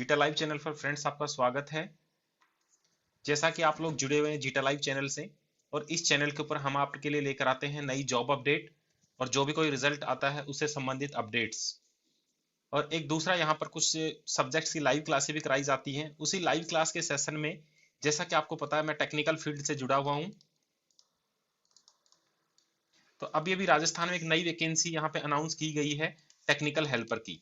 Zeta live channel पर friends आपका स्वागत है। जैसा कि आप लोग जुड़े हुए हैं जीटा लाइव चैनल से, और इस चैनल के ऊपर हम आपके लिए लेकर आते हैं नई जॉब अपडेट और जो भी कोई रिजल्ट आता है उससे संबंधित अपडेट्स। और एक दूसरा यहाँ पर कुछ सब्जेक्ट्स की लाइव क्लासेस भी कराई जाती हैं। उसी लाइव क्लास के सेशन में जैसा कि आपको पता है मैं टेक्निकल फील्ड से जुड़ा हुआ हूँ, तो अभी अभी राजस्थान में एक नई वैकेंसी यहाँ पे अनाउंस की गई है टेक्निकल हेल्पर की।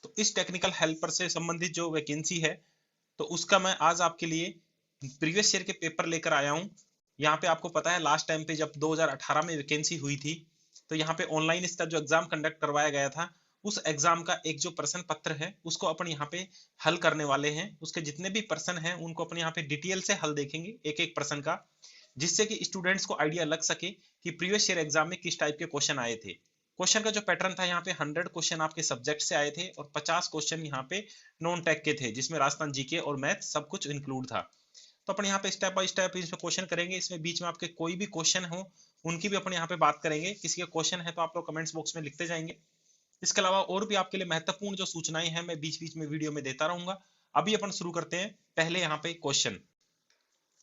तो इस टेक्निकल हेल्पर से संबंधित जो वैकेंसी है तो उसका मैं आज आपके लिए प्रीवियस ईयर के पेपर लेकर आया हूं। यहाँ पे आपको पता है लास्ट टाइम पे जब 2018 में वैकेंसी हुई थी तो यहाँ पे ऑनलाइन इसका जो एग्जाम कंडक्ट करवाया गया था, उस एग्जाम का एक जो प्रश्न पत्र है उसको अपन यहाँ पे हल करने वाले हैं। उसके जितने भी प्रश्न हैं उनको अपन यहाँ पे डिटेल से हल देखेंगे एक एक प्रश्न का, जिससे कि स्टूडेंट्स को आइडिया लग सके कि प्रीवियस ईयर एग्जाम में किस टाइप के क्वेश्चन आए थे। क्वेश्चन का जो पैटर्न था यहाँ पे 100 क्वेश्चन आपके सब्जेक्ट से आए थे और 50 क्वेश्चन यहाँ पे नॉन टेक के थे, जिसमें राजस्थान जीके और मैथ सब कुछ इंक्लूड था। तो अपन यहाँ पे स्टेप बाय स्टेप इसमें क्वेश्चन करेंगे। इसमें बीच में आपके कोई भी क्वेश्चन हो उनकी भी अपन यहाँ पे बात करेंगे। किसी का क्वेश्चन है तो आप लोग कमेंट्स बॉक्स में लिखते जाएंगे। इसके अलावा और भी आपके लिए महत्वपूर्ण जो सूचनाएं हैं मैं बीच बीच में वीडियो में देता रहूंगा। अभी अपन शुरू करते हैं पहले यहाँ पे क्वेश्चन।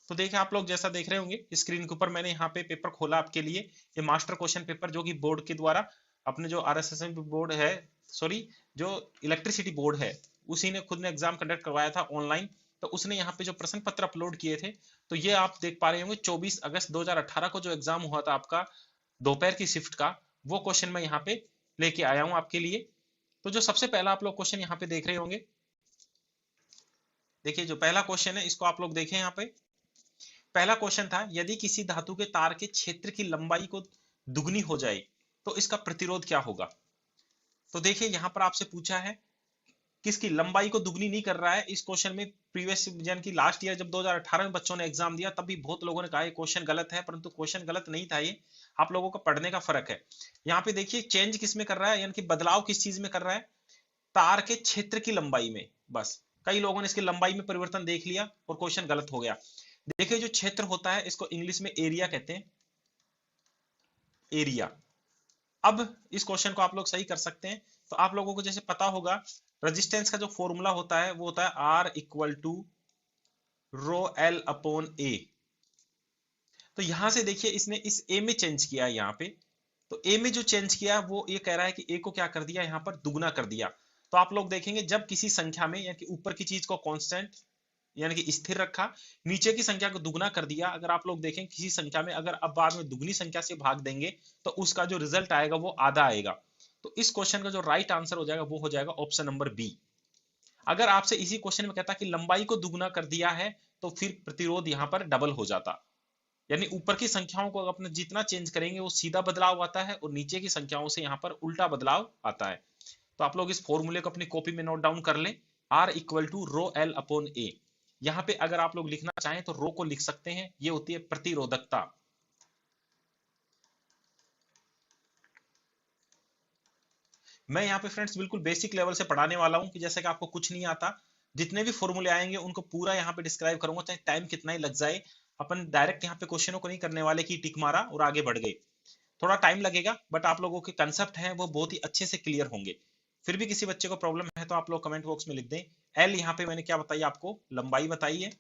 तो देखिए आप लोग जैसा देख रहे होंगे स्क्रीन के ऊपर मैंने यहाँ पे पेपर खोला आपके लिए, ये मास्टर क्वेश्चन पेपर जो कि बोर्ड के द्वारा अपने जो आरएसएस बोर्ड है, सॉरी जो इलेक्ट्रिसिटी बोर्ड है, उसी ने खुद ने एग्जाम कंडक्ट करवाया था ऑनलाइन। तो उसने यहाँ पे जो प्रश्न पत्र अपलोड किए थे तो ये आप देख पा रहे होंगे 24 अगस्त 2018 को जो एग्जाम हुआ था आपका दोपहर की शिफ्ट का, वो क्वेश्चन मैं यहाँ पे लेके आया हूँ आपके लिए। तो जो सबसे पहला आप लोग क्वेश्चन यहाँ पे देख रहे होंगे, देखिए जो पहला क्वेश्चन है इसको आप लोग देखें। यहाँ पे पहला क्वेश्चन था, यदि किसी धातु के तार के क्षेत्र की लंबाई को दुगनी हो जाए तो इसका प्रतिरोध क्या होगा। तो देखिए यहाँ पर आपसे पूछा है किसकी लंबाई को दुगनी नहीं कर रहा है। इस क्वेश्चन में प्रीवियस यानी कि लास्ट ईयर जब 2018 में बच्चों ने एग्जाम दिया तब भी बहुत लोगों ने कहा ये क्वेश्चन गलत है, परंतु क्वेश्चन गलत नहीं था, ये आप लोगों का पढ़ने का फर्क है। यहाँ पे देखिए चेंज किस में कर रहा है, यानी कि बदलाव किस चीज में कर रहा है, तार के क्षेत्र की लंबाई में। बस कई लोगों ने इसकी लंबाई में परिवर्तन देख लिया और क्वेश्चन गलत हो गया। देखिए जो क्षेत्र होता है इसको इंग्लिश में एरिया कहते हैं, एरिया। अब इस क्वेश्चन को आप लोग सही कर सकते हैं। तो आप लोगों को जैसे पता होगा रेजिस्टेंस का जो फॉर्मूला होता है वो होता है R equal to rho L upon A. तो यहां से देखिए इसने इस ए में चेंज किया है यहाँ पे। तो ए में जो चेंज किया वो ये कह रहा है कि ए को क्या कर दिया, यहाँ पर दुगना कर दिया। तो आप लोग देखेंगे जब किसी संख्या में यानी कि ऊपर की चीज को कांस्टेंट यानी कि स्थिर रखा, नीचे की संख्या को दुगना कर दिया। अगर आप लोग देखें किसी संख्या में अगर अब बाद में दुगनी संख्या से भाग देंगे तो उसका जो रिजल्ट आएगा वो आधा आएगा। तो इस क्वेश्चन का जो राइट आंसर हो जाएगा वो हो जाएगा ऑप्शन नंबर बी। अगर आपसे इसी क्वेश्चन में कहता कि लंबाई को दुगना कर दिया है तो फिर प्रतिरोध यहाँ पर डबल हो जाता, यानी ऊपर की संख्याओं को अपने जितना चेंज करेंगे वो सीधा बदलाव आता है और नीचे की संख्याओं से यहाँ पर उल्टा बदलाव आता है। तो आप लोग इस फॉर्मूले को अपनी कॉपी में नोट डाउन कर लें, R equal to rho L upon A. यहाँ पे अगर आप लोग लिखना चाहें तो रो को लिख सकते हैं, ये होती है प्रतिरोधकता। मैं यहाँ पे फ्रेंड्स बिल्कुल बेसिक लेवल से पढ़ाने वाला हूँ कि जैसे कि आपको कुछ नहीं आता, जितने भी फॉर्मूले आएंगे उनको पूरा यहाँ पे डिस्क्राइब करूंगा, चाहे टाइम कितना ही लग जाए। अपन डायरेक्ट यहाँ पे क्वेश्चनों को नहीं करने वाले कि टिक मारा और आगे बढ़ गए, थोड़ा टाइम लगेगा बट आप लोगों के कंसेप्ट हैं वो बहुत ही अच्छे से क्लियर होंगे। फिर भी किसी बच्चे को प्रॉब्लम है तो आप लोग कमेंट बॉक्स में लिख दें। एल यहाँ पे मैंने क्या बताई आपको, लंबाई बताई है।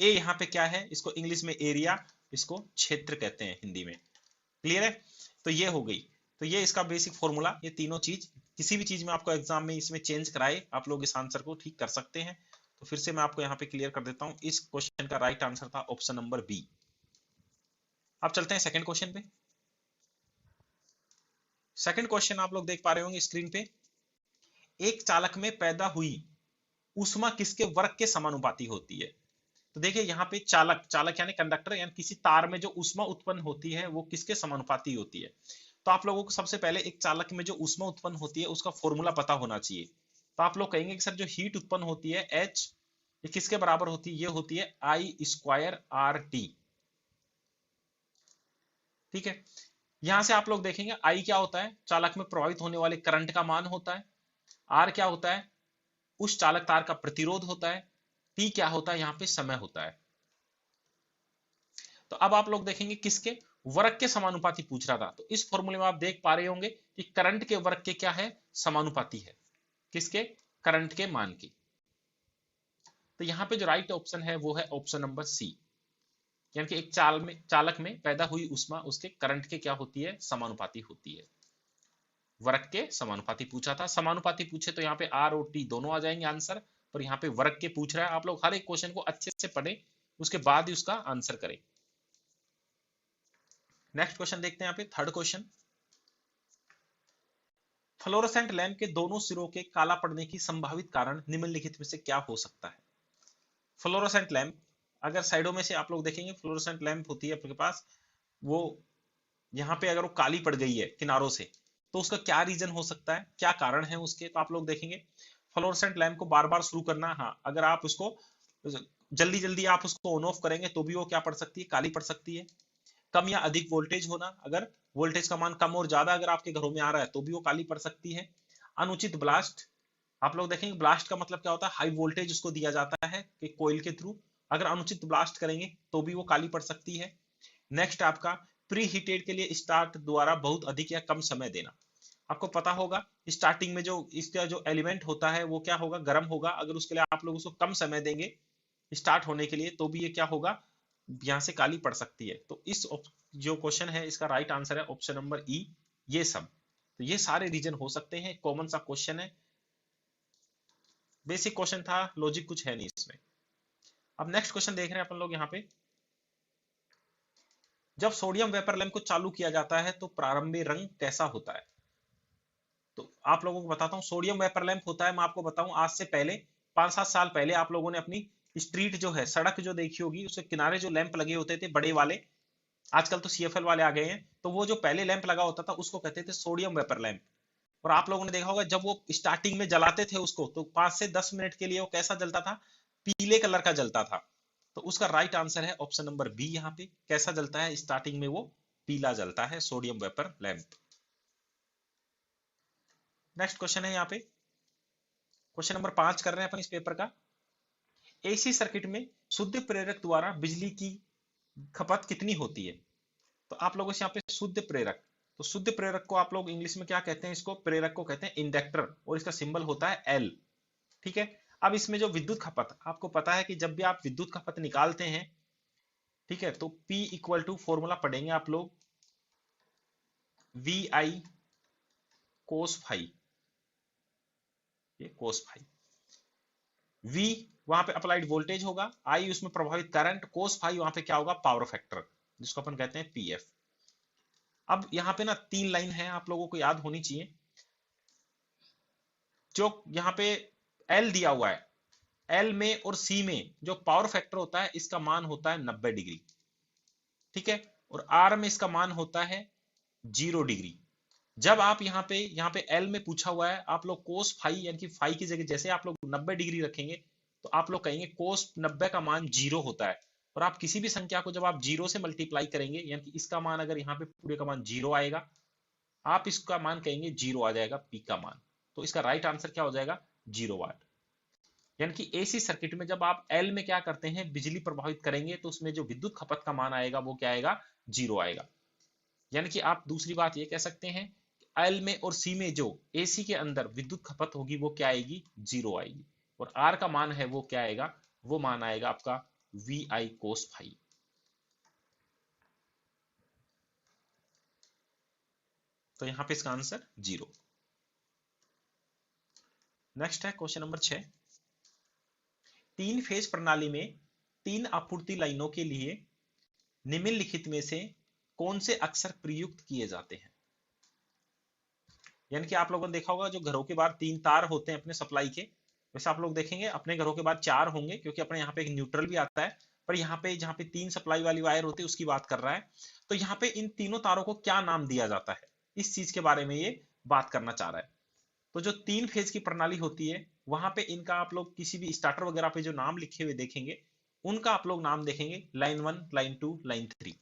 ए यहाँ पे क्या है, इसको इंग्लिश में एरिया, इसको क्षेत्र कहते हैं हिंदी में। क्लियर है, तो ये हो गई। तो ये इसका बेसिक फॉर्मूला, ये तीनों चीज किसी भी चीज में आपको एग्जाम में इसमें चेंज कराए आप लोग इस आंसर को ठीक कर सकते हैं। तो फिर से मैं आपको यहाँ पे क्लियर कर देता हूँ, इस क्वेश्चन का राइट आंसर था ऑप्शन नंबर बी। अब चलते हैं सेकंड क्वेश्चन पे। सेकंड क्वेश्चन आप लोग देख पा रहे होंगे स्क्रीन पे, एक चालक में पैदा हुई ऊष्मा किसके वर्ग के समानुपाती होती है। तो देखिए यहाँ पे चालक, चालक यानी कंडक्टर, यानी किसी तार में जो ऊष्मा उत्पन्न होती है वो किसके समानुपाती होती है। तो आप लोगों को सबसे पहले एक चालक में जो ऊष्मा उत्पन्न होती है उसका फॉर्मूला पता होना चाहिए। तो आप लोग कहेंगे कि सर जो हीट उत्पन्न होती है H, ये किसके बराबर होती है, ये होती है आई स्क्वायर आर टी। ठीक है, यहां से आप लोग देखेंगे आई क्या होता है, चालक में प्रवाहित होने वाले करंट का मान होता है। आर क्या होता है, उस चालक तार का प्रतिरोध होता है। टी क्या होता है, यहाँ पे समय होता है। तो अब आप लोग देखेंगे किसके वर्ग के समानुपाती पूछ रहा था। तो इस फॉर्मूले में आप देख पा रहे होंगे कि करंट के वर्ग के क्या है, समानुपाती है, किसके, करंट के मान की। तो यहाँ पे जो राइट ऑप्शन है वो है ऑप्शन नंबर सी, यानी कि एक चालक में पैदा हुई ऊष्मा उसके करंट के क्या होती है, समानुपाती होती है। वर्ग के समानुपाती पूछा था, समानुपाती पूछे तो यहाँ पे आर और टी दोनों आ जाएंगे आंसर, पर यहाँ पे वर्ग के पूछ रहा है। आप लोग हर एक क्वेश्चन को अच्छे से पढ़ें, उसके बाद ही उसका आंसर करें। नेक्स्ट क्वेश्चन देखते हैं यहाँ पे, थर्ड क्वेश्चन। फ्लोरोसेंट लैंप के दोनों सिरों के काला पड़ने की संभावित कारण निम्नलिखित में से क्या हो सकता है। फ्लोरोसेंट लैंप, अगर साइडों में से आप लोग देखेंगे फ्लोरोसेंट लैंप होती है आपके पास, वो यहाँ पे अगर वो काली पड़ गई है किनारों से, तो उसका क्या रीजन हो सकता है, क्या कारण है उसके। तो आप लोग देखेंगे फ्लोरोसेंट लैंप को बार बार शुरू करना, हाँ अगर आप उसको जल्दी जल्दी आप उसको ऑन ऑफ करेंगे तो भी वो क्या पड़ सकती है, काली पड़ सकती है। कम या अधिक वोल्टेज होना, अगर वोल्टेज का मान कम और ज्यादा अगर आपके घरों में आ रहा है तो भी वो काली पड़ सकती है। अनुचित ब्लास्ट, आप लोग देखेंगे ब्लास्ट का मतलब क्या होता है, हाई वोल्टेज उसको दिया जाता है कि कोयल के थ्रू, अगर अनुचित ब्लास्ट करेंगे तो भी वो काली पड़ सकती है। नेक्स्ट आपका प्री हीटेड के लिए स्टार्ट द्वारा बहुत अधिक या कम समय देना। आपको पता होगा स्टार्टिंग में जो इसका जो एलिमेंट होता है वो क्या होगा, गर्म होगा, अगर उसके लिए आप लोग उसको कम समय देंगे स्टार्ट होने के लिए तो भी ये क्या होगा, यहाँ से काली पड़ सकती है। तो इस जो क्वेश्चन है इसका राइट आंसर है ऑप्शन नंबर ई, ये सब। तो ये सारे रीजन हो सकते हैं, कॉमन सा क्वेश्चन है, बेसिक क्वेश्चन था, लॉजिक कुछ है नहीं इसमें। अब नेक्स्ट क्वेश्चन देख रहे हैं अपन लोग यहाँ पे, जब सोडियम वेपर लैंप को चालू किया जाता है तो प्रारंभिक रंग कैसा होता है। तो आप लोगों को बताता हूँ, सोडियम वेपर लैंप होता है, मैं आपको बताऊं आज से पहले 5-7 साल पहले आप लोगों ने अपनी स्ट्रीट जो है, सड़क जो देखी होगी, उसके किनारे जो लैंप लगे होते थे बड़े वाले, आजकल तो सीएफएल वाले आ गए हैं, तो वो जो पहले लैंप लगा होता था उसको कहते थे सोडियम वेपर लैंप। और आप लोगों ने देखा होगा जब वो स्टार्टिंग में जलाते थे उसको तो 5 से 10 मिनट के लिए वो कैसा जलता था, पीले कलर का जलता था। तो उसका राइट आंसर है ऑप्शन नंबर बी, यहाँ पे कैसा जलता है, स्टार्टिंग में वो पीला जलता है, sodium vapour lamp. Next question है यहाँ पे, क्वेश्चन नंबर 5 कर रहे हैं अपन इस पेपर का। एसी सर्किट में शुद्ध प्रेरक द्वारा बिजली की खपत कितनी होती है। तो आप लोगों से यहाँ पे शुद्ध प्रेरक, तो शुद्ध प्रेरक को आप लोग इंग्लिश में क्या कहते हैं, इसको प्रेरक को कहते हैं इंडक्टर, और इसका सिंबल होता है एल। ठीक है, अब इसमें जो विद्युत खपत, आपको पता है कि जब भी आप विद्युत खपत निकालते हैं, ठीक है, तो P इक्वल टू फॉर्मूला पढ़ेंगे आप लोग, वी आई कोस फाई, ये कोस फाई, V वहां पे अप्लाइड वोल्टेज होगा, I उसमें प्रभावित करंट, कोस फाई वहां पे क्या होगा, पावर फैक्टर, जिसको अपन कहते हैं PF। अब यहाँ पे ना 3 लाइन है, आप लोगों को याद होनी चाहिए। जो यहाँ पे L दिया हुआ है, L में और C में जो पावर फैक्टर होता है इसका मान होता है 90 डिग्री, ठीक है, और R में इसका मान होता है 0 डिग्री। जब आप यहाँ पे L में पूछा हुआ है, आप लोग कोस फाई यानी कि फाई की जगह जैसे आप लोग 90 डिग्री रखेंगे तो आप लोग कहेंगे कोस 90 का मान 0 होता है। और आप किसी भी संख्या को जब आप 0 से मल्टीप्लाई करेंगे, यानी कि इसका मान अगर यहाँ पे पूरे का मान 0 आएगा, आप इसका मान कहेंगे 0 आ जाएगा पी का मान। तो इसका राइट आंसर क्या हो जाएगा, 0 वाट। यानी कि एसी सर्किट में जब आप एल में क्या करते हैं, बिजली प्रभावित करेंगे तो उसमें जो विद्युत खपत का मान आएगा वो क्या आएगा, 0 आएगा। यानी कि आप दूसरी बात ये कह सकते हैं एल में और सी में जो एसी के अंदर विद्युत खपत होगी वो क्या आएगी, 0 आएगी। और आर का मान है वो क्या आएगा, वो मान आएगा आपका वी आई कोस फाई। तो यहां पे इसका आंसर 0। नेक्स्ट है क्वेश्चन नंबर 6। 3 फेज प्रणाली में 3 आपूर्ति लाइनों के लिए निम्नलिखित में से कौन से अक्षर प्रयुक्त किए जाते हैं। यानी कि आप लोगों ने देखा होगा जो घरों के बाहर 3 तार होते हैं अपने सप्लाई के, वैसे आप लोग देखेंगे अपने घरों के बाहर 4 होंगे, क्योंकि अपने यहाँ पे एक न्यूट्रल भी आता है, पर यहाँ पे जहाँ पे 3 सप्लाई वाली वायर होती है उसकी बात कर रहा है। तो यहाँ पे इन तीनों तारों को क्या नाम दिया जाता है, इस चीज के बारे में ये बात करना चाह रहा है। तो जो 3 फेज की प्रणाली होती है वहां पे इनका आप लोग किसी भी स्टार्टर वगैरह पे जो नाम लिखे हुए देखेंगे उनका आप लोग नाम देखेंगे, लाइन 1, लाइन 2, लाइन 3।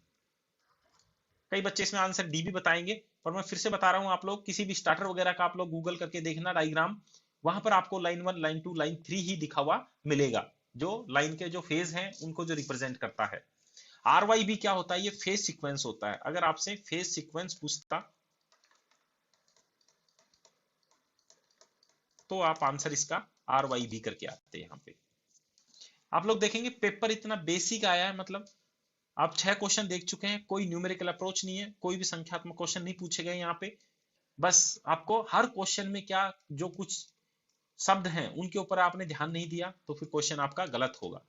कई बच्चे इसमें आंसर डी भी बताएंगे, पर मैं फिर से बता रहा हूं, आप लोग किसी भी स्टार्टर वगैरह का आप लोग गूगल करके देखना डायग्राम, वहां पर आपको लाइन 1, लाइन 2, लाइन 3 ही दिखा हुआ मिलेगा, जो लाइन के जो फेज हैं उनको जो रिप्रेजेंट करता है। RYB क्या होता है? ये फेज सीक्वेंस होता है। अगर आपसे फेज सीक्वेंस पूछता तो आप आंसर इसका RYB करके आते हैं। यहाँ पे आप लोग देखेंगे पेपर इतना बेसिक आया है, मतलब आप 6 क्वेश्चन देख चुके हैं, कोई न्यूमेरिकल अप्रोच नहीं है, कोई भी संख्यात्मक क्वेश्चन नहीं पूछे गए यहाँ पे। बस आपको हर क्वेश्चन में क्या जो कुछ शब्द हैं उनके ऊपर आपने ध्यान नहीं दिया तो फिर क्वेश्चन आपका गलत होगा।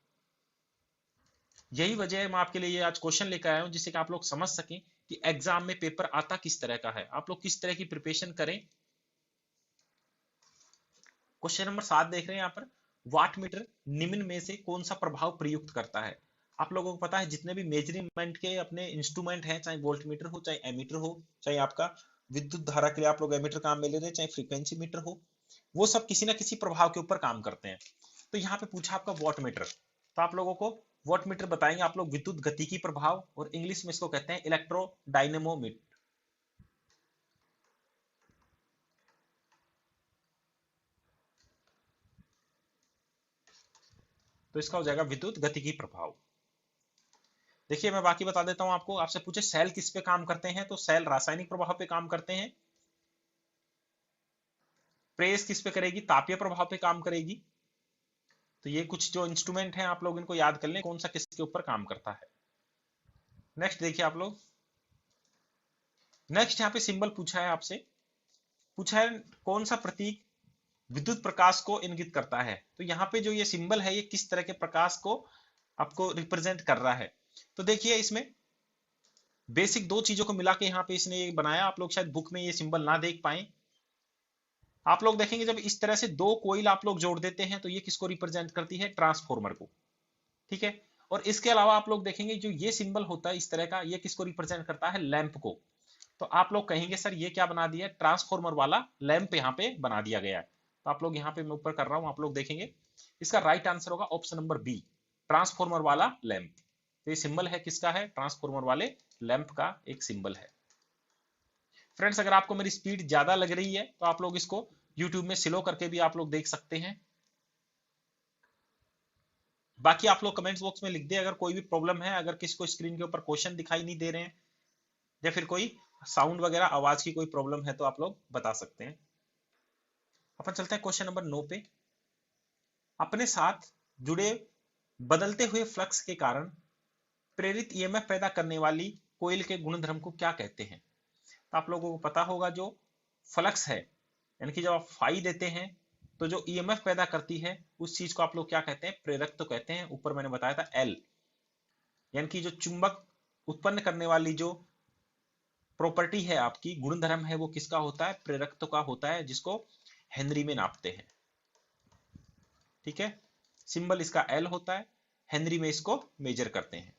यही वजह है मैं आपके लिए आज क्वेश्चन लेकर आया हूं, जिससे कि आप लोग समझ सकें कि एग्जाम में पेपर आता किस तरह का है, आप लोग किस तरह की प्रिपरेशन करें। क्वेश्चन नंबर 7 देख रहे हैं यहाँ पर, वाट मीटर निम्न में से कौन सा प्रभाव प्रयुक्त करता है? आप लोगों को पता है जितने भी मेजरमेंट के अपने इंस्ट्रूमेंट हैं, चाहे वोल्ट मीटर हो, चाहे एमीटर हो, चाहे आपका विद्युत धारा के लिए आप लोग एमीटर काम में ले रहे हैं, चाहे फ्रीक्वेंसी मीटर हो, वो सब किसी ना किसी प्रभाव के ऊपर काम करते हैं। तो यहाँ पे पूछा आपका वॉट मीटर, तो आप लोगों को वॉट मीटर बताएंगे आप लोग विद्युत गतिकी प्रभाव, और इंग्लिश में इसको कहते हैं इलेक्ट्रोडायनेमोमीटर। तो इसका हो जाएगा विद्युत गतिकी प्रभाव। देखिए मैं बाकी बता देता हूं आपको। आपसे पूछे सेल किस पे काम करते हैं, तो सेल रासायनिक प्रभाव पे काम करते हैं। प्रेस किस पे करेगी? तापीय प्रभाव पे काम करेगी। तो ये कुछ जो इंस्ट्रूमेंट हैं आप लोग इनको याद कर लें कौन सा किसके ऊपर काम करता है। नेक्स्ट देखिए आप लोग, नेक्स्ट यहाँ पे सिंबल पूछा है आपसे, पूछा है कौन सा प्रतीक विद्युत प्रकाश को इंगित करता है। तो यहाँ पे जो ये सिंबल है ये किस तरह के प्रकाश को आपको रिप्रेजेंट कर रहा है। तो देखिए इसमें बेसिक दो चीजों को मिला के यहाँ पे इसने ये बनाया। आप लोग शायद बुक में ये सिंबल ना देख पाए। आप लोग देखेंगे जब इस तरह से दो कोइल आप लोग जोड़ देते हैं तो ये किसको रिप्रेजेंट करती है? ट्रांसफॉर्मर को। ठीक है, और इसके अलावा आप लोग देखेंगे जो ये सिंबल होता है इस तरह का, ये किसको रिप्रेजेंट करता है? लैंप को। तो आप लोग कहेंगे सर ये क्या बना दिया? ट्रांसफॉर्मर वाला लैंप यहाँ पे बना दिया गया है। तो आप लोग यहाँ पे मैं ऊपर कर रहा हूँ, आप लोग देखेंगे इसका राइट आंसर होगा ऑप्शन नंबर बी, ट्रांसफॉर्मर वाला लैंप। तो ये सिंबल है किसका? है ट्रांसफॉर्मर वाले लैंप का एक सिंबल है। फ्रेंड्स अगर आपको मेरी स्पीड ज्यादा लग रही है तो आप लोग इसको यूट्यूब में स्लो करके भी आप लोग देख सकते हैं। बाकी आप लोग कमेंट्स बॉक्स में लिख दे अगर कोई भी प्रॉब्लम है, अगर किसी को स्क्रीन के ऊपर क्वेश्चन दिखाई नहीं दे रहे हैं या फिर कोई साउंड वगैरह आवाज की कोई प्रॉब्लम है तो आप लोग बता सकते हैं। अपन चलते हैं क्वेश्चन नंबर 9 पे। अपने साथ जुड़े बदलते हुए फ्लक्स के कारण प्रेरित ईएमएफ पैदा करने वाली कोइल के गुणधर्म को क्या कहते हैं? तो आप लोगों को पता होगा जो फ्लक्स है, यानी कि जब आप फाई देते हैं तो जो ईएमएफ पैदा करती है उस चीज को आप लोग क्या कहते हैं? प्रेरक तो कहते हैं। ऊपर मैंने बताया था एल, यानी कि जो चुंबक उत्पन्न करने वाली जो प्रॉपर्टी है आपकी, गुणधर्म है, वो किसका होता है? प्रेरकत्व का होता है, जिसको हेनरी में नापते हैं। ठीक है, सिंबल इसका एल होता है, हेनरी में इसको मेजर करते हैं।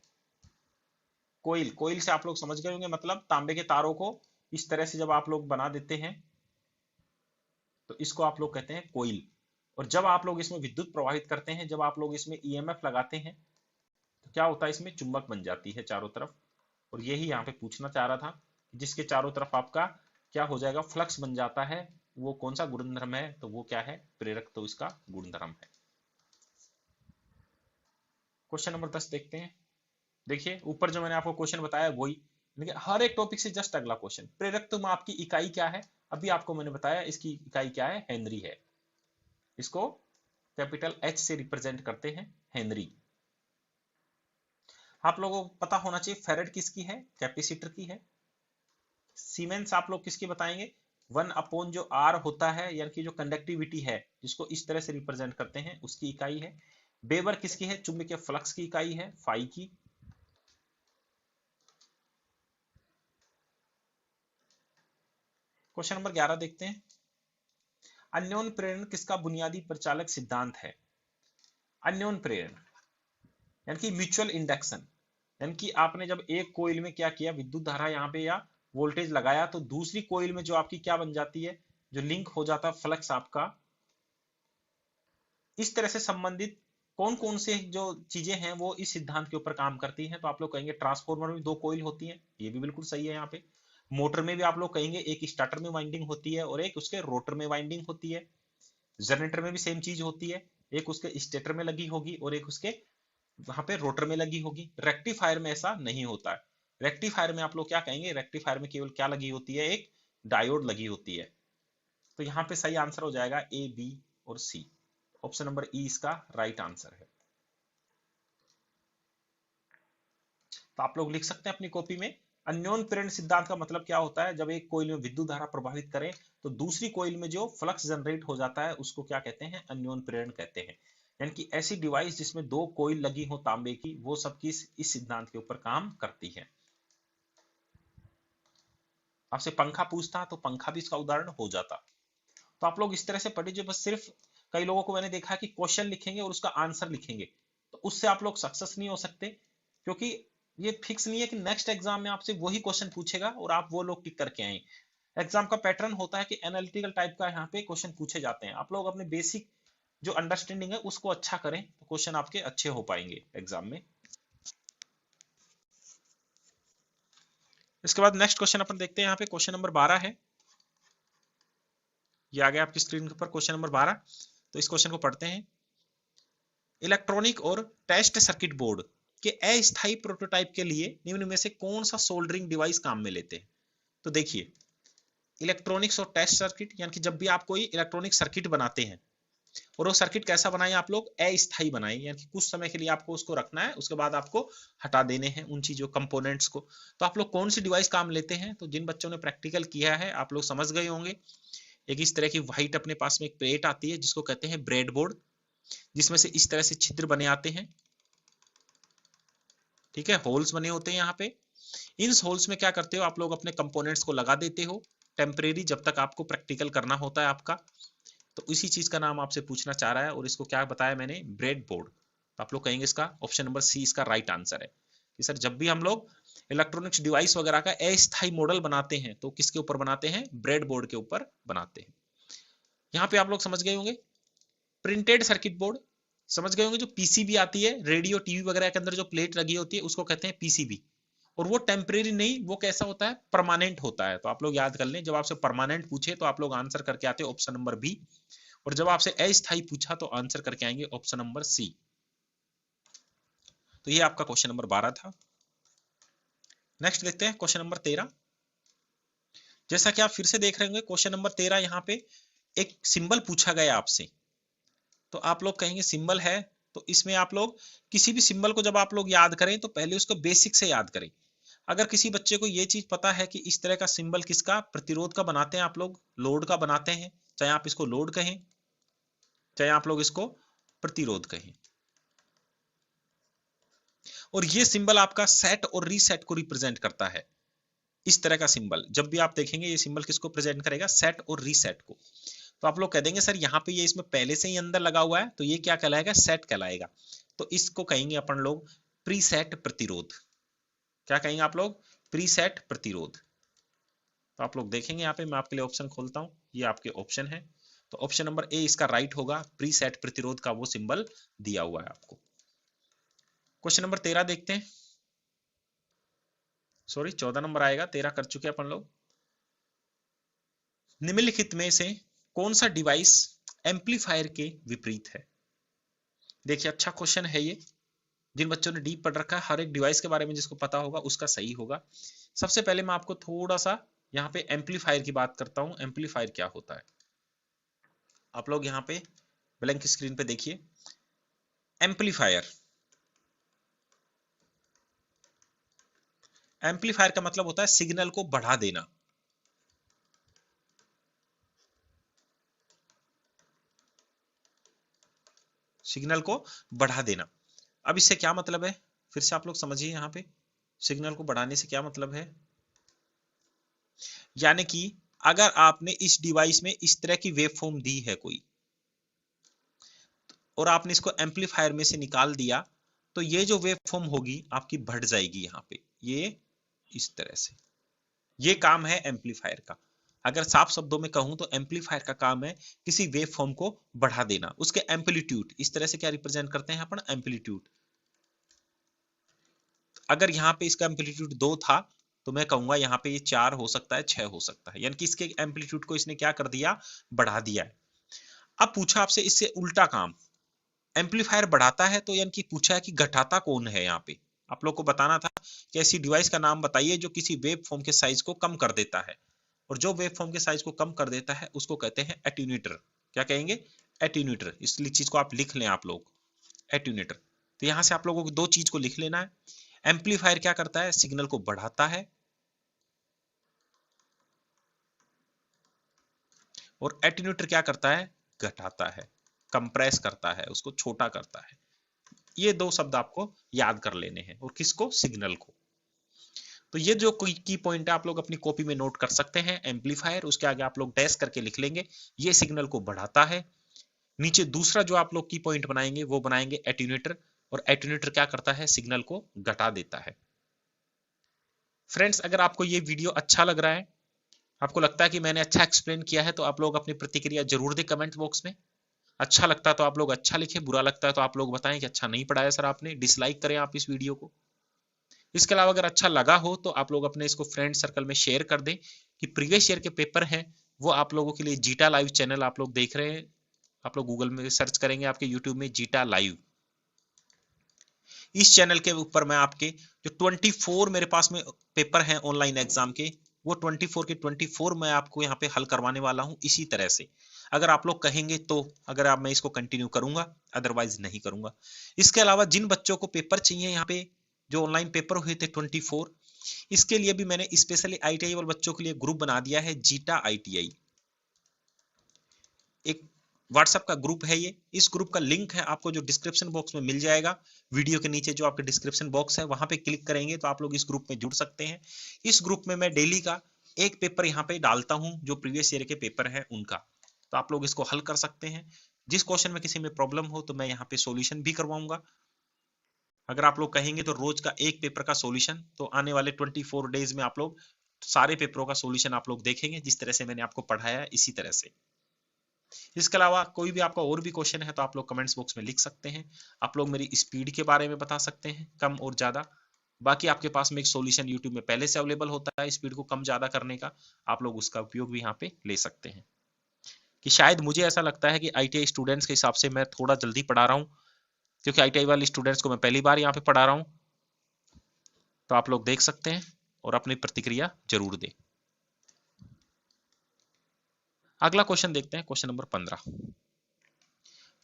कोइल, कोइल से आप लोग समझ गए होंगे, मतलब तांबे के तारों को इस तरह से जब आप लोग बना देते हैं तो इसको आप लोग कहते हैं कोइल। और जब आप लोग इसमें विद्युत प्रवाहित करते हैं, जब आप लोग इसमें ईएमएफ लगाते हैं तो क्या होता है? इसमें चुंबक बन जाती है चारों तरफ। और यही यहाँ पे पूछना चाह रहा था, जिसके चारों तरफ आपका क्या हो जाएगा? फ्लक्स बन जाता है। वो कौन सा गुणधर्म है? तो वो क्या है? प्रेरक तो इसका गुणधर्म है। क्वेश्चन नंबर 10 देखते हैं। देखिए ऊपर जो मैंने आपको क्वेश्चन बताया वही, लेकिन हर एक टॉपिक से जस्ट अगला क्वेश्चन। प्रेरकत्व में आपकी इकाई क्या है? अभी आपको मैंने बताया इसकी इकाई क्या है? हेनरी है। इसको कैपिटल एच से रिप्रेजेंट करते हैं, हेनरी। आप लोगों को पता होना चाहिए फेरेड किसकी है? कैपेसिटर की है। सीमेंस आप लोग किसकी बताएंगे? 1 अपॉन जो आर होता है, यानी कि जो कंडक्टिविटी है जिसको इस तरह से रिप्रेजेंट करते हैं, उसकी इकाई है। वेबर किसकी है? चुंबकीय फ्लक्स की इकाई है, फाई की। क्वेश्चन नंबर 11 देखते हैं। अन्योन प्रेरण किसका बुनियादी परिचालक सिद्धांत है? अन्योन प्रेरण यानी कि म्यूचुअल इंडक्शन, यानी कि आपने जब एक कोइल में क्या किया, विद्युत धारा यहाँ पे या वोल्टेज लगाया, तो दूसरी कोइल में जो आपकी क्या बन जाती है? जो लिंक हो जाता है फ्लक्स आपका। इस तरह से संबंधित कौन कौन से जो चीजें हैं वो इस सिद्धांत के ऊपर काम करती हैं? तो आप लोग कहेंगे ट्रांसफॉर्मर में 2 कोइल होती हैं, ये भी बिल्कुल सही है। यहाँ पे मोटर में भी आप लोग कहेंगे एक स्टार्टर में वाइंडिंग होती है और एक उसके रोटर में वाइंडिंग होती है। जनरेटर में भी सेम चीज होती है, एक उसके स्टेटर में लगी होगी और एक उसके वहां पे रोटर में लगी होगी। रेक्टिफायर में ऐसा नहीं होता है। रेक्टिफायर में आप लोग क्या कहेंगे, रेक्टिफायर में केवल क्या लगी होती है, एक डायोड लगी होती है। तो यहाँ पे सही आंसर हो जाएगा ए, बी और सी। ऑप्शन नंबर ई इसका राइट आंसर है। तो आप लोग लिख सकते हैं अपनी कॉपी में, अन्योन प्रेरण सिद्धांत का मतलब क्या होता है, जब एक कोइल में विद्युत धारा प्रभावित करे तो दूसरी कोइल में जो फ्लक्स जनरेट हो जाता है उसको क्या कहते हैं, अन्योन प्रेरण कहते हैं। यानी कि ऐसी डिवाइस जिसमें दो कोइल लगी हो तांबे की, वो सब की इस सिद्धांत के ऊपर काम करती है। आपसे पंखा पूछता तो पंखा भी इसका उदाहरण हो जाता। तो आप लोग इस तरह से पढ़िए, जो बस सिर्फ कई लोगों को मैंने देखा कि क्वेश्चन लिखेंगे और उसका आंसर लिखेंगे, तो उससे आप लोग सक्सेस नहीं हो सकते, क्योंकि ये फिक्स नहीं है कि नेक्स्ट एग्जाम में आपसे वही क्वेश्चन पूछेगा और आप वो लोग टिक करके आए। एग्जाम का पैटर्न होता है कि एनालिटिकल टाइप का यहाँ पे क्वेश्चन पूछे जाते हैं। आप लोग अपने बेसिक जो अंडरस्टैंडिंग है उसको अच्छा करें तो क्वेश्चन आपके अच्छे हो पाएंगे एग्जाम में। इसके बाद नेक्स्ट क्वेश्चन अपन देखते हैं। यहाँ पे क्वेश्चन नंबर 12 है, ये आ गया आपकी स्क्रीन के ऊपर क्वेश्चन नंबर 12। तो इस क्वेश्चन को पढ़ते हैं। इलेक्ट्रॉनिक और टेस्ट सर्किट बोर्ड के अस्थायी प्रोटोटाइप के लिए निम्न में से कौन सा सोल्डरिंग डिवाइस काम में लेते हैं। तो देखिए, इलेक्ट्रॉनिक्स और टेस्ट सर्किट, यानी कि जब भी आप कोई इलेक्ट्रॉनिक सर्किट बनाते हैं और वो सर्किट कैसा बनाए आप लोग, अस्थायी बनाए, यानी कि कुछ समय के लिए आपको उसको रखना है, उसके बाद आपको हटा देने हैं उन चीजों कंपोनेंट्स को। तो आप लोग कौन सी डिवाइस काम लेते हैं, तो जिन बच्चों ने प्रैक्टिकल किया है आप लोग समझ गए होंगे। एक इस तरह की व्हाइट अपने पास में एक प्लेट आती है जिसको कहते हैं ब्रेड बोर्ड, जिसमें से इस तरह से छिद्र बने आते हैं, ठीक है, होल्स बने होते हैं यहाँ पे। इन होल्स में क्या करते हो आप लोग, अपने कंपोनेंट्स को लगा देते हो टेम्परेरी, जब तक आपको प्रैक्टिकल करना होता है आपका। तो इसी चीज का नाम आपसे पूछना चाह रहा है, और इसको क्या बताया मैंने, ब्रेड बोर्ड। तो आप लोग कहेंगे इसका ऑप्शन नंबर सी इसका राइट आंसर है कि सर जब भी हम लोग इलेक्ट्रॉनिक्स डिवाइस वगैरह का अस्थायी मॉडल बनाते हैं तो किसके ऊपर बनाते हैं, ब्रेड बोर्ड के ऊपर बनाते हैं। यहाँ पे आप लोग समझ गए होंगे प्रिंटेड सर्किट बोर्ड, समझ गए होंगे जो पीसीबी आती है, रेडियो टीवी वगैरह के अंदर जो प्लेट लगी होती है उसको कहते हैं पीसीबी। और वो टेम्परेरी नहीं, वो कैसा होता है, परमानेंट होता है। तो आप लोग याद कर लें, जब आपसे परमानेंट पूछे तो आप लोग आंसर करके आते हैं ऑप्शन नंबर बी, और जब आपसे अस्थायी पूछा तो आंसर करके आएंगे ऑप्शन नंबर सी। तो ये आपका क्वेश्चन नंबर 12 था। नेक्स्ट देखते हैं क्वेश्चन नंबर 13। जैसा कि आप फिर से देख रहे होंगे क्वेश्चन नंबर 13, यहाँ पे एक सिंबल पूछा गया आपसे। तो आप लोग कहेंगे सिंबल है, तो इसमें आप लोग किसी भी सिंबल को जब आप लोग याद करें तो पहले उसको बेसिक से याद करें। अगर किसी बच्चे को ये चीज पता है कि इस तरह का सिंबल किसका, प्रतिरोध का बनाते हैं आप लोग, लोड का बनाते हैं, चाहे आप इसको लोड कहें चाहे आप लोग इसको प्रतिरोध कहें। और ये सिंबल आपका सेट और रीसेट को रिप्रेजेंट करता है। इस तरह का सिंबल जब भी आप देखेंगे, ये सिंबल किसको प्रेजेंट करेगा, सेट और रीसेट को। तो आप लोग कह देंगे सर यहाँ पे ये इसमें पहले से ही अंदर लगा हुआ है, तो ये क्या कहलाएगा, सेट कहलाएगा। तो इसको कहेंगे अपन लोग प्रीसेट प्रतिरोध। क्या कहेंगे आप लोग, प्रीसेट प्रतिरोध। तो आप लोग देखेंगे यहाँ पे, मैं आपके लिए ऑप्शन खोलता हूँ, ये आपके ऑप्शन है। तो ऑप्शन नंबर ए इसका राइट होगा, प्रीसेट प्रतिरोध का वो सिंबल दिया हुआ है आपको। क्वेश्चन नंबर 13 देखते हैं, सॉरी 14 नंबर आएगा, 13 कर चुके अपन लोग। निम्नलिखित में से कौन सा डिवाइस एम्पलीफायर के विपरीत है। देखिए अच्छा क्वेश्चन है ये, जिन बच्चों ने डीप पढ़ रखा है हर एक डिवाइस के बारे में जिसको पता होगा उसका सही होगा। सबसे पहले मैं आपको थोड़ा सा यहाँ पे एम्पलीफायर की बात करता हूँ। एम्पलीफायर क्या होता है, आप लोग यहाँ पे ब्लैंक स्क्रीन पे देखिए। एम्पलीफायर, एम्पलीफायर का मतलब होता है सिग्नल को बढ़ा देना। सिग्नल को बढ़ा देना। अब इससे क्या मतलब है, फिर से आप लोग समझिए। यहाँ पे सिग्नल को बढ़ाने से क्या मतलब है, यानी कि अगर आपने इस डिवाइस में इस तरह की वेव फॉर्म दी है कोई, और आपने इसको एम्पलीफायर में से निकाल दिया, तो ये जो वेव फॉर्म होगी आपकी बढ़ जाएगी यहाँ पे, ये इस तरह से। ये काम है एम्पलीफायर का। अगर साफ शब्दों में कहूं तो एम्पलीफायर का काम है किसी वेव फॉर्म को बढ़ा देना, उसके एम्पलीट्यूड। इस तरह से क्या रिप्रेजेंट करते हैं अपन, एम्पलीट्यूड। अगर यहाँ पे इसका एम्पलीट्यूड 2 था तो मैं कहूंगा यहाँ पे ये 4 हो सकता है, 6 हो सकता है, यानी कि इसके एम्पलीट्यूड को इसने क्या कर दिया, बढ़ा दिया है। अब पूछा आपसे इससे उल्टा काम, एम्पलीफायर बढ़ाता है तो यानी कि पूछा है कि घटाता कौन है। यहाँ पे आप लोग को बताना था कि ऐसी डिवाइस का नाम बताइए जो किसी वेव फॉर्म के साइज को कम कर देता है, और जो वेव फॉर्म के साइज को कम कर देता है उसको कहते हैं एट्यूनेटर। क्या कहेंगे? एट्यूनेटर। इस चीज को आप लिख लें आप लोग, एट्यूनेटर। तो यहां से आप लोगों को दो चीज को लिख लेना है। एम्पलीफायर क्या करता है? सिग्नल को बढ़ाता है, और एट्यूनेटर क्या करता है? घटाता है, कंप्रेस करता है, उसको छोटा करता है। ये दो शब्द आपको याद कर लेने हैं। और किसको? सिग्नल को। तो ये जो की पॉइंट है आप लोग अपनी कॉपी में नोट कर सकते हैं। एम्पलीफायर, उसके आगे आप लोग डैश करके लिख लेंगे, ये सिग्नल को बढ़ाता है। नीचे दूसरा जो आप लोग की पॉइंट बनाएंगे वो बनाएंगे एट्यूनेटर, और एट्यूनेटर क्या करता है? सिग्नल को घटा देता है। फ्रेंड्स, अगर आपको ये वीडियो अच्छा लग रहा है, आपको लगता है कि मैंने अच्छा एक्सप्लेन किया है, तो आप लोग अपनी प्रतिक्रिया जरूर दें कमेंट बॉक्स में। अच्छा लगता है तो आप लोग अच्छा लिखें, बुरा लगता है तो आप लोग बताएं कि अच्छा नहीं पढ़ाया सर आपने, डिसलाइक करें आप इस वीडियो को। इसके अलावा अगर अच्छा लगा हो तो आप लोग अपने इसको फ्रेंड सर्कल में शेयर कर दें कि प्रीवियस ईयर के पेपर हैं वो आप लोगों के लिए जीटा लाइव चैनल आप लोग देख रहे हैं। आप लोग गूगल में सर्च करेंगे, आपके यूट्यूब में जीटा लाइव, इस चैनल के ऊपर मैं आपके जो 24 मेरे पास में पेपर हैं ऑनलाइन एग्जाम के, वो 24 के 24 मैं आपको यहाँ पे हल करवाने वाला हूँ इसी तरह से। अगर आप लोग कहेंगे तो अगर आप मैं इसको कंटिन्यू करूंगा, अदरवाइज नहीं करूंगा। इसके अलावा जिन बच्चों को पेपर चाहिए यहाँ पे, जो ऑनलाइन पेपर हुए थे 24, इसके लिए भी मैंने स्पेशली आईटीआई वाले बच्चों के लिए ग्रुप बना दिया है, जीटा आईटीआई। एक व्हाट्सएप का ग्रुप है ये। इस ग्रुप का लिंक है आपको जो डिस्क्रिप्शन बॉक्स में मिल जाएगा। वीडियो के नीचे जो आपके डिस्क्रिप्शन बॉक्स है वहां पे क्लिक करेंगे तो आप लोग इस ग्रुप में जुड़ सकते हैं। इस ग्रुप में मैं डेली का एक पेपर यहाँ पे डालता हूँ जो प्रीवियस ईयर के पेपर है उनका, तो आप लोग इसको हल कर सकते हैं। जिस क्वेश्चन में किसी में प्रॉब्लम हो तो मैं यहाँ पे सोल्यूशन भी करवाऊंगा। अगर आप लोग कहेंगे तो रोज का एक पेपर का सोल्यूशन, तो आने वाले 24 डेज में आप लोग सारे पेपरों का सोल्यूशन आप लोग देखेंगे जिस तरह से मैंने आपको पढ़ाया है इसी तरह से। इसके अलावा कोई भी आपका और भी क्वेश्चन है तो आप लोग कमेंट्स बॉक्स में लिख सकते हैं। आप लोग मेरी स्पीड के बारे में बता सकते हैं, कम और ज्यादा। बाकी आपके पास में एक सॉल्यूशन यूट्यूब में पहले से अवेलेबल होता है स्पीड को कम ज्यादा करने का, आप लोग उसका उपयोग भी यहाँ पे ले सकते हैं। कि शायद मुझे ऐसा लगता है कि आईटीआई स्टूडेंट्स के हिसाब से मैं थोड़ा जल्दी पढ़ा रहा हूँ, क्योंकि आईटीआई वाले स्टूडेंट्स को मैं पहली बार यहाँ पे पढ़ा रहा हूँ। तो आप लोग देख सकते हैं और अपनी प्रतिक्रिया जरूर दें। अगला क्वेश्चन देखते हैं, क्वेश्चन नंबर 15।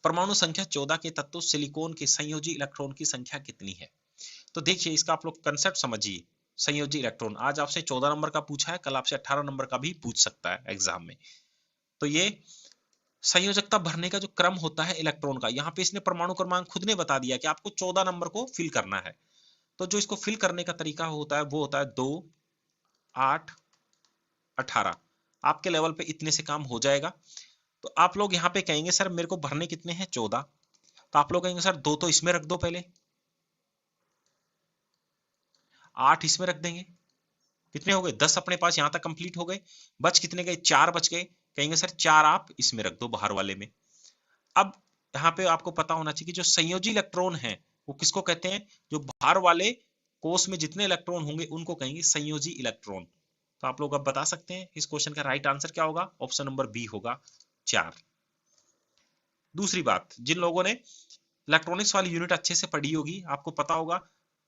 परमाणु संख्या 14 के तत्व सिलिकॉन के संयोजी इलेक्ट्रॉन की संख्या कितनी है? तो देखिए इसका आप लोग कंसेप्ट समझिए। संयोजी इलेक्ट्रॉन आज आपसे 14 नंबर का पूछा है, कल आपसे 18 नंबर का भी पूछ सकता है एग्जाम में। तो ये संयोजकता भरने का जो क्रम होता है इलेक्ट्रॉन का, यहाँ पे इसने परमाणु क्रमांक खुद ने बता दिया कि आपको 14 नंबर को फिल करना है। तो जो इसको फिल करने का तरीका होता है वो होता है 2, 8, 18। आपके लेवल पे इतने से काम हो जाएगा। तो आप लोग यहाँ पे कहेंगे सर मेरे को भरने कितने हैं? 14। तो आप लोग कहेंगे सर 2 तो इसमें रख दो, पहले 8 इसमें रख देंगे। कितने हो गए? 10 अपने पास यहाँ तक कंप्लीट हो गए। बच कितने गए? 4 बच गए। कहेंगे सर 4 आप इसमें रख दो बाहर वाले में। अब यहाँ पे आपको पता होना चाहिए कि जो संयोजी इलेक्ट्रॉन है वो किसको कहते हैं? जो बाहर वाले कोष में जितने इलेक्ट्रॉन होंगे उनको कहेंगे संयोजी इलेक्ट्रॉन। तो आप लोग अब बता सकते हैं इस क्वेश्चन का राइट आंसर क्या होगा? ऑप्शन नंबर बी होगा, 4। दूसरी बात, जिन लोगों ने इलेक्ट्रॉनिक्स वाली यूनिट अच्छे से पढ़ी होगी आपको पता होगा,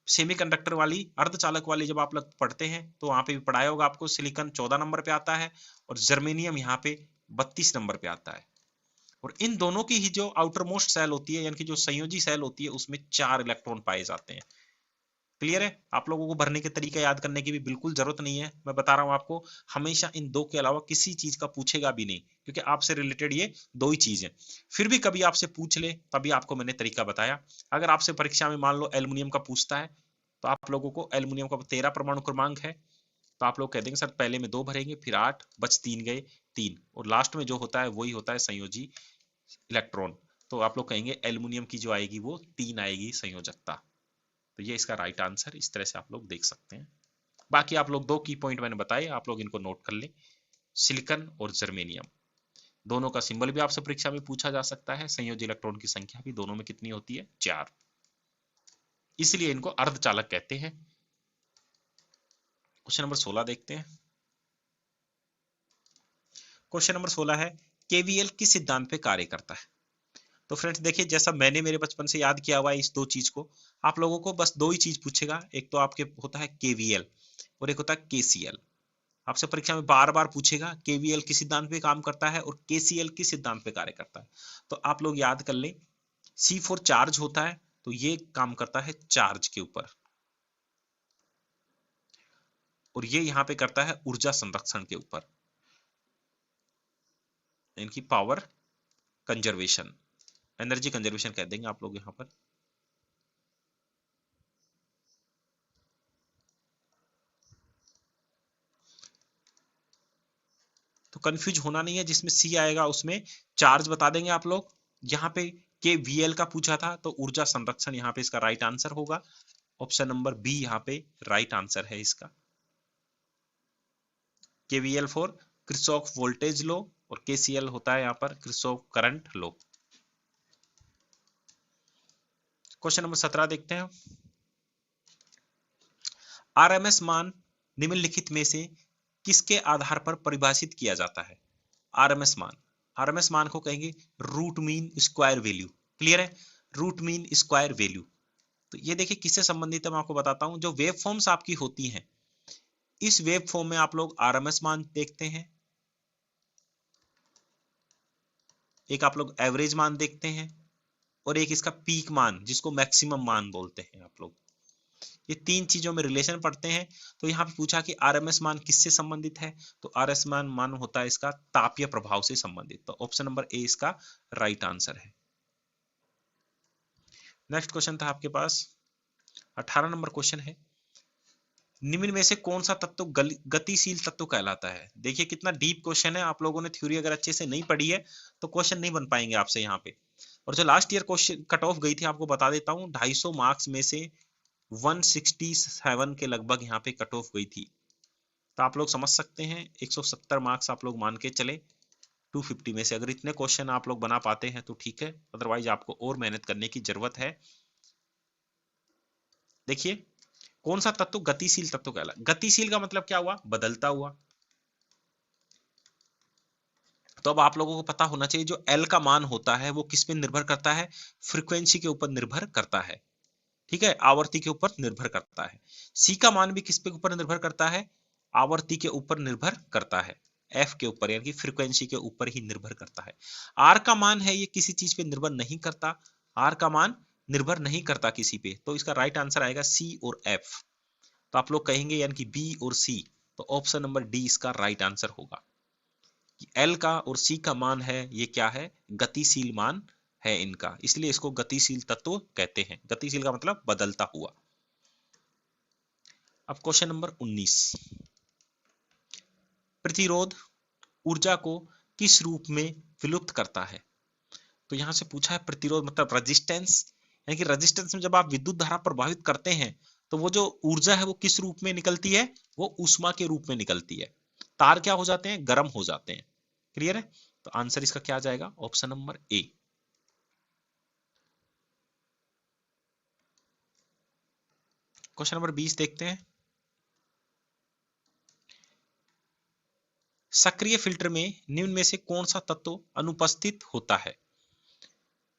सेमीकंडक्टर वाली, अर्धचालक वाली जब आप लोग पढ़ते हैं तो वहां पे भी पढ़ाया होगा आपको, सिलिकॉन 14 नंबर पे आता है और जर्मेनियम यहाँ पे 32 नंबर पे आता है। और इन दोनों की ही जो आउटर मोस्ट सेल होती है यानी कि जो संयोजी सेल होती है उसमें 4 इलेक्ट्रॉन पाए जाते हैं। क्लियर है? आप लोगों को भरने के तरीके याद करने की भी बिल्कुल जरूरत नहीं है। मैं बता रहा हूं आपको, हमेशा इन दो के अलावा किसी चीज का पूछेगा भी नहीं, क्योंकि आपसे रिलेटेड ये दो ही चीज है। फिर भी कभी आपसे पूछ ले तभी आपको मैंने तरीका बताया। अगर आपसे परीक्षा में मान लो एल्युमिनियम का पूछता है तो आप लोगों को एल्युमिनियम का 13 परमाणु क्रमांक है, तो आप लोग कह देंगे सर पहले में 2 भरेंगे, फिर 8 बच 3 गए 3, और लास्ट में जो होता है वही होता है संयोजी इलेक्ट्रॉन। तो आप लोग कहेंगे एल्युमिनियम की जो आएगी वो 3 आएगी संयोजकता। तो ये इसका राइट आंसर, इस तरह से आप लोग देख सकते हैं। बाकी आप लोग 2 की पॉइंट मैंने बताए, आप लोग इनको नोट कर लें। सिलिकॉन और जर्मेनियम दोनों का सिंबल भी आपसे परीक्षा में पूछा जा सकता है। संयोजी इलेक्ट्रॉन की संख्या भी दोनों में कितनी होती है? 4। इसलिए इनको अर्धचालक कहते हैं। क्वेश्चन नंबर 16 देखते हैं। क्वेश्चन नंबर 16 है केवीएल किस सिद्धांत पे कार्य करता है? तो फ्रेंड्स देखिए, जैसा मैंने मेरे बचपन से याद किया हुआ है इस दो चीज को, आप लोगों को बस दो ही चीज पूछेगा, एक तो आपके होता है केवीएल और एक होता है केसीएल। आपसे परीक्षा में बार बार पूछेगा केवीएल किस सिद्धांत पे काम करता है और केसीएल किस सिद्धांत पे कार्य करता है। तो आप लोग याद कर लें, सी फॉर चार्ज होता है, तो ये काम करता है चार्ज के ऊपर, और ये यहां पे करता है ऊर्जा संरक्षण के ऊपर, इनकी पावर कंजर्वेशन, एनर्जी कंजर्वेशन कह देंगे आप लोग यहां पर। तो कंफ्यूज होना नहीं है, जिसमें सी आएगा उसमें चार्ज बता देंगे आप लोग। यहाँ पे के वीएल का पूछा था तो ऊर्जा संरक्षण यहाँ पे इसका राइट आंसर होगा। ऑप्शन नंबर बी यहाँ पे राइट आंसर है इसका। KVL for Kirchhoff voltage law और केसीएल होता है यहाँ पर Kirchhoff current law. Question number 17 देखते हैं। आरएमएस मान निम्नलिखित में से किसके आधार पर परिभाषित किया जाता है? आरएमएस मान, आरएमएस मान को कहेंगे root mean square value. Clear है? Root mean square value. तो ये देखिए किससे संबंधित है, मैं आपको बताता हूं। जो वेव फॉर्म्स आपकी होती हैं, इस वेव फॉर्म में आप लोग आरएमएस मान देखते हैं, एक आप लोग एवरेज मान देखते हैं, और एक इसका पीक मान जिसको मैक्सिमम मान बोलते हैं आप लोग। ये तीन चीजों में रिलेशन पढ़ते हैं। तो यहाँ पे पूछा कि आरएमएस मान किससे संबंधित है, तो आरएमएस मान होता है इसका तापीय प्रभाव से संबंधित। तो ऑप्शन नंबर ए इसका राइट आंसर है। नेक्स्ट क्वेश्चन था आपके पास 18 नंबर क्वेश्चन है, निम्न में से कौन सा तत्व गतिशील तत्व कहलाता है? देखिए कितना डीप क्वेश्चन है, आप लोगों ने थ्योरी अगर अच्छे से नहीं पढ़ी है तो क्वेश्चन नहीं बन पाएंगे आपसे यहाँ पे। और जो last year question cut off गई थी आपको बता देता हूँ, 250 मार्क्स में से 167 के लगभग यहाँ पे कट ऑफ गई थी। तो आप लोग समझ सकते हैं 170 मार्क्स आप लोग मान के चले 250 में से। अगर इतने क्वेश्चन आप लोग बना पाते हैं तो ठीक है, अदरवाइज आपको और मेहनत करने की जरूरत है। देखिए कौन सा तत्व गतिशील तत्व कहला, गतिशील का मतलब क्या हुआ? बदलता हुआ। तो अब आप लोगों को पता होना चाहिए जो एल का मान होता है वो किस पे निर्भर करता है? फ्रीक्वेंसी के ऊपर निर्भर करता है। ठीक है, आवर्ती के ऊपर निर्भर करता है। सी का मान भी किस पे ऊपर निर्भर करता है? आवर्ती के ऊपर निर्भर करता है, एफ के ऊपर, यानी कि फ्रीक्वेंसी के ऊपर ही निर्भर करता है। आर का मान है ये किसी चीज पे निर्भर नहीं करता, आर का मान निर्भर नहीं करता किसी पे। तो इसका राइट आंसर आएगा सी और एफ। तो आप लोग कहेंगे यानी कि बी और सी, तो ऑप्शन नंबर डी इसका राइट आंसर होगा। एल का और सी का मान है ये क्या है? गतिशील मान है इनका, इसलिए इसको गतिशील तत्व कहते हैं। गतिशील का मतलब बदलता हुआ। अब क्वेश्चन नंबर 19, प्रतिरोध ऊर्जा को किस रूप में विलुप्त करता है? तो यहां से पूछा है प्रतिरोध मतलब रेजिस्टेंस, यानी कि रेजिस्टेंस में जब आप विद्युत धारा प्रभावित करते हैं तो वो जो ऊर्जा है वो किस रूप में निकलती है? वो ऊष्मा के रूप में निकलती है। तार क्या हो जाते हैं? गर्म हो जाते हैं। क्लियर है? तो आंसर इसका क्या जाएगा? Option number A. Question number 20 देखते हैं। सक्रिय फिल्टर में निम्न में से कौन सा तत्व अनुपस्थित होता है?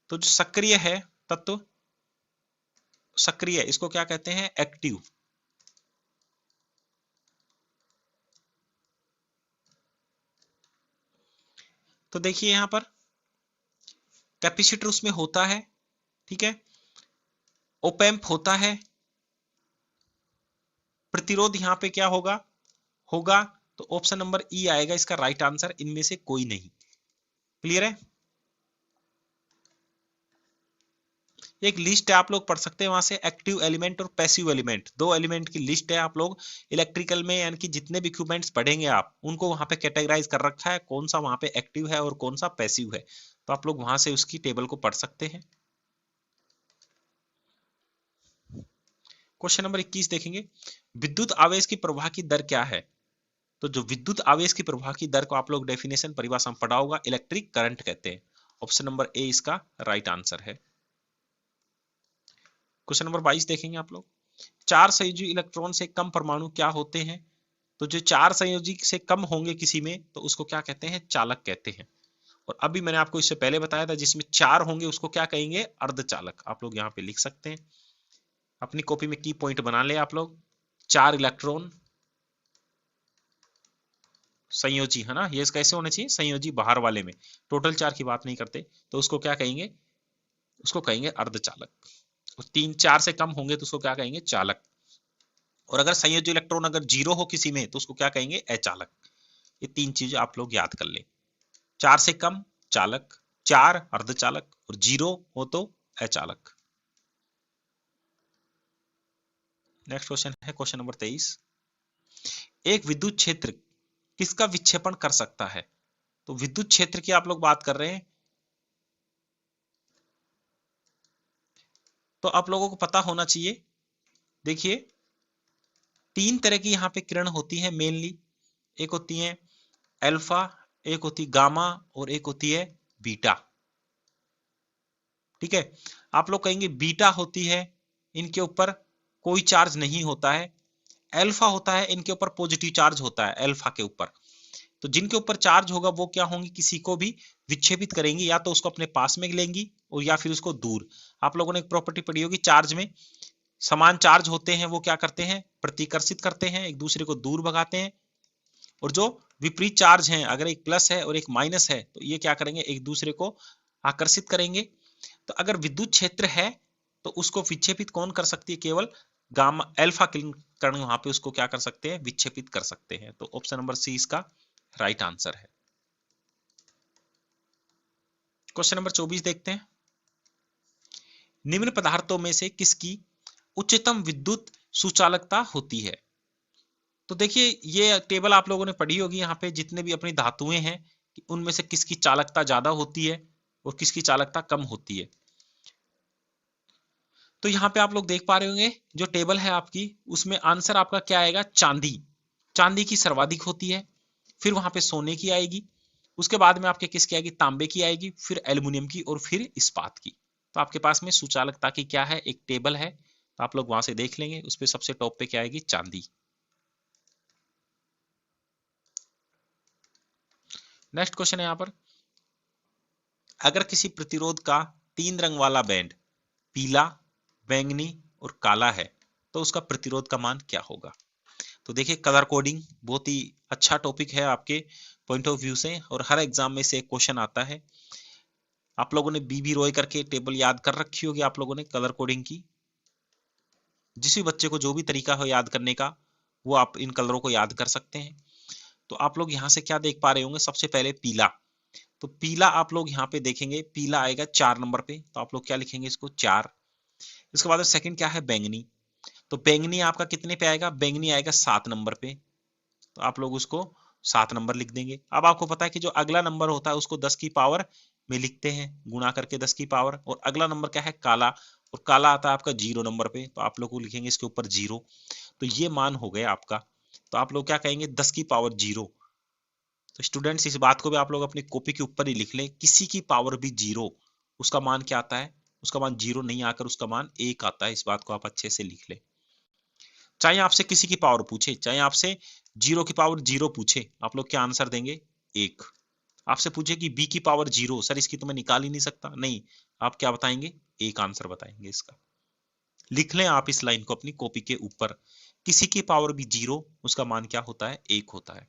तो जो सक्रिय है तत्व, सक्रिय इसको क्या कहते हैं? एक्टिव। तो देखिए यहां पर कैपेसिटर उसमें होता है, ठीक है, ओपैम्प होता है, प्रतिरोध यहां पे क्या होगा? होगा, तो ऑप्शन नंबर ई आएगा इसका राइट आंसर, इनमें से कोई नहीं। क्लियर है? एक लिस्ट है आप लोग पढ़ सकते हैं वहां से, एक्टिव एलिमेंट और पैसिव एलिमेंट, दो एलिमेंट की लिस्ट है। आप लोग इलेक्ट्रिकल में यानी कि जितने भी इक्विपमेंट्स पढ़ेंगे आप उनको वहां पे कैटेगराइज कर रखा है, कौन सा वहां पे एक्टिव है और कौन सा पैसिव है। तो आप लोग वहां से उसकी टेबल को पढ़ सकते हैं। क्वेश्चन नंबर 21 देखेंगे, विद्युत आवेश की प्रवाह की दर क्या है? तो जो विद्युत आवेश की प्रवाह की दर को आप लोग डेफिनेशन परिभाषा में पढ़ा होगा, इलेक्ट्रिक करंट कहते हैं। ऑप्शन नंबर ए इसका राइट आंसर है। क्वेश्चन नंबर 22 देखेंगे आप लोग, चार संयोजी इलेक्ट्रॉन से कम परमाणु क्या होते हैं? तो जो चार संयोजी से कम होंगे किसी में तो उसको क्या कहते हैं? चालक कहते हैं। और अभी मैंने आपको इससे पहले बताया था जिसमें 4 होंगे उसको क्या कहेंगे, अर्धचालक। आप लोग यहाँ पे लिख सकते हैं, अपनी कॉपी में की पॉइंट बना ले आप लोग। 4 इलेक्ट्रॉन संयोजी, है ना, ये कैसे होने चाहिए, संयोजी बाहर वाले में, टोटल 4 की बात नहीं करते, तो उसको क्या कहेंगे, उसको कहेंगे अर्धचालक। और 3 4 से कम होंगे तो उसको क्या कहेंगे, चालक। और अगर संयोजी इलेक्ट्रॉन अगर 0 हो किसी में तो उसको क्या कहेंगे, अचालक। ये 3 चीज आप लोग याद कर ले, 4 से कम चालक, 4 अर्धचालक और 0 हो तो अचालक। नेक्स्ट क्वेश्चन है क्वेश्चन नंबर 23। एक विद्युत क्षेत्र किसका विक्षेपण कर सकता है। तो विद्युत क्षेत्र की आप लोग बात कर रहे हैं, तो आप लोगों को पता होना चाहिए। देखिए 3 तरह की यहां पे किरण होती है मेनली, एक होती है अल्फा, एक होती गामा और एक होती है बीटा। ठीक है, आप लोग कहेंगे बीटा होती है, इनके ऊपर कोई चार्ज नहीं होता है। अल्फा होता है, इनके ऊपर पॉजिटिव चार्ज होता है अल्फा के ऊपर। तो जिनके ऊपर चार्ज होगा वो क्या होंगी, किसी को भी विक्षेपित करेंगी, या तो उसको अपने पास में लेंगी और या फिर उसको दूर। आप लोगों ने एक प्रॉपर्टी पढ़ी होगी, चार्ज में समान चार्ज होते हैं वो क्या करते हैं, प्रतिकर्षित करते हैं, एक दूसरे को दूर भगाते हैं। और जो विपरीत चार्ज हैं, अगर एक प्लस है और एक माइनस है तो ये क्या करेंगे, एक दूसरे को आकर्षित करेंगे। तो अगर विद्युत क्षेत्र है तो उसको विक्षेपित कौन कर सकती है, केवल गामा अल्फा किरण वहां पे उसको क्या कर सकते हैं, विक्षेपित कर सकते हैं। तो ऑप्शन नंबर सी इसका राइट आंसर है। क्वेश्चन नंबर 24 देखते हैं। निम्न पदार्थों में से किसकी उच्चतम विद्युत सुचालकता होती है। तो देखिए ये टेबल आप लोगों ने पढ़ी होगी, यहाँ पे जितने भी अपनी धातुएं हैं उनमें से किसकी चालकता ज्यादा होती है और किसकी चालकता कम होती है। तो यहाँ पे आप लोग देख पा रहे होंगे जो टेबल है आपकी, उसमें आंसर आपका क्या आएगा, चांदी। चांदी की सर्वाधिक होती है, फिर वहां पे सोने की आएगी, उसके बाद में आपके किसकी आएगी, तांबे की आएगी, फिर एल्युमिनियम की और फिर इस्पात की। तो आपके पास में सुचालकता की क्या है, एक टेबल है, तो आप लोग वहां से देख लेंगे, उस पर सबसे टॉप पे क्या आएगी, चांदी। नेक्स्ट क्वेश्चन है यहाँ पर, अगर किसी प्रतिरोध का 3 रंग वाला बैंड पीला, बैंगनी और काला है तो उसका प्रतिरोध का मान क्या होगा। तो देखिए कलर कोडिंग बहुत ही अच्छा टॉपिक है आपके पॉइंट ऑफ व्यू से, और हर एग्जाम में से एक क्वेश्चन आता है। आप लोगों ने बीबी रॉय करके टेबल याद कर रखी होगी आप लोगों ने कलर कोडिंग की। जिस भी बच्चे को जो भी तरीका हो याद करने का, वो आप इन कलरों को याद कर सकते हैं। तो आप लोग यहाँ से क्या देख पा रहे होंगे, सबसे पहले पीला। तो पीला आप लोग यहाँ पे देखेंगे, पीला आएगा 4 नंबर पे, तो आप लोग क्या लिखेंगे इसको 4। इसके बाद सेकंड क्या है, बैंगनी। तो बैंगनी आपका कितने पे आएगा, बैंगनी आएगा 7 नंबर पे, तो आप लोग उसको 7 नंबर लिख देंगे। अब आपको पता है कि जो अगला नंबर होता है उसको 10 की पावर में लिखते हैं, गुणा करके 10 की पावर। और अगला नंबर क्या है, काला, और काला आता है आपका 0 नंबर पे, तो आप लोग को लिखेंगे इसके ऊपर 0। तो ये मान हो गया आपका, तो आप लोग क्या कहेंगे, 10 की पावर 0। तो स्टूडेंट्स इस बात को भी आप लोग अपनी कॉपी के ऊपर ही लिख लें, किसी की पावर भी 0, उसका मान क्या आता है, उसका मान 0 नहीं आकर उसका मान 1 आता है। इस बात को आप अच्छे से लिख लें। चाहे आपसे किसी की पावर पूछे, चाहे आपसे 0 की पावर 0 पूछे, आप लोग क्या आंसर देंगे, 1। आपसे पूछे कि b की पावर 0, सर इसकी तो मैं निकाल ही नहीं सकता, नहीं, आप क्या बताएंगे, 1 आंसर बताएंगे इसका। लिख लें आप इस लाइन को अपनी कॉपी के ऊपर, किसी की पावर भी 0, उसका मान क्या होता है, 1 होता है।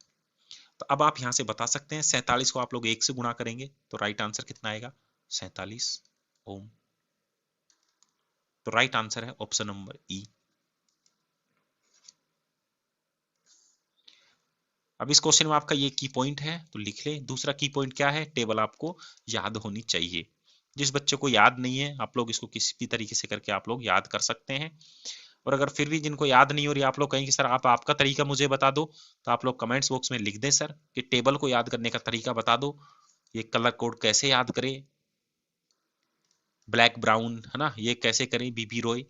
तो अब आप यहां से बता सकते हैं 47 को आप लोग 1 से गुणा करेंगे तो राइट आंसर कितना आएगा, 47 ओम। तो राइट आंसर है ऑप्शन नंबर ई। अब इस क्वेश्चन में आपका ये की पॉइंट है तो लिख ले। दूसरा की पॉइंट क्या है, टेबल आपको याद होनी चाहिए। जिस बच्चे को याद नहीं है आप लोग इसको किसी भी तरीके से करके आप लोग याद कर सकते हैं। और अगर फिर भी जिनको याद नहीं हो रही, आप लोग कहेंगे सर आप आपका तरीका मुझे बता दो, तो आप लोग कमेंट्स बॉक्स में लिख दें सर कि टेबल को याद करने का तरीका बता दो, ये कलर कोड कैसे याद करें, ब्लैक ब्राउन है ना, ये कैसे करें बीबी रॉय।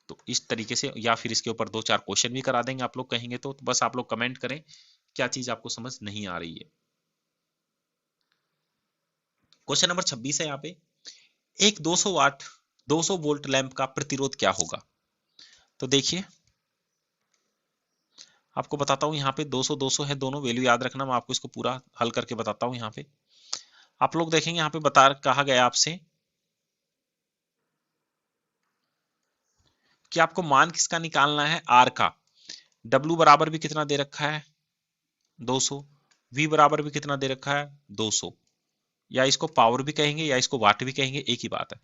तो इस तरीके से, या फिर इसके ऊपर 2-4 क्वेश्चन भी करा देंगे आप लोग कहेंगे तो बस आप लोग कमेंट करें क्या चीज आपको समझ नहीं आ रही है। क्वेश्चन नंबर 26 है यहाँ पे, एक 200 वाट 200 वोल्ट लैंप का प्रतिरोध क्या होगा। तो देखिए आपको बताता हूँ यहाँ पे 200 200 है, दोनों वैल्यू याद रखना, मैं आपको इसको पूरा हल करके बताता हूँ। यहाँ पे आप लोग देखेंगे, यहाँ पे कहा गया आपसे कि आपको मान किसका निकालना है, आर का। W बराबर भी कितना दे रखा है, 200। V बराबर भी कितना दे रखा है, 200। या इसको पावर भी कहेंगे या इसको वाट भी कहेंगे, एक ही बात है।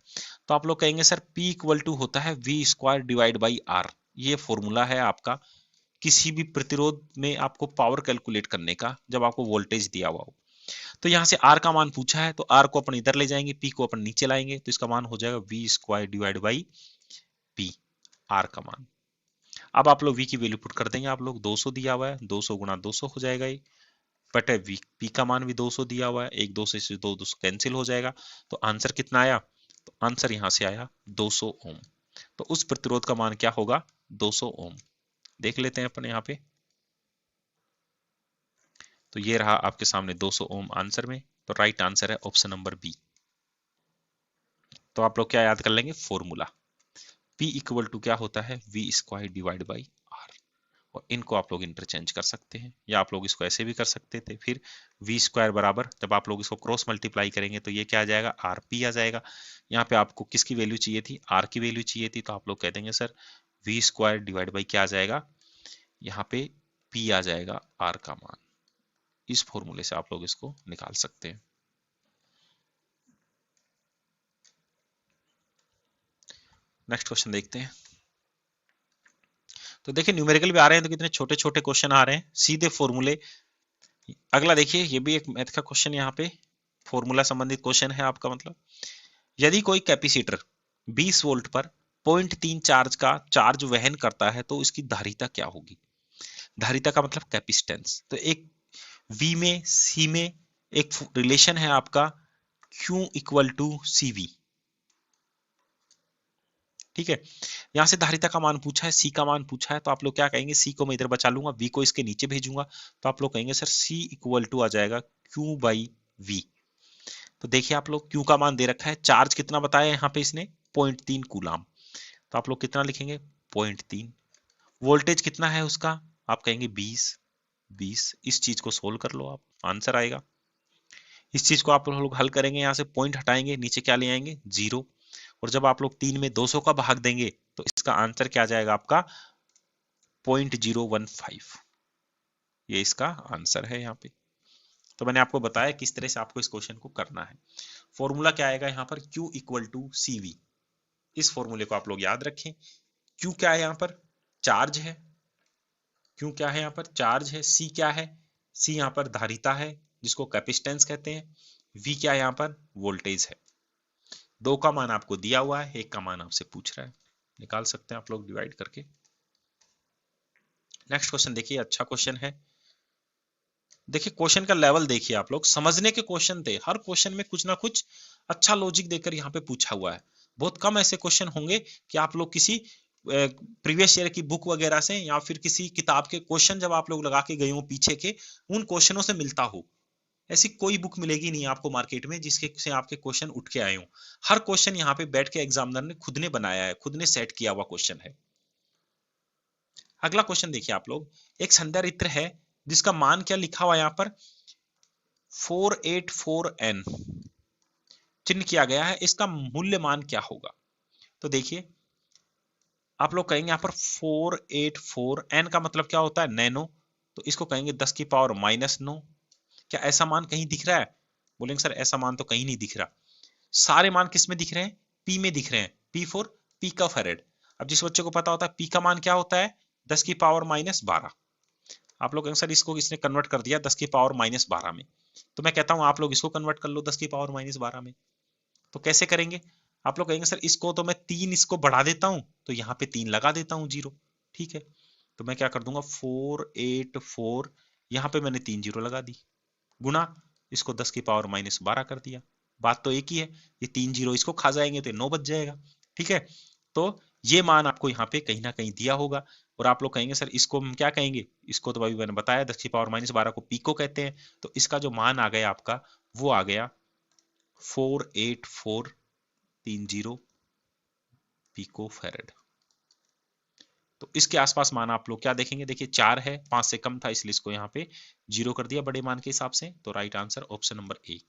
तो आप लोग कहेंगे सर P इक्वल टू होता है V square divide by r. ये फॉर्मूला है आपका किसी भी प्रतिरोध में आपको पावर कैलकुलेट करने का, जब आपको वोल्टेज दिया हुआ हो। तो यहाँ से R का मान पूछा है, तो R को अपन इधर ले जाएंगे, P को अपन नीचे लाएंगे, तो इसका मान हो जाएगा V square divide by P, R का मान। अब आप लोग V की वैल्यू पुट कर देंगे, आप लोग 200 दिया हुआ है, 200 गुणा 200 हो जाएगा ये, बट है P का मान भी 200 दिया हुआ है, एक 200 से 200 कैंसिल हो जाएगा। तो आंसर कितना आया, तो आंसर यहाँ से आया 200 ओम। तो उस प्रतिरोध का मान क्या होगा, 200 ओम। देख लेते हैं अपन यहाँ पे, तो ये रहा आपके सामने 200 ओम आंसर में। तो राइट आंसर है ऑप्शन नंबर बी। तो आप लोग क्या याद कर लेंगे, फॉर्मूला P इक्वल टू क्या होता है, V square divide by R। और इनको आप लोग इंटरचेंज कर सकते हैं, या आप लोग इसको ऐसे भी कर सकते थे। फिर V स्क्वायर बराबर, जब आप लोग इसको क्रॉस मल्टीप्लाई करेंगे तो ये क्या आ जाएगा, RP आ जाएगा। यहाँ पे आपको किसकी वैल्यू चाहिए थी, R की वैल्यू चाहिए थी, तो आप लोग कह देंगे sir V square divide by क्या आ जाएगा, यहाँ पे P आ जाएगा R का मान। इस फॉर्मूले से आप लोग इसको निकाल सकते हैं। नेक्स्ट क्वेश्चन देखते हैं। तो देखिए न्यूमेरिकल भी आ रहे हैं, तो कितने छोटे छोटे क्वेश्चन आ रहे हैं, सीधे फॉर्मूले। अगला देखिए, ये भी एक मैथ का क्वेश्चन, यहाँ पे फॉर्मूला संबंधित क्वेश्चन है आपका। मतलब यदि कोई कैपेसिटर 20 वोल्ट पर 0.3 चार्ज का चार्ज वहन करता है, तो इसकी धारिता क्या होगी। धारिता का मतलब कैपेसिटेंस। तो एक V में C में एक रिलेशन है आपका Q इक्वल टू CV, ठीक है। यहां से धारिता का मान पूछा है, C का मान पूछा है, तो आप लोग क्या कहेंगे, C को मैं इधर बचा लूंगा, V को इसके नीचे भेजूंगा, तो आप लोग कहेंगे सर C इक्वल टू आ जाएगा Q बाई V। तो देखिए आप लोग Q का मान दे रखा है, चार्ज कितना बताया यहाँ पे इसने, 0.3 कूलाम। तो आप लोग कितना लिखेंगे, 0.3। वोल्टेज कितना है उसका, आप कहेंगे 20। इस चीज को सोल्व कर लो आप, आंसर आएगा। इस चीज को आप लोग हल करेंगे, यहाँ से पॉइंट हटाएंगे, नीचे क्या ले आएंगे, 0। और जब आप लोग 3 में 200 का भाग देंगे, तो इसका आंसर क्या आ जाएगा आपका, 0.015। ये इसका आंसर है यहाँ पे। तो मैंने आपको बताया किस तरह से आपको इस क्वेश्चन को करना है। फॉर्मूला क्या आएगा यहाँ पर, Q इक्वल टू CV। इस फॉर्मूले को आप लोग याद रखें। Q क्या है यहाँ पर, चार्ज है। Q क्या है यहाँ पर, चार्ज है। C क्या है, C यहाँ पर धारिता है, जिसको कैपेसिटेंस कहते हैं। V क्या है यहाँ पर, वोल्टेज है। 2 का मान आपको दिया हुआ है, 1 का मान आपसे पूछ रहा है, निकाल सकते हैं आप लोग डिवाइड करके। नेक्स्ट क्वेश्चन देखिए, अच्छा क्वेश्चन है। देखिए क्वेश्चन का लेवल देखिए, आप लोग समझने के क्वेश्चन थे, हर क्वेश्चन में कुछ ना कुछ अच्छा लॉजिक देकर यहाँ पे पूछा हुआ है। बहुत कम ऐसे क्वेश्चन होंगे कि आप लोग किसी प्रीवियस ईयर की बुक वगैरह से या फिर किसी किताब के क्वेश्चन जब आप लोग लगा के गए हो पीछे के, उन क्वेश्चनों से मिलता हो। ऐसी कोई बुक मिलेगी नहीं आपको मार्केट में जिसके से आपके क्वेश्चन उठ के आए हो। हर क्वेश्चन यहाँ पे बैठ के एग्जामिनर ने खुद ने बनाया है, खुद ने सेट किया हुआ क्वेश्चन है। अगला क्वेश्चन देखिए आप लोग, एक संधारित्र है जिसका मान क्या लिखा हुआ है यहाँ पर, 484N चिन्ह किया गया है, इसका मूल्य मान क्या होगा। तो देखिए आप लोग कहेंगे यहाँ पर 484N का मतलब क्या होता है, नैनो। तो इसको कहेंगे 10 की पावर -9। क्या ऐसा मान कहीं दिख रहा है, बोलेंगे सर ऐसा मान तो कहीं नहीं दिख रहा। सारे मान किस में दिख रहे हैं, P में दिख रहे हैं, P फॉर पिका फैरेड। अब जिस बच्चे को पता होता है P का मान क्या होता है, 10 की पावर -12। आप लोग सर इसको इसने कन्वर्ट कर दिया 10 की पावर -12 में, तो मैं कहता हूं आप लोग इसको कन्वर्ट कर लो 10 की पावर -12 में। तो कैसे करेंगे, आप लोग कहेंगे सर इसको तो मैं 3 इसको बढ़ा देता हूं, तो यहाँ पे 3 लगा देता हूं 0, ठीक है। तो मैं क्या कर दूंगा 484, यहाँ पे मैंने 3 0 लगा दी, गुना इसको 10 की पावर -12 कर दिया। बात तो एक ही है, ये 3 0 इसको खा जाएंगे तो 9 बच जाएगा, ठीक है। तो ये मान आपको यहाँ पे कहीं ना कहीं दिया होगा। और आप लोग कहेंगे सर इसको हम क्या कहेंगे, इसको तो अभी मैंने बताया 10 की पावर -12 को पिको कहते हैं। तो इसका जो मान आ गया आपका, वो आ गया 48430 पिको फैरेड। तो इसके आसपास मान आप लोग क्या देखेंगे, देखिए 4 है, 5 से कम था इसलिए इसको यहाँ पे 0 कर दिया बड़े मान के हिसाब से। तो right answer option number A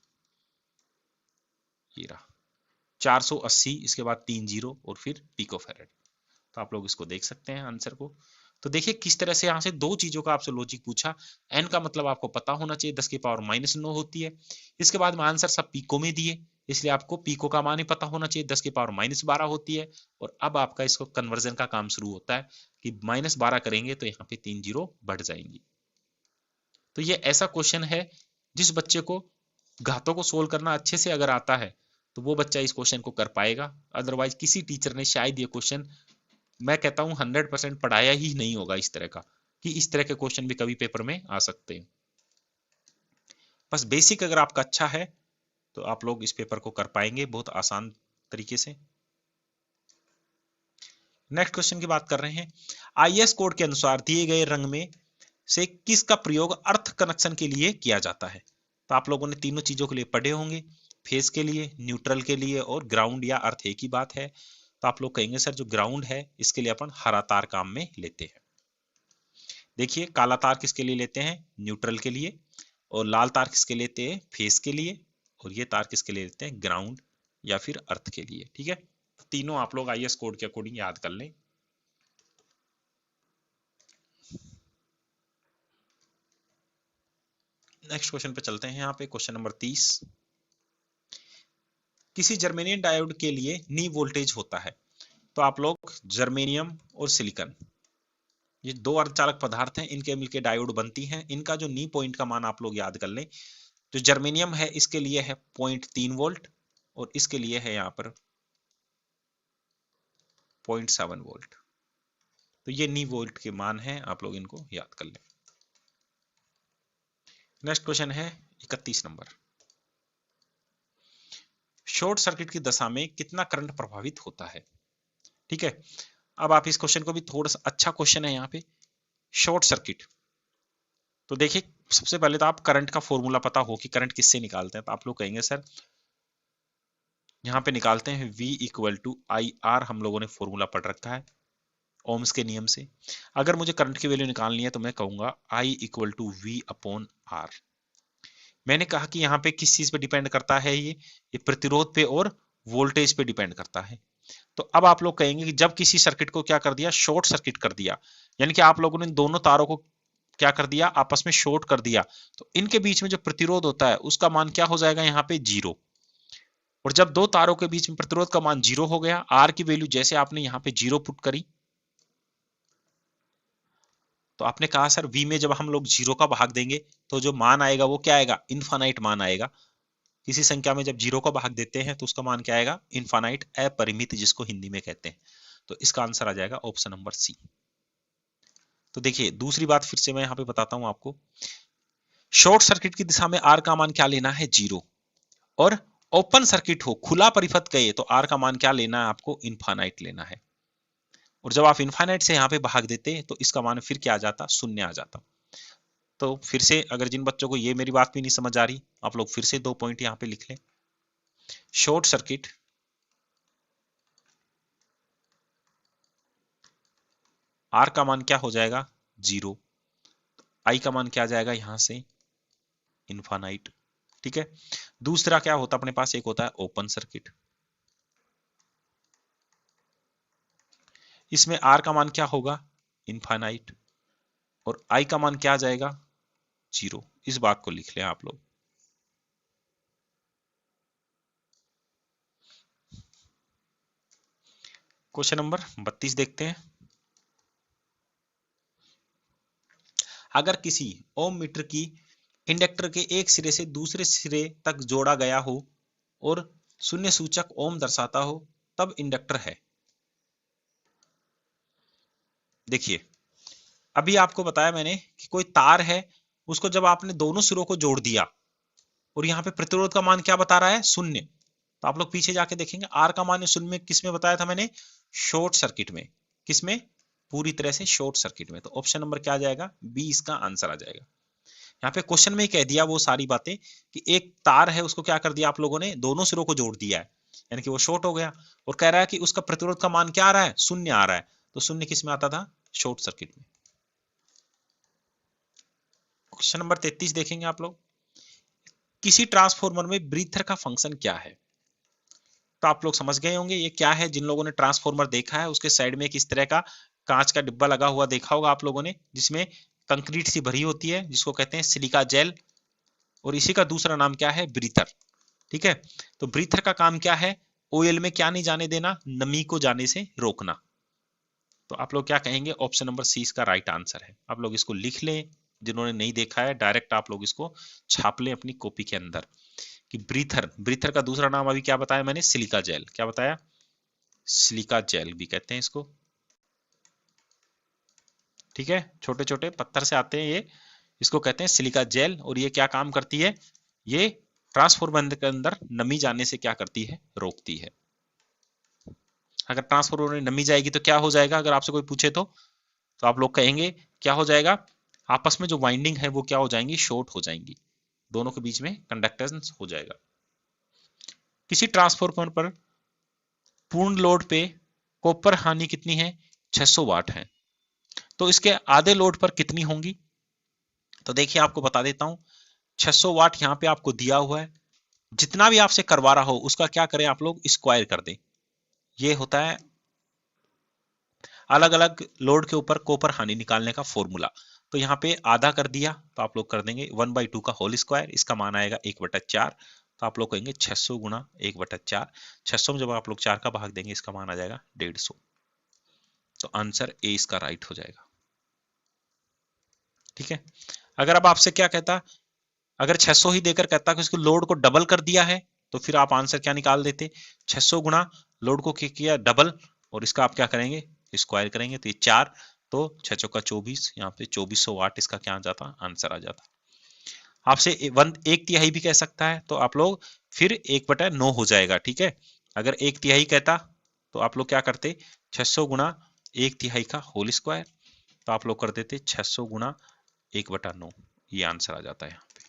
ये रहा 480, इसके बाद 3 जीरो और फिर पिको फेरेड। तो आप लोग इसको देख सकते हैं आंसर को। तो देखिए किस तरह से यहाँ से दो चीजों का आपसे लॉजिक पूछा। एन का मतलब आपको पता होना चाहिए 10 की पावर -9 होती है। इसके बाद में आंसर सब पीको में दिए, इसलिए आपको पीको का मान ही पता होना चाहिए 10 की पावर -12 होती है। और अब आपका इसको कन्वर्जन का काम शुरू होता है कि -12 करेंगे तो यहाँ पे 3 जीरो बढ़ जाएंगी। तो ये ऐसा क्वेश्चन है जिस बच्चे को घातों को सोल्व करना अच्छे से अगर आता है तो वो बच्चा इस क्वेश्चन को कर पाएगा। अदरवाइज किसी टीचर ने शायद ये क्वेश्चन, मैं कहता हूं 100% पढ़ाया ही नहीं होगा इस तरह का, कि इस तरह के क्वेश्चन भी कभी पेपर में आ सकते हैं। बस बेसिक अगर आपका अच्छा है तो आप लोग इस पेपर को कर पाएंगे बहुत आसान तरीके से। नेक्स्ट क्वेश्चन की बात कर रहे हैं। आईएस कोड के अनुसार दिए गए रंग में से किसका प्रयोग अर्थ कनेक्शन के लिए किया जाता है? तो आप लोगों ने तीनों चीजों के लिए पढ़े होंगे, फेस के लिए, न्यूट्रल के लिए और ग्राउंड या अर्थ एक ही बात है। तो आप लोग कहेंगे सर जो ग्राउंड है इसके लिए अपन हरा तार काम में लेते हैं। देखिए काला तार किसके लिए लेते हैं? न्यूट्रल के लिए। और लाल तार किसके लेते हैं? फेस के लिए। और ये तार किसके लिए लेते हैं? ग्राउंड या फिर अर्थ के लिए। ठीक है, तीनों आप लोग आईएस कोड के अकॉर्डिंग याद कर लें। नेक्स्ट क्वेश्चन पे चलते हैं। यहाँ पे क्वेश्चन नंबर 30। किसी जर्मेनियम डायोड के लिए नी वोल्टेज होता है। तो आप लोग जर्मेनियम और सिलिकॉन ये दो अर्धचालक पदार्थ हैं, इनके मिलकर डायोड बनती हैं। इनका जो नी पॉइंट का मान आप लोग याद कर लें। जो जर्मेनियम है इसके लिए है 0.3 वोल्ट और इसके लिए है यहाँ पर 0.7 वोल्ट। तो ये नी वोल्ट के मान है, आप लोग इनको याद कर लें। नेक्स्ट क्वेश्चन है 31 नंबर। शॉर्ट सर्किट की दशा में कितना करंट प्रभावित होता है? ठीक है, अब आप इस क्वेश्चन को भी थोड़ा सा, अच्छा क्वेश्चन है यहाँ पे। शॉर्ट सर्किट, तो देखिए सबसे पहले तो आप करंट का फॉर्मूला पता हो कि करंट किससे निकालते हैं। तो आप लोग कहेंगे सर यहाँ पे निकालते हैं V = IR, हम लोगों ने फॉर्मूला पढ़ रखा है ओम्स के नियम से। अगर मुझे करंट की वैल्यू निकालनी है तो मैं कहूंगा I = V/R। मैंने कहा कि यहाँ पे किस चीज पे डिपेंड करता है, ये प्रतिरोध पे और वोल्टेज पे डिपेंड करता है। तो अब आप लोग कहेंगे कि जब किसी सर्किट को क्या कर दिया, शॉर्ट सर्किट कर दिया, यानी कि आप लोगों ने दोनों तारों को क्या कर दिया, आपस में शॉर्ट कर दिया, तो इनके बीच में जो प्रतिरोध होता है उसका मान क्या हो जाएगा, यहाँ पे 0। और जब दो तारों के बीच में प्रतिरोध का मान 0 हो गया, आर की वैल्यू जैसे आपने यहाँ पे 0 पुट करी, तो आपने कहा सर V में जब हम लोग 0 का भाग देंगे तो जो मान आएगा वो क्या आएगा, इनफाइनाइट मान आएगा। किसी संख्या में जब 0 का भाग देते हैं तो उसका मान क्या आएगा, इनफाइनाइट, अपरिमित, जिसको हिंदी में कहते हैं। तो इसका आंसर आ जाएगा ऑप्शन नंबर सी। तो देखिए दूसरी बात फिर से मैं यहाँ पे बताता हूं आपको। शॉर्ट सर्किट की दिशा में आर का मान क्या लेना है, 0। और ओपन सर्किट हो, खुला परिपथ कहे, तो आर का मान क्या लेना है आपको, इनफाइनाइट लेना है। और जब आप इनफाइनाइट से यहाँ पे भाग देते तो इसका मान फिर क्या आ जाता, 0 आ जाता। तो फिर से अगर जिन बच्चों को ये मेरी बात भी नहीं समझ आ रही, आप लोग फिर से 2 पॉइंट यहाँ पे लिख लें। शॉर्ट सर्किट आर का मान क्या हो जाएगा, 0। आई का मान क्या आ जाएगा यहां से, इनफाइनाइट। ठीक है, दूसरा क्या होता अपने पास, एक होता है ओपन सर्किट। इसमें आर का मान क्या होगा, इनफाइनाइट। और आई का मान क्या आ जाएगा, 0। इस बात को लिख लें आप लोग। क्वेश्चन नंबर 32 देखते हैं। अगर किसी ओम मीटर की इंडक्टर के एक सिरे से दूसरे सिरे तक जोड़ा गया हो और शून्य सूचक ओम दर्शाता हो, तब इंडक्टर है। देखिए अभी आपको बताया मैंने कि कोई तार है, उसको जब आपने दोनों सिरों को जोड़ दिया और यहाँ पे प्रतिरोध का मान क्या बता रहा है, 0। तो आप लोग पीछे जाके देखेंगे आर का मान 0 में किस में बताया था मैंने, शॉर्ट सर्किट में। किसमें, पूरी तरह से शॉर्ट सर्किट में। तो ऑप्शन नंबर क्या आ जाएगा, बी इसका आंसर आ जाएगा। यहाँ पे क्वेश्चन में ही कह दिया वो सारी बातें कि एक तार है, उसको क्या कर दिया आप लोगों ने, दोनों सिरों को जोड़ दिया है, यानी कि वो शॉर्ट हो गया। और कह रहा है कि उसका प्रतिरोध का मान क्या आ रहा है, 0 आ रहा है। तो 0 किस में आता था, शॉर्ट सर्किट में। क्वेश्चन नंबर 33 देखेंगे आप लोग, किसी ट्रांसफॉर्मर में ब्रीथर का फंक्शन क्या है? तो आप लोग समझ गए होंगे ये क्या है। जिन लोगों ने ट्रांसफॉर्मर देखा है उसके साइड में एक इस तरह का कांच का डिब्बा लगा हुआ देखा होगा आप लोगों ने, जिसमें कंक्रीट सी भरी होती है, जिसको कहते हैं सिलिका जेल, और इसी का दूसरा नाम क्या है? ब्रीथर। ठीक है, तो ब्रीथर का काम क्या है? ऑयल में क्या नहीं जाने देना? नमी को जाने से रोकना। तो आप लोग क्या कहेंगे? ऑप्शन नंबर सी इसका राइट आंसर है। आप लोग इसको लिख लें, जिन्होंने नहीं देखा है डायरेक्ट आप लोग इसको छाप लें अपनी कॉपी के अंदर कि ब्रीथर, ब्रीथर का दूसरा नाम अभी क्या बताया मैंने? Silica gel. क्या बताया? सिलिका जेल भी कहते हैं इसको। ठीक है, छोटे छोटे पत्थर से आते हैं ये, इसको कहते हैं सिलिका जेल। और ये क्या काम करती है? ये ट्रांसफॉर्मर के अंदर नमी जाने से क्या करती है? रोकती है। अगर ट्रांसफॉर्मर में नमी जाएगी तो क्या हो जाएगा? अगर आपसे कोई पूछे तो आप लोग कहेंगे क्या हो जाएगा? आपस में जो वाइंडिंग है वो क्या हो जाएंगी? शॉर्ट हो जाएंगी, दोनों के बीच में कंडक्टेंस हो जाएगा। किसी ट्रांसफॉर्मर पर पूर्ण लोड पे कॉपर हानि कितनी है? 600 वाट है। तो इसके आधे लोड पर कितनी होंगी? तो देखिए आपको बता देता हूं, 600 वाट यहाँ पे आपको दिया हुआ है, जितना भी आपसे करवा रहा हो उसका क्या करें आप लोग? स्क्वायर कर दें। ये होता है अलग अलग लोड के ऊपर कॉपर हानि निकालने का फॉर्मूला। तो यहाँ पे आधा कर दिया तो आप लोग कर देंगे 1/2 का होल स्क्वायर, इसका मान आएगा 1/4। तो आप लोग कहेंगे 600 गुना 1/4। 600 में जब आप लोग 4 का भाग देंगे इसका मान आ जाएगा 150। तो आंसर ए इसका राइट हो जाएगा। ठीक है, अगर अब आपसे क्या कहता, अगर 600 ही देकर कहता कि उसको लोड को डबल कर दिया है, तो फिर आप आंसर क्या निकाल देते? 600 गुना लोड को किया डबल, और इसका आप क्या करेंगे? स्क्वायर करेंगे, तो ये 4, तो 6 चौका 24, यहाँ पे 2400 वाट इसका क्या आ जाता? आंसर आ जाता। आपसे एक तिहाई भी कह सकता है, तो आप लोग फिर 1/9 हो जाएगा। ठीक है, अगर एक तिहाई कहता तो आप लोग क्या करते? 600 गुना 1/3 का होल स्क्वायर, तो आप लोग कर देते 600 गुना 1/9, ये आंसर आ जाता है यहाँ पे।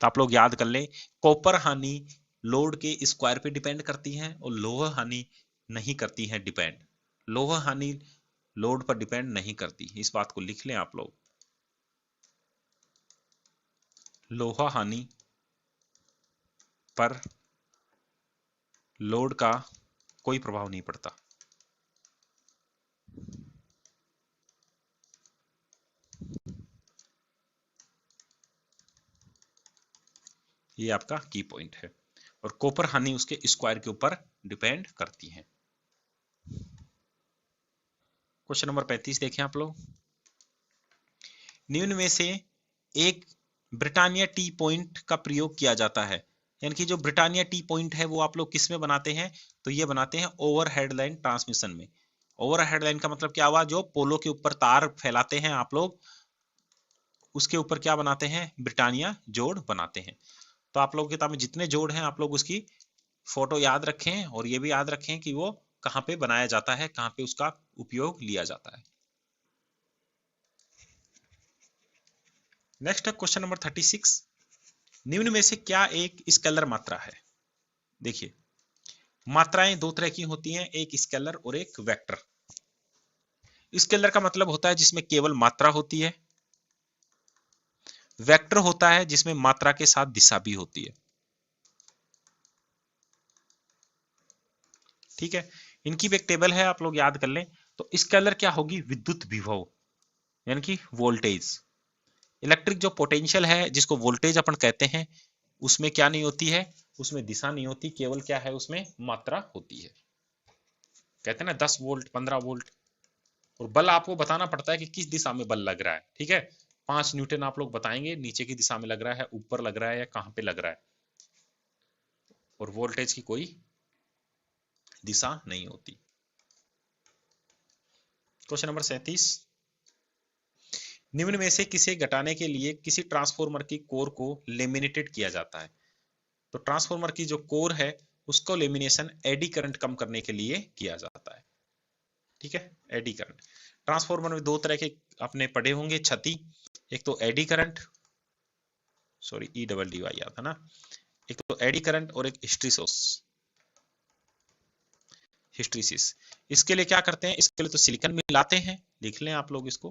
तो आप लोग याद कर लें, कॉपर हानि लोड के स्क्वायर पे डिपेंड करती है और लोह हानि नहीं करती है डिपेंड। लोह हानि लोड पर डिपेंड नहीं करती, इस बात को लिख लें आप लोग। लोहा हानि पर लोड का कोई प्रभाव नहीं पड़ता। ये आपका की पॉइंट है, और कॉपर हानि उसके स्क्वायर के ऊपर डिपेंड करती है। क्वेश्चन नंबर 35 देखें आप लोग, निम्न में से एक ब्रिटानिया टी पॉइंट का प्रयोग किया जाता है। यानी कि जो ब्रिटानिया टी पॉइंट है वो आप लोग किस में बनाते हैं? तो ये बनाते हैं ओवर हेडलाइन ट्रांसमिशन में। ओवर हेडलाइन का मतलब क्या हुआ? जो पोलो के ऊपर तार फैलाते हैं आप लोग, उसके ऊपर क्या बनाते हैं? ब्रिटानिया जोड़ बनाते हैं। तो आप लोगों की किताब में जितने जोड़ हैं आप लोग उसकी फोटो याद रखें, और ये भी याद रखें कि वो कहाँ पे बनाया जाता है, कहाँ पे उसका उपयोग लिया जाता है। नेक्स्ट है क्वेश्चन नंबर 36, निम्न में से क्या एक स्केलर मात्रा है? देखिए, मात्राएं दो तरह की होती हैं, एक स्केलर और एक वेक्टर। स्केलर का मतलब होता है जिसमें केवल मात्रा होती है, वेक्टर होता है जिसमें मात्रा के साथ दिशा भी होती है। ठीक है, इनकी भी एक टेबल है, आप लोग याद कर लें। तो स्केलर क्या होगी? विद्युत विभव, यानी कि वोल्टेज। इलेक्ट्रिक जो पोटेंशियल है, जिसको वोल्टेज अपन कहते हैं, उसमें क्या नहीं होती है? उसमें दिशा नहीं होती, केवल क्या है? उसमें मात्रा होती है। कहते हैं ना 10 वोल्ट 15 वोल्ट। और बल आपको बताना पड़ता है कि किस दिशा में बल लग रहा है। ठीक है, 5 न्यूटन आप लोग बताएंगे नीचे की दिशा में लग रहा है, ऊपर लग रहा है, या कहां पे लग रहा है। और वोल्टेज की कोई दिशा नहीं होती। क्वेश्चन नंबर 37, निम्न में से किसे घटाने के लिए किसी ट्रांसफॉर्मर की कोर को लेमिनेटेड किया जाता है? तो ट्रांसफॉर्मर की जो कोर है उसको लेमिनेशन एडी करंट कम करने के लिए किया जाता है। ठीक है, एडी करंट। ट्रांसफॉर्मर में दो तरह के आपने पढ़े होंगे क्षति, एक तो एडी करंट, सॉरी EDDY आता ना, एक तो एडी करंट और एक हिस्टेरिसिस। हिस्ट्रीसिस। इसके लिए क्या करते हैं, इसके लिए तो सिलिकॉन मिलाते हैं, लिख लें आप लोग इसको,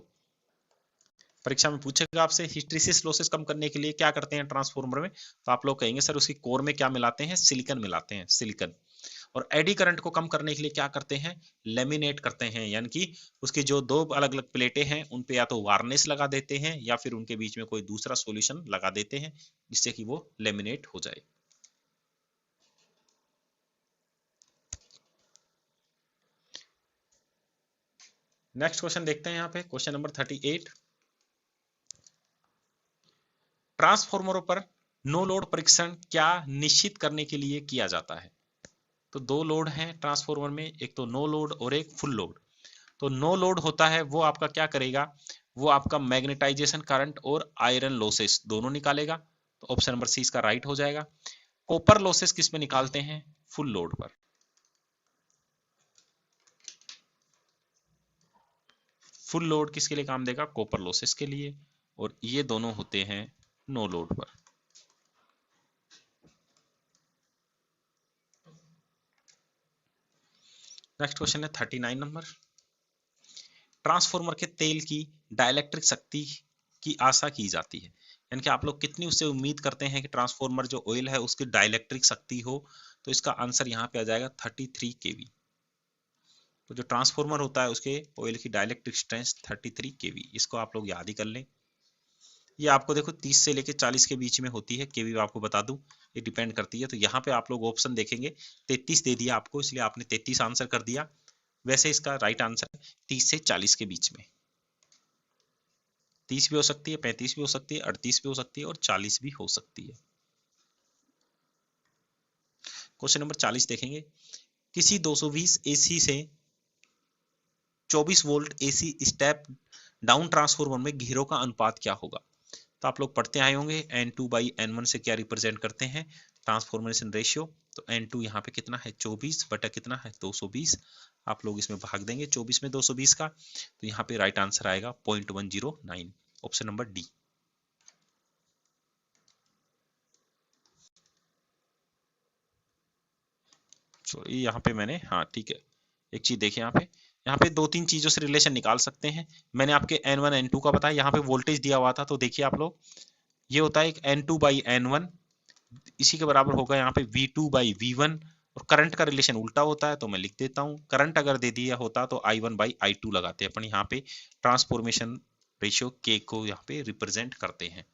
परीक्षा में पूछेगा आपसे हिस्ट्रीसिस लॉसेस कम करने के लिए क्या करते हैं ट्रांसफार्मर में, तो आप लोग कहेंगे सर उसकी कोर में क्या मिलाते हैं, सिलिकॉन मिलाते हैं, सिलिकॉन। और एडी करंट को कम करने के लिए क्या करते हैं, लेमिनेट करते हैं, यानी कि उसकी जो दो अलग अलग प्लेटें हैं उन पे या तो वार्निश लगा देते हैं या फिर उनके बीच में कोई दूसरा सॉल्यूशन लगा देते हैं जिससे कि वो लेमिनेट हो जाए। नेक्स्ट क्वेश्चन देखते हैं यहाँ पे, क्वेश्चन नंबर 38। ट्रांसफॉर्मरों पर नो लोड परीक्षण क्या निश्चित करने के लिए किया जाता है। तो दो लोड हैं ट्रांसफॉर्मर में, एक तो नो लोड और एक फुल लोड। तो नो लोड होता है वो आपका क्या करेगा, वो आपका मैग्नेटाइजेशन करंट और आयरन लॉसेस दोनों निकालेगा, तो ऑप्शन नंबर सी इसका राइट हो जाएगा। कॉपर लॉसेस किस में निकालते हैं, फुल लोड पर। फुल लोड किसके लिए काम देगा, कॉपर लॉसेस के लिए, और ये दोनों होते हैं नो लोड पर। नेक्स्ट क्वेश्चन है 39 नंबर। ट्रांसफॉर्मर के तेल की डाइलेक्ट्रिक शक्ति की आशा की जाती है, यानी कि आप लोग कितनी उससे उम्मीद करते हैं कि ट्रांसफॉर्मर जो ऑयल है उसकी डाइलेक्ट्रिक शक्ति हो, तो इसका आंसर यहाँ पे आ जाएगा 33 केवी। तो जो ट्रांसफॉर्मर होता है उसके ऑयल की डाइलेक्ट्रिक स्ट्रेंथ 33 केवी, इसको आप लोग याद ही कर लें। ये आपको देखो 30 से लेके 40 के बीच में होती है, केवी आपको बता दूं ये डिपेंड करती है। तो यहाँ पे आप लोग ऑप्शन देखेंगे 33 दे दिया आपको, इसलिए आपने 33 आंसर कर दिया। वैसे इसका राइट आंसर 30 से 40 के बीच में, 30 भी हो सकती है, 35 भी हो सकती है, 38 भी हो सकती है और 40 भी हो सकती है। क्वेश्चन नंबर 40 देखेंगे, किसी 220 एसी से 24 volt AC step down transformer में घेरों का अनुपात क्या होगा। तो आप लोग पढ़ते आए होंगे N2/N1 से क्या रिप्रेजेंट करते हैं, ट्रांसफॉर्मेशन रेशियो। तो N2 यहाँ पे कितना है 24 बटा कितना है 220, आप लोग इसमें भाग देंगे 24 में 220 का, तो यहाँ पे राइट आंसर आएगा 0.109, ऑप्शन नंबर डी। यहाँ पे मैंने, हाँ ठीक है, एक चीज देखिए यहाँ पे दो तीन चीजों से रिलेशन निकाल सकते हैं। मैंने आपके N1 N2 का बताया, यहाँ पे वोल्टेज दिया हुआ था, तो देखिए आप लोग ये होता है एक N2/N1, इसी के बराबर होगा यहाँ पे V2/V1, और करंट का रिलेशन उल्टा होता है तो मैं लिख देता हूँ, करंट अगर दे दिया होता तो I1/I2 लगाते हैं अपन, यहाँ पे ट्रांसफॉर्मेशन रेशियो K को यहाँ पे रिप्रेजेंट करते हैं।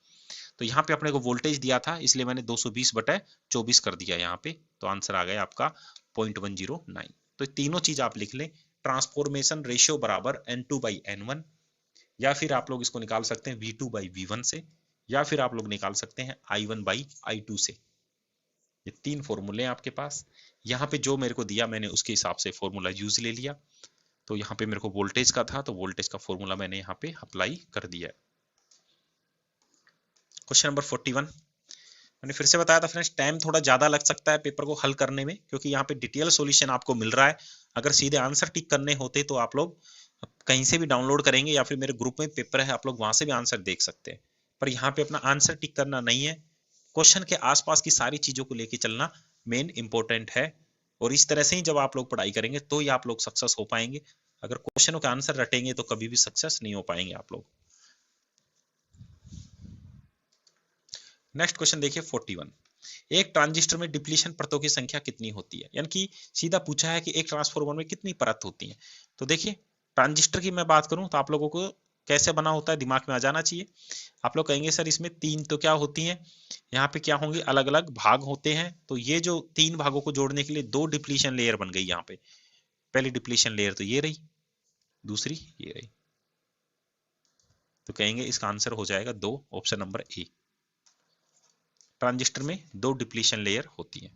तो यहाँ पे अपने को वोल्टेज दिया था इसलिए मैंने 220/24 कर दिया यहाँ पे, तो आंसर आ गया आपका 0.109। तो तीनों चीज आप लिख लें, ट्रांसफॉर्मेशन रेशियो बराबर N2/N1, या फिर आप लोग इसको निकाल सकते हैं V2/V1 से, या फिर आप लोग निकाल सकते हैं I1/I2 से। ये तीन फॉर्मूले हैं आपके पास। यहाँ पे जो मेरे को दिया मैंने उसके हिसाब से फॉर्मूला यूज ले लिया। तो यहाँ पे मेरे को वोल्टेज का था तो वोल्टेज का फॉर्मूला मैंने यहाँ पे अप्लाई कर दिया। क्वेश्चन नंबर 41, मैंने फिर से बताया था फ्रेंड्स टाइम थोड़ा ज्यादा लग सकता है पेपर को हल करने में, क्योंकि यहाँ पे डिटेल सॉल्यूशन आपको मिल रहा है। अगर सीधे आंसर टिक करने होते तो आप लोग कहीं से भी डाउनलोड करेंगे या फिर मेरे ग्रुप में पेपर है आप लोग वहां से भी आंसर देख सकते हैं, पर यहाँ पे अपना आंसर टिक करना नहीं है, क्वेश्चन के आसपास की सारी चीजों को लेके चलना मेन इंपॉर्टेंट है। और इस तरह से ही जब आप लोग पढ़ाई करेंगे तो ही आप लोग सक्सेस हो पाएंगे। अगर क्वेश्चनों के आंसर रटेंगे तो कभी भी सक्सेस नहीं हो पाएंगे आप लोग। नेक्स्ट क्वेश्चन देखिए 41, एक ट्रांजिस्टर में डिप्लीशन परतों की संख्या कितनी होती है, यानी कि सीधा पूछा है कि एक ट्रांसफार्मर में कितनी परत होती है। तो देखिए ट्रांजिस्टर की मैं बात करूं तो आप लोगों को कैसे बना होता है दिमाग में आ जाना चाहिए। आप लोग कहेंगे सर इसमें तीन तो क्या होती हैं, यहाँ पे क्या होंगे अलग अलग भाग होते हैं, तो ये जो तीन भागों को जोड़ने के लिए दो डिप्लीशन लेयर बन गई। यहाँ पे पहली डिप्लीशन लेयर तो ये रही, दूसरी ये रही, तो कहेंगे इसका आंसर हो जाएगा 2, ऑप्शन नंबर ए। ट्रांजिस्टर में दो डिप्लीशन लेयर होती है।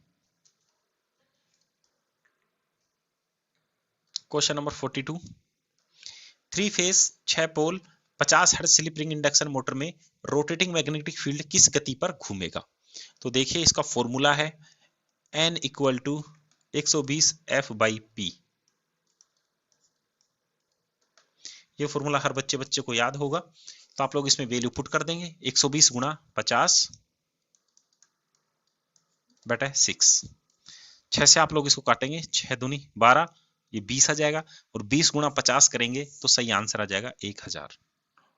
क्वेश्चन नंबर 42, 3 फेज 6 पोल 50 hertz slip ring induction motor में रोटेटिंग मैग्नेटिक फील्ड किस गति पर घूमेगा। तो देखिए इसका फॉर्मूला है N = 120 F/P। ये फॉर्मूला हर बच्चे को याद होगा, तो आप लोग इसमें वैल्यू पुट कर देंगे 120 × 50/6। 6 से आप लोग इसको काटेंगे, 6 दूनी 12, ये 20 आ जाएगा, और 20 गुणा 50 करेंगे तो सही आंसर आ जाएगा 1000।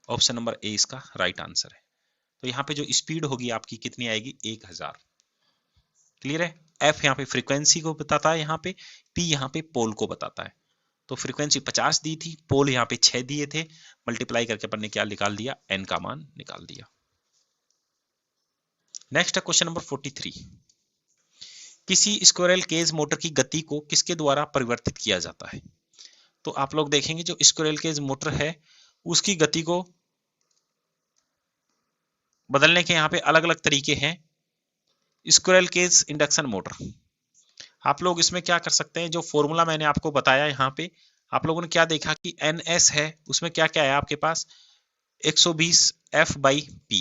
ऑप्शन नंबर ए इसका राइट आंसर है। तो यहाँ पे जो स्पीड होगी आपकी कितनी आएगी, 1000। क्लियर है। एफ यहाँ पे फ्रीक्वेंसी को बताता है, यहाँ पे पी यहाँ पे पोल को बताता है। तो फ्रीक्वेंसी 50 दी थी, पोल यहाँ पे 6 दिए थे, मल्टीप्लाई करके अपन ने क्या निकाल दिया, एन का मान निकाल दिया। नेक्स्ट है क्वेश्चन नंबर 43। किसी स्क्विरल केज मोटर की गति को किसके द्वारा परिवर्तित किया जाता है। तो आप लोग देखेंगे जो स्क्विरल केज मोटर है उसकी गति को बदलने के यहाँ पे अलग अलग तरीके हैं। स्क्विरल केज इंडक्शन मोटर, आप लोग इसमें क्या कर सकते हैं, जो फॉर्मूला मैंने आपको बताया यहाँ पे आप लोगों ने क्या देखा कि NS है, उसमें क्या क्या है आपके पास 120 F/P,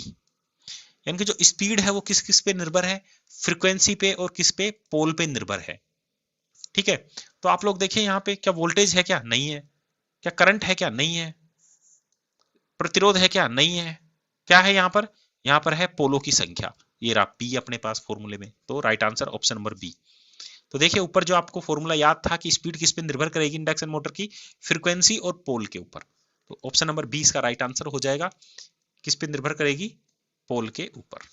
यानी कि जो स्पीड है वो किस किस पे निर्भर है, फ्रीक्वेंसी पे और किस पे, पोल पे निर्भर है। ठीक है, तो आप लोग देखिए यहाँ पे क्या वोल्टेज है, क्या नहीं है, क्या करंट है, क्या नहीं है, प्रतिरोध है, क्या नहीं है, क्या है यहाँ पर है पोलों की संख्या। ये रहा P अपने पास फॉर्मूले में, तो right answer option number B. तो देखिए ऊपर जो आपको फॉर्मूला याद था कि स्पीड किस पे निर्भर करेगी इंडक्शन मोटर की, फ्रीक्वेंसी और पोल के ऊपर। तो ऑप्शन नंबर 20 का राइट आंसर हो जाएगा, किस पे निर्भर करेगी, पोल के ऊपर।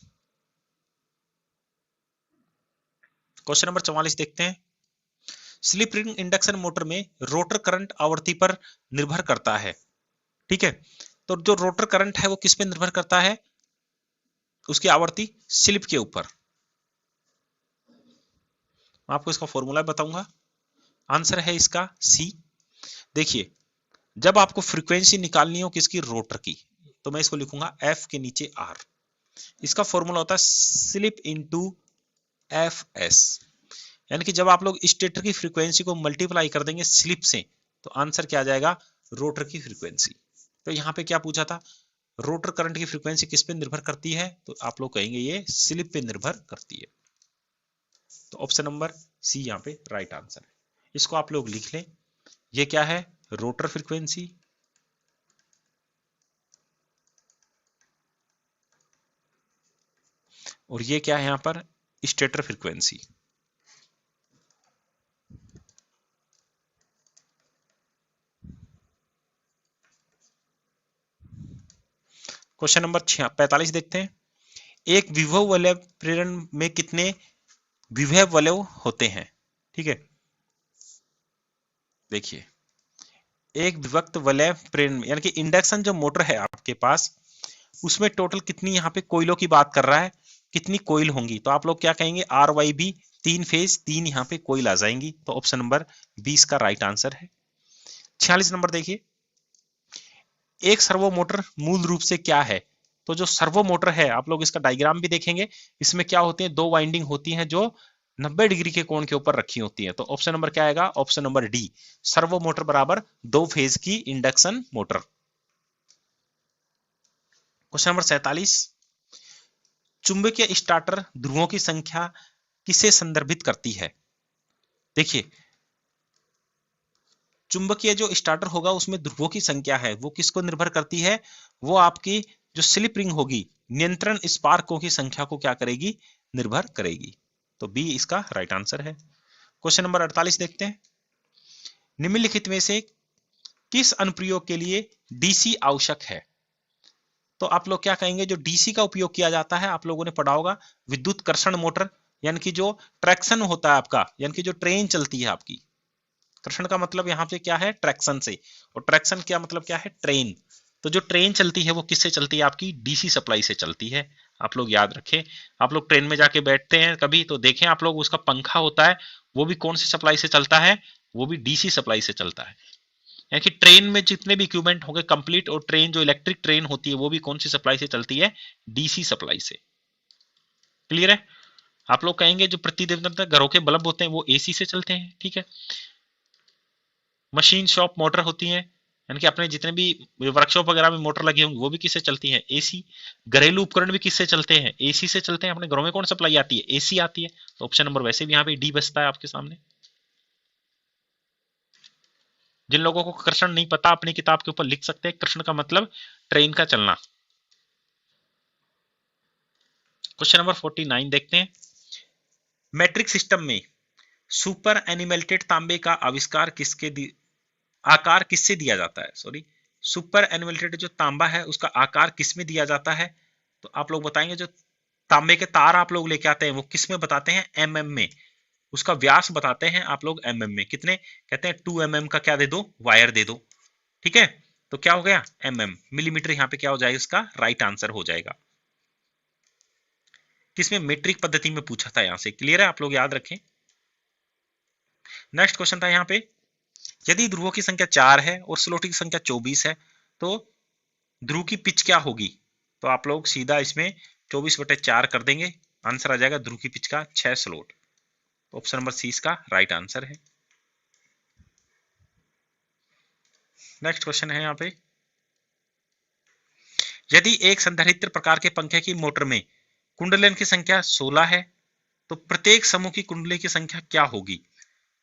क्वेश्चन नंबर 44 देखते हैं। स्लिप रिंग इंडक्शन मोटर में रोटर करंट आवृत्ति पर निर्भर करता है। ठीक है, तो जो रोटर करंट है वो किस पे निर्भर करता है, उसकी आवृत्ति स्लिप के ऊपर। आपको इसका फॉर्मूला बताऊंगा, आंसर है इसका सी। देखिए जब आपको फ्रीक्वेंसी निकालनी हो किसकी, रोटर की, तो मैं इसको लिखूंगा एफ के नीचे आर। इसका फॉर्मूला होता है स्लिप इनटू एफ एस, यानी कि जब आप लोग स्टेटर की फ्रीक्वेंसी को मल्टीप्लाई कर देंगे स्लिप से तो आंसर क्या आ जाएगा, रोटर की फ्रीक्वेंसी। तो यहाँ पे क्या पूछा था, रोटर करंट की फ्रीक्वेंसी किस पे निर्भर करती है, तो आप लोग कहेंगे ये स्लिप पे निर्भर करती है। तो ऑप्शन नंबर सी यहाँ पे राइट आंसर है। इसको आप लोग लिख लें, ये क्या है, रोटर फ्रीक्वेंसी, और ये क्या है यहाँ पर, स्टेटर फ्रीक्वेंसी। क्वेश्चन नंबर 45 देखते हैं। एक विभव वलय प्रेरण में कितने विभव वलय होते हैं। ठीक है, देखिए एक विभक्त वलय प्रेरण में, यानी कि इंडक्शन जो मोटर है आपके पास उसमें टोटल कितनी यहाँ पे कोयलों की बात कर रहा है, कितनी कोयल होंगी, तो आप लोग क्या कहेंगे, RYB, 3 फेज 3 यहाँ पे कोयल आ जाएंगी। तो ऑप्शन नंबर 20 का राइट आंसर है। 46 नंबर देखिए, एक सर्वो मोटर मूल रूप से क्या है। तो जो सर्वो मोटर है आप लोग इसका डायग्राम भी देखेंगे, इसमें क्या होती है, 2 वाइंडिंग होती हैं जो 90 डिग्री के कोण के ऊपर रखी होती है। तो ऑप्शन नंबर क्या आएगा, option number D, servo motor बराबर 2 फेज की इंडक्शन मोटर। क्वेश्चन नंबर 47, चुंबकीय स्टार्टर ध्रुवों की संख्या किसे संदर्भित करती है। देखिए चुंबकीय जो स्टार्टर होगा उसमें ध्रुवों की संख्या है वो किसको निर्भर करती है, वो आपकी जो स्लिप रिंग होगी नियंत्रण स्पार्कों की संख्या को क्या करेगी, निर्भर करेगी। तो बी इसका राइट आंसर है। क्वेश्चन नंबर 48 देखते हैं। निम्नलिखित में से किस अनुप्रयोग के लिए डीसी आवश्यक है। तो आप लोग क्या कहेंगे, जो डीसी का उपयोग किया जाता है आप लोगों ने पढ़ा होगा, विद्युत कर्षण मोटर, यानी कि जो ट्रैक्शन होता है आपका, यानी कि जो ट्रेन चलती है आपकी, कर्षण का मतलब यहाँ पे क्या है, ट्रैक्शन से, और ट्रैक्शन क्या मतलब क्या है, ट्रेन। तो जो ट्रेन चलती है वो किससे चलती है, आपकी डीसी सप्लाई से चलती है। आप लोग याद रखें, आप लोग ट्रेन में जाके बैठते हैं कभी तो देखें आप लोग, उसका पंखा होता है वो भी कौन सी सप्लाई से चलता है, वो भी डीसी सप्लाई से चलता है। यानी कि ट्रेन में जितने भी इक्विपमेंट होंगे कंप्लीट, और ट्रेन जो इलेक्ट्रिक ट्रेन होती है वो भी कौन सी सप्लाई से चलती है, डीसी सप्लाई से। क्लियर है। आप लोग कहेंगे जो प्रतिदिन घरों के बल्ब होते हैं वो एसी से चलते हैं। ठीक है, मशीन शॉप मोटर होती हैं, यानी कि अपने जितने भी वर्कशॉप वगैरह में मोटर लगी होंगी वो भी किससे चलती हैं, एसी। घरेलू उपकरण भी किससे चलते हैं, एसी से चलते हैं। अपने घरों में कौन सप्लाई आती है, एसी आती है। तो ऑप्शन नंबर वैसे भी यहाँ पे डी बचता है आपके सामने। जिन लोगों को कर्षण नहीं पता अपनी किताब के ऊपर लिख सकते हैं, कर्षण का मतलब ट्रेन का चलना। क्वेश्चन नंबर 49 देखते हैं। मैट्रिक सिस्टम में सुपर एनिमेटेड तांबे का आविष्कार आकार किससे दिया जाता है? सॉरी, सुपर एनिमेटेड जो तांबा है उसका आकार किसमें दिया जाता है? तो आप लोग बताएंगे जो तांबे के तार आप लोग लेके आते हैं वो किस में बताते हैं? एमएम में। उसका व्यास बताते हैं आप लोग एमएम में। कितने? कहते हैं 2 mm का क्या दे दो? वायर दे दो। ठीक है, तो क्या हो गया? एमएम। मिलीमीटर यहाँ पे क्या हो जाएगा? इसका राइट आंसर हो जाएगा। किसमें? मीट्रिक पद्धति में पूछा था यहाँ से। क्लियर है? आप लोग याद रखें। नेक्स्ट क्वेश्चन था यहाँ पे, यदि ध्रुवों की संख्या 4 है और स्लॉट की संख्या 24 है तो ध्रुव की पिच क्या होगी? तो आप लोग सीधा इसमें 24/4 कर देंगे, आंसर आ जाएगा ध्रुव की पिच का 6 स्लॉट। ऑप्शन नंबर सी इसका राइट आंसर है। नेक्स्ट क्वेश्चन है यहाँ पे, यदि एक संधारित्र प्रकार के पंखे की मोटर में कुंडलन की संख्या 16 है तो प्रत्येक समूह की कुंडली की संख्या क्या होगी?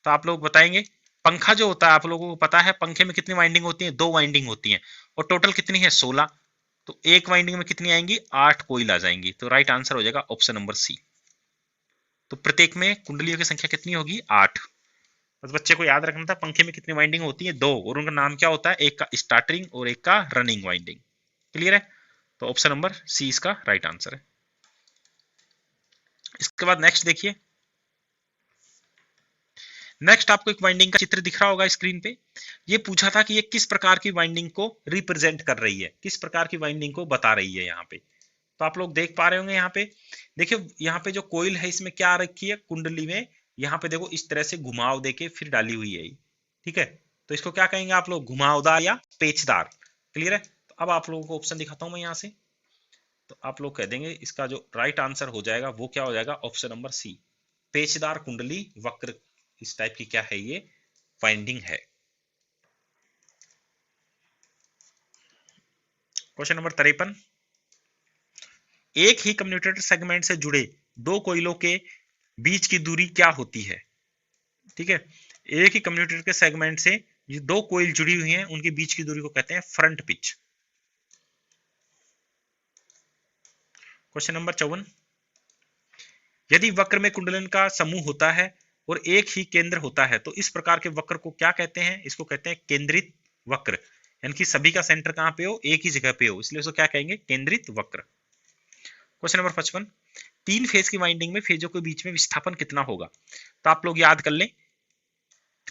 तो आप लोग बताएंगे। पंखा जो होता है आप लोगों को पता है पंखे में कितनी वाइंडिंग होती है? 2 वाइंडिंग होती है और टोटल कितनी है? 16। तो एक वाइंडिंग में कितनी आएंगी? 8 कोइल आ जाएंगी। तो राइट आंसर हो जाएगा ऑप्शन नंबर सी। तो प्रत्येक में कुंडलियों की संख्या कितनी होगी? 8। बस बच्चे को याद रखना था पंखे में कितनी वाइंडिंग होती है? 2, और उनका नाम क्या होता है? एक का स्टार्टिंग और एक का रनिंग वाइंडिंग। क्लियर है? तो ऑप्शन नंबर सी इसका राइट आंसर है। इसके बाद नेक्स्ट देखिए, नेक्स्ट आपको एक वाइंडिंग का चित्र दिख रहा होगा स्क्रीन पे। ये पूछा था कि ये किस प्रकार की वाइंडिंग को रिप्रेजेंट कर रही है, किस प्रकार की वाइंडिंग को बता रही है यहाँ पे। तो आप लोग देख पा रहे होंगे यहाँ पे, देखिए यहाँ पे जो कोइल है इसमें क्या रखी है? कुंडली में यहाँ पे देखो इस तरह से घुमाव देके फिर डाली हुई है। ठीक है, तो इसको क्या कहेंगे आप लोग? घुमावदार या पेचदार। क्लियर है? तो अब आप लोगों को ऑप्शन दिखाता हूं मैं यहाँ से। तो आप लोग कह देंगे इसका जो राइट आंसर हो जाएगा वो क्या हो जाएगा? ऑप्शन नंबर सी, पेचदार कुंडली वक्र। इस टाइप की क्या है? ये वाइंडिंग है। क्वेश्चन नंबर 53, एक ही कम्यूटेटर सेगमेंट से जुड़े 2 कोयलों के बीच की दूरी क्या होती है? ठीक है, एक ही कम्यूटेटर के सेगमेंट से ये 2 कोयल जुड़ी हुई हैं, उनके बीच की दूरी को कहते हैं फ्रंट पिच। क्वेश्चन नंबर 54, यदि वक्र में कुंडलन का समूह होता है और एक ही केंद्र होता है तो इस प्रकार के वक्र को क्या कहते हैं? इसको कहते हैं केंद्रित वक्र, यानी कि सभी का सेंटर कहां पे हो? एक ही जगह पे हो, इसलिए उसको क्या कहेंगे? केंद्रित वक्र। क्वेश्चन नंबर 55, 3 फेज की वाइंडिंग में फेजों के बीच में विस्थापन कितना होगा? तो आप लोग याद कर लें,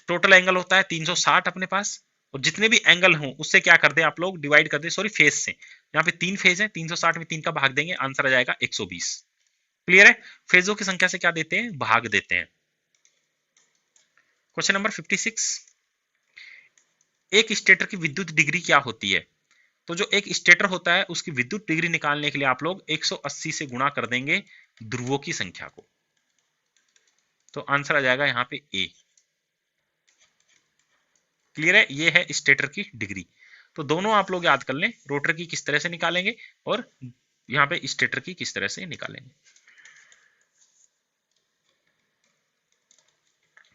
टोटल एंगल होता है 360 अपने पास, और जितने भी एंगल हों उससे क्या कर दें आप लोग? डिवाइड कर दें, सॉरी फेज से। यहाँ पे 3 फेज है, 360 में 3 का भाग देंगे, आंसर आ जाएगा 120। क्लियर है? फेजों की संख्या से क्या देते हैं? भाग देते हैं। क्वेश्चन नंबर 56, एक स्टेटर की विद्युत डिग्री क्या होती है? तो जो एक स्टेटर होता है उसकी विद्युत डिग्री निकालने के लिए आप लोग 180 से गुणा कर देंगे ध्रुवों की संख्या को, तो आंसर आ जाएगा यहाँ पे ए। क्लियर है? ये है स्टेटर की डिग्री। तो दोनों आप लोग याद कर लें, रोटर की किस तरह से निकालेंगे और यहाँ पे स्टेटर की किस तरह से निकालेंगे।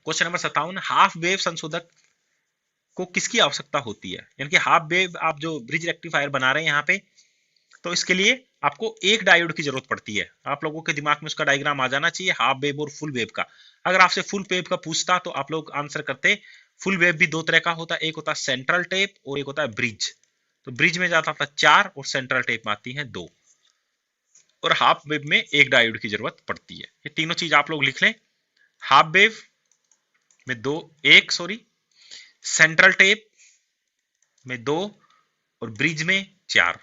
क्वेश्चन नंबर 57, हाफ वेव संशोधक को किसकी आवश्यकता होती है? यानी कि हाफ वेव आप जो ब्रिज रेक्टिफायर बना रहे हैं यहाँ पे, तो इसके लिए आपको एक डायोड की जरूरत पड़ती है। आप लोगों के दिमाग में उसका डायग्राम आ जाना चाहिए, हाफ वेव और फुल वेव का। अगर आपसे फुल वेव का पूछता तो आप लोग आंसर करते, फुल वेव भी 2 तरह का होता है, एक होता है सेंट्रल टेप और एक होता है ब्रिज। तो ब्रिज में जाता था 4 और सेंट्रल टेप में आती है 2, और हाफ वेव में एक डायोड की जरूरत पड़ती है। ये तीनों चीज आप लोग लिख लें, हाफ वेव में 2, एक सॉरी, सेंट्रल टेप में 2 और ब्रिज में 4।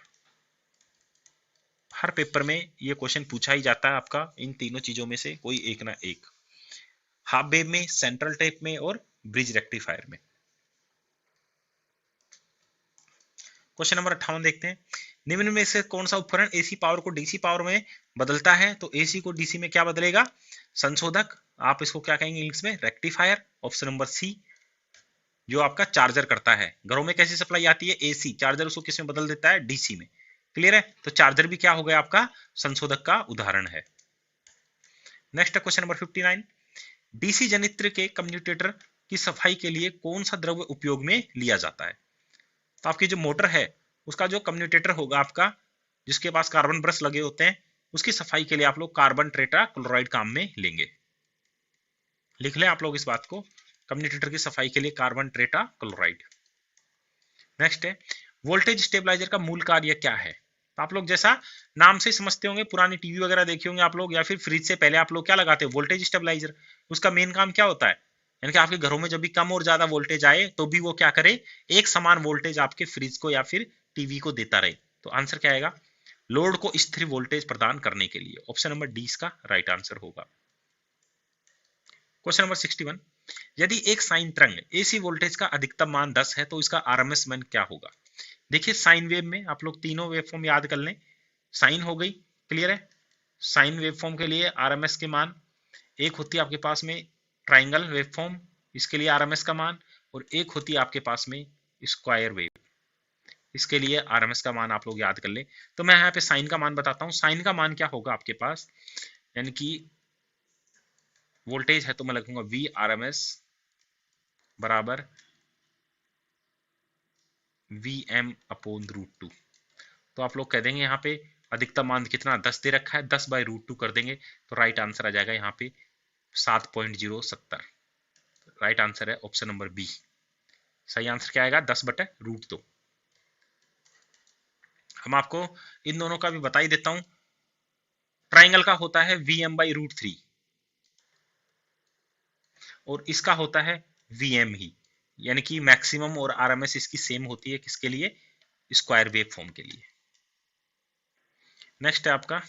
हर पेपर में ये क्वेश्चन पूछा ही जाता है आपका, इन तीनों चीजों में से कोई एक ना एक, हाफ वेव में, सेंट्रल टेप में और ब्रिज रेक्टिफायर में। क्वेश्चन नंबर 58 देखते हैं, निम्न में से कौन सा उपकरण एसी पावर को डीसी पावर में बदलता है? तो एसी को डीसी में क्या बदलेगा? संशोधक। आप इसको क्या कहेंगे इंग्लिश में? रेक्टिफायर। ऑप्शन नंबर सी, जो आपका चार्जर करता है। घरों में कैसी सप्लाई आती है? एसी, चार्जर उसको किस में बदल देता है? डीसी में। क्लियर है? तो चार्जर भी क्या हो गया आपका? संशोधक का उदाहरण है। नेक्स्ट क्वेश्चन नंबर 59, डीसी जनित्र के कम्यूटेटर की सफाई के लिए कौन सा द्रव्य उपयोग में लिया जाता है? तो आपकी जो मोटर है उसका जो कम्यूटेटर होगा आपका, जिसके पास कार्बन ब्रश लगे होते हैं, उसकी सफाई के लिए आप लोग कार्बन टेट्रा क्लोराइड काम में लेंगे। लिख लें आप लोग इस बात को, कम्यूटेटर की सफाई के लिए कार्बन टेट्रा क्लोराइड। नेक्स्ट है वोल्टेज स्टेबलाइजर का मूल कार्य क्या है। तो आप लोग जैसा नाम से समझते होंगे, पुरानी टीवी वगैरह देखे होंगे आप लोग, या फिर फ्रिज से पहले आप लोग क्या लगाते हो, वोल्टेज स्टेबलाइजर। उसका मेन काम क्या होता है, यानी कि आपके घरों में जब भी कम और ज्यादा वोल्टेज आए तो भी वो क्या करे, एक समान वोल्टेज आपके फ्रिज को या फिर टीवी को देता रहे। तो आंसर क्या आएगा, लोड को स्थिर वोल्टेज प्रदान करने के लिए। ऑप्शन नंबर डी इसका राइट आंसर होगा। क्वेश्चन नंबर 61, यदि एक साइन तरंग एसी वोल्टेज का अधिकतम मान 10 है तो इसका आरएमएस मान क्या होगा। देखिए साइन वेव में आप लोग तीनों वेवफॉर्म याद कर लें। साइन हो गई, क्लियर है। साइन वेवफॉर्म के लिए आरएमएस के मान, एक होती है आपके पास में ट्राइंगल वेवफॉर्म, इसके लिए आरएमएस का मान, और एक होती है आपके पास में स्क्वायर वेव, इसके लिए आरएमएस का मान आप लोग याद कर ले। तो मैं यहाँ पे साइन का मान बताता हूँ। साइन का मान क्या होगा आपके पास, यानी कि वोल्टेज है तो मैं लिखूंगा वी आरएमएस बराबर वी एम अपॉन √2। तो आप लोग कह देंगे यहाँ पे अधिकतम मान कितना 10 दे रखा है, 10/√2 कर देंगे तो राइट आंसर आ जाएगा यहाँ पे 7.070। राइट आंसर है ऑप्शन नंबर बी। सही आंसर क्या आएगा, 10/√2। हम आपको इन दोनों का भी बता ही देता हूं। ट्राइंगल का होता है Vm/√3 और इसका होता है Vm ही, यानी कि मैक्सिमम और आरएमएस इसकी सेम होती है किसके लिए, स्क्वायर वेव फॉर्म के लिए। नेक्स्ट है आपका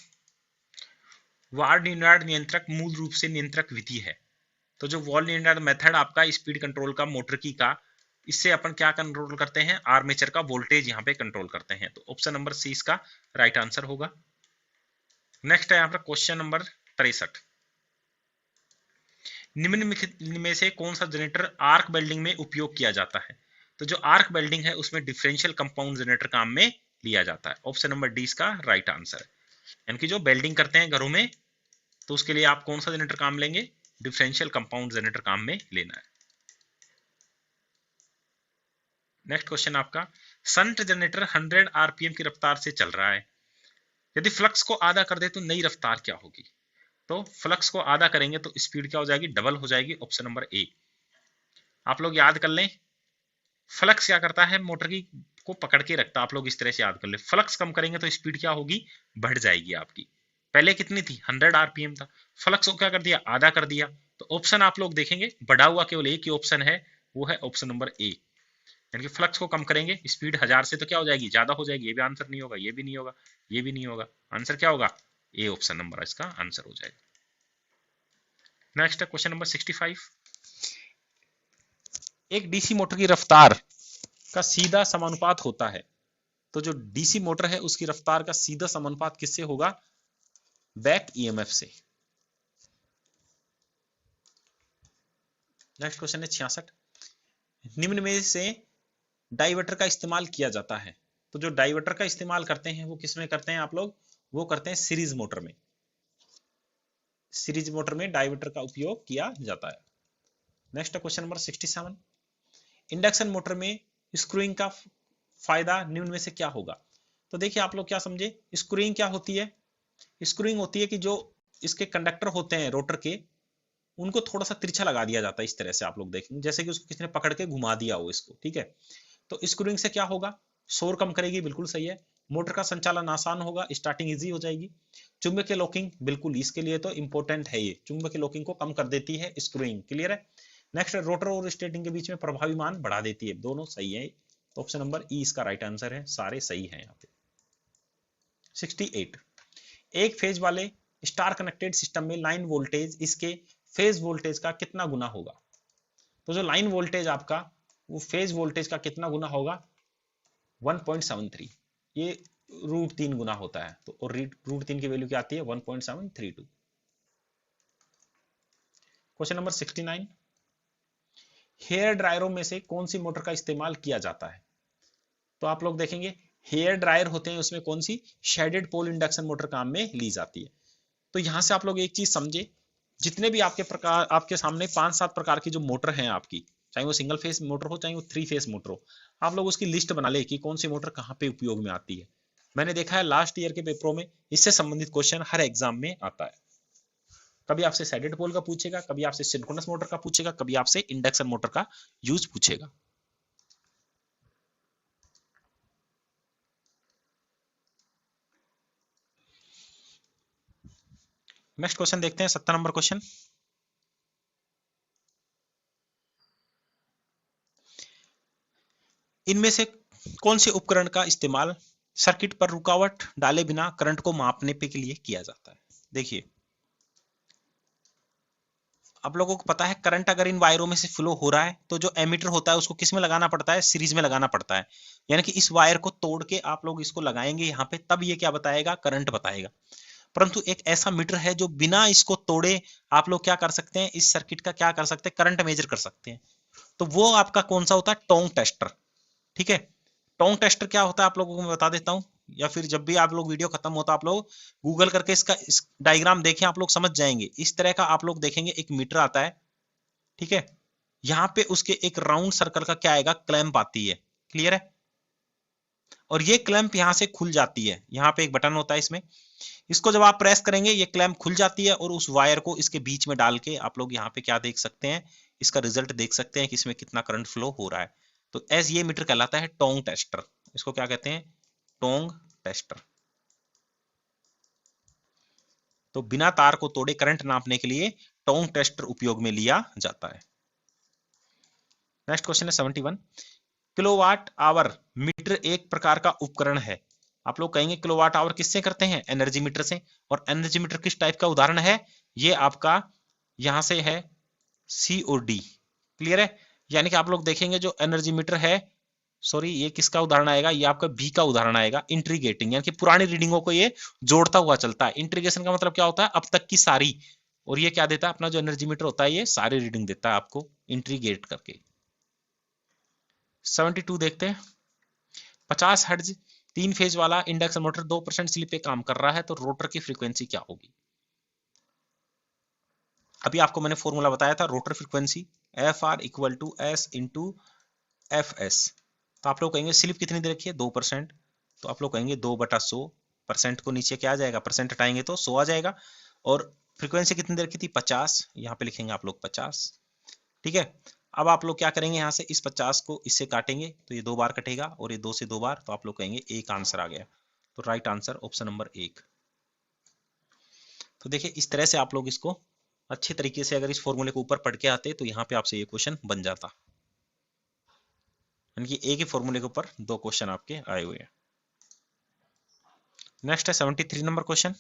वॉल लीनियर्ड नियंत्रक मूल रूप से नियंत्रक विधि है। तो जो वॉल लीनियर्ड मेथड आपका स्पीड कंट्रोल का मोटर की का, इससे अपन क्या कंट्रोल करते हैं, आर्मेचर का वोल्टेज यहाँ पे कंट्रोल करते हैं। तो ऑप्शन नंबर सी इसका राइट आंसर होगा। नेक्स्ट है यहाँ पर क्वेश्चन नंबर 63, निम्न में से कौन सा जनरेटर आर्क वेल्डिंग में उपयोग किया जाता है। तो जो आर्क वेल्डिंग है उसमें डिफरेंशियल कंपाउंड जनरेटर काम में लिया जाता है। ऑप्शन नंबर डी इसका राइट आंसर है। यानी कि जो वेल्डिंग करते हैं घरों में तो उसके लिए आप कौन सा जनरेटर काम लेंगे, डिफरेंशियल कंपाउंड जनरेटर काम में लेना है। नेक्स्ट क्वेश्चन आपका शंट जनरेटर 100 आरपीएम की रफ्तार से चल रहा है, यदि फ्लक्स को आधा कर दे तो नई रफ्तार क्या होगी। तो फ्लक्स को आधा करेंगे तो स्पीड क्या हो जाएगी, डबल हो जाएगी। Option number A. आप लोग याद कर लें, फ्लक्स क्या करता है, मोटर की को पकड़ के रखता है। आप लोग इस तरह से याद कर ले, फ्लक्स कम करेंगे तो स्पीड क्या होगी, बढ़ जाएगी आपकी। पहले कितनी थी, 100 आरपीएम था, फ्लक्स को क्या कर दिया, आधा कर दिया। तो ऑप्शन आप लोग देखेंगे बढ़ा हुआ केवल एक ही ऑप्शन है, वो है ऑप्शन नंबर ए। यानी कि फ्लक्स को कम करेंगे स्पीड 1000 से तो क्या हो जाएगी, ज्यादा हो जाएगी। ये भी आंसर नहीं होगा, ये भी नहीं होगा, ये भी नहीं होगा। आंसर क्या होगा, ए ऑप्शन नंबर इसका आंसर हो जाएगा। नेक्स्ट है क्वेश्चन नंबर 65, एक डीसी मोटर की रफ्तार का सीधा समानुपात होता है। तो जो डीसी मोटर है उसकी रफ्तार का सीधा समानुपात किससे होगा, बैक ईएमएफ से। नेक्स्ट क्वेश्चन है 66, निम्न में से डाइवर्टर का इस्तेमाल किया जाता है। तो जो डाइवर्टर का इस्तेमाल करते हैं वो किसमें करते हैं आप लोग, वो करते हैं सीरीज मोटर में। सीरीज मोटर में डाइवर्टर का उपयोग किया जाता है। Next question number 67, induction motor में स्क्रूइंग का फायदा निम्न में से क्या होगा। तो देखिए आप लोग क्या समझे, स्क्रूइंग क्या होती है, स्क्रूइंग होती है कि जो इसके कंडक्टर होते हैं रोटर के, उनको थोड़ा सा तिरछा लगा दिया जाता है। इस तरह से आप लोग देखेंगे जैसे कि उसको किसी ने पकड़ के घुमा दिया हो इसको, ठीक है। तो स्क्रूइंग से क्या होगा, शोर कम करेगी, बिल्कुल सही है। मोटर का संचालन आसान होगा, स्टार्टिंग इजी हो जाएगी। चुंबकीय लॉकिंग, बिल्कुल इसके लिए तो इंपॉर्टेंट है ये, चुंबकीय लॉकिंग को कम कर देती है स्क्रूइंग, क्लियर है। नेक्स्ट रोटर और स्टेटिंग के बीच में प्रभावी मान बढ़ा देती है, दोनों सही है। तो ऑप्शन नंबर ई इसका राइट आंसर है, सारे सही हैं यहाँ पे। 68, एक फेज वाले स्टार कनेक्टेड सिस्टम में लाइन वोल्टेज इसके फेज वोल्टेज का कितना गुना होगा। तो जो लाइन वोल्टेज आपका वो फेज वोल्टेज का कितना गुना होगा, 1.73। ये √3 गुना होता है। तो और √3 की वैल्यू क्या आती है, 1.732। क्वेश्चन नंबर 69, हेयर ड्रायरों में से कौन सी मोटर का इस्तेमाल किया जाता है। तो आप लोग देखेंगे हेयर ड्रायर होते हैं, उसमें कौन सी, शेडेड पोल इंडक्शन मोटर काम में ली जाती है। तो यहां से आप लोग एक चीज समझे, जितने भी आपके सामने 5-7 प्रकार की जो मोटर हैं आपकी, चाहे वो सिंगल फेस मोटर हो चाहे वो 3 फेस मोटर हो, आप लोग उसकी लिस्ट बना ले कि कौन सी मोटर कहाँ पे उपयोग में आती है। मैंने देखा है लास्ट ईयर के पेपरों में इससे संबंधित क्वेश्चन हर एग्जाम में आता है। कभी आपसे साइडेड पोल का पूछेगा, कभी आपसे सिंक्रोनस मोटर का पूछेगा, कभी आपसे इंडक्शन मोटर का यूज पूछेगा। नेक्स्ट क्वेश्चन देखते हैं, 70 नंबर क्वेश्चन। इनमें से कौन से उपकरण का इस्तेमाल सर्किट पर रुकावट डाले बिना करंट को मापने के लिए किया जाता है? देखिए, आप लोगों को पता है करंट अगर इन वायरों में से फ्लो हो रहा है तो जो एमीटर होता है उसको किस में लगाना पड़ता है? सीरीज में लगाना पड़ता है। यानी कि इस वायर को तोड़ के आप लोग इसको लगाएंगे यहाँ पे, तब ये क्या बताएगा? करंट बताएगा। परंतु एक ऐसा मीटर है जो बिना इसको तोड़े आप लोग क्या कर सकते हैं? इस सर्किट का क्या कर सकते हैं? करंट मेजर कर सकते हैं। तो वो आपका कौन सा होता है? टोंग टेस्टर। ठीक है, टोंग टेस्टर क्या होता है आप लोगों को मैं बता देता हूं, या फिर जब भी आप लोग वीडियो खत्म होता आप लोग गूगल करके इसका डायग्राम देखें, आप लोग समझ जाएंगे। इस तरह का आप लोग देखेंगे एक मीटर आता है, ठीक है, यहां पे उसके एक राउंड सर्कल का क्या आएगा? क्लैंप आती है। क्लियर है? और ये क्लैंप यहां से खुल जाती है, यहां पे एक बटन होता है इसमें, इसको जब आप प्रेस करेंगे ये क्लैंप खुल जाती है और उस वायर को इसके बीच में डाल के आप लोग यहाँ पे क्या देख सकते हैं? इसका रिजल्ट देख सकते हैं कि इसमें कितना करंट फ्लो हो रहा है। तो एज ये मीटर कहलाता है टोंग टेस्टर। इसको क्या कहते हैं? टोंग टेस्टर। तो बिना तार को तोड़े करंट नापने के लिए टोंग टेस्टर उपयोग में लिया जाता है। नेक्स्ट क्वेश्चन है 71। किलोवाट आवर मीटर एक प्रकार का उपकरण है। आप लोग कहेंगे किलोवाट आवर किससे करते हैं? एनर्जी मीटर से। और एनर्जी मीटर किस टाइप का उदाहरण है? ये आपका यहां से है सी और डी। क्लियर है? यानी कि आप लोग देखेंगे जो एनर्जी मीटर है, सॉरी ये किसका उदाहरण आएगा? ये आपका बी का उदाहरण आएगा, इंट्रीगेटिंग। यानी कि पुरानी रीडिंगों को ये जोड़ता हुआ चलता है। इंट्रीगेशन का मतलब क्या होता है? अब तक की सारी। और ये क्या देता है? अपना जो एनर्जी मीटर होता है ये सारी रीडिंग देता है आपको इंट्रीगेट करके। 72 देखते हैं। 50 हर्ट्ज 3 फेज वाला इंडक्शन मोटर 2% स्लिप पे काम कर रहा है, तो रोटर की फ्रीक्वेंसी क्या होगी? अभी आपको मैंने फॉर्मूला बताया था, rotor frequency f r equal to s into f s. तो आप लोग कहेंगे स्लिप कितनी दे रखी है? 2%। तो आप लोग कहेंगे 2/100%। को नीचे क्या आ जाएगा? परसेंट हटाएंगे तो 100 आ जाएगा। और फ्रीक्वेंसी कितनी दे रखी थी? 50। यहाँ पे लिखेंगे आप लोग 50। ठीक है, अब आप लोग क्या करेंगे? यहाँ से इस 50 को इससे काटेंगे तो ये 2 बार कटेगा, और ये 2 से 2 बार, तो आप लोग कहेंगे एक आंसर आ गया। तो राइट आंसर ऑप्शन नंबर 1। तो देखिए इस तरह से आप लोग इसको अच्छे तरीके से अगर इस फॉर्मूले को ऊपर पढ़ के आते तो यहाँ पे आपसे ये क्वेश्चन बन जाता। यानी कि एक ही फॉर्मूले के ऊपर 2 क्वेश्चन आपके आए हुए हैं। नेक्स्ट है 73 नंबर क्वेश्चन।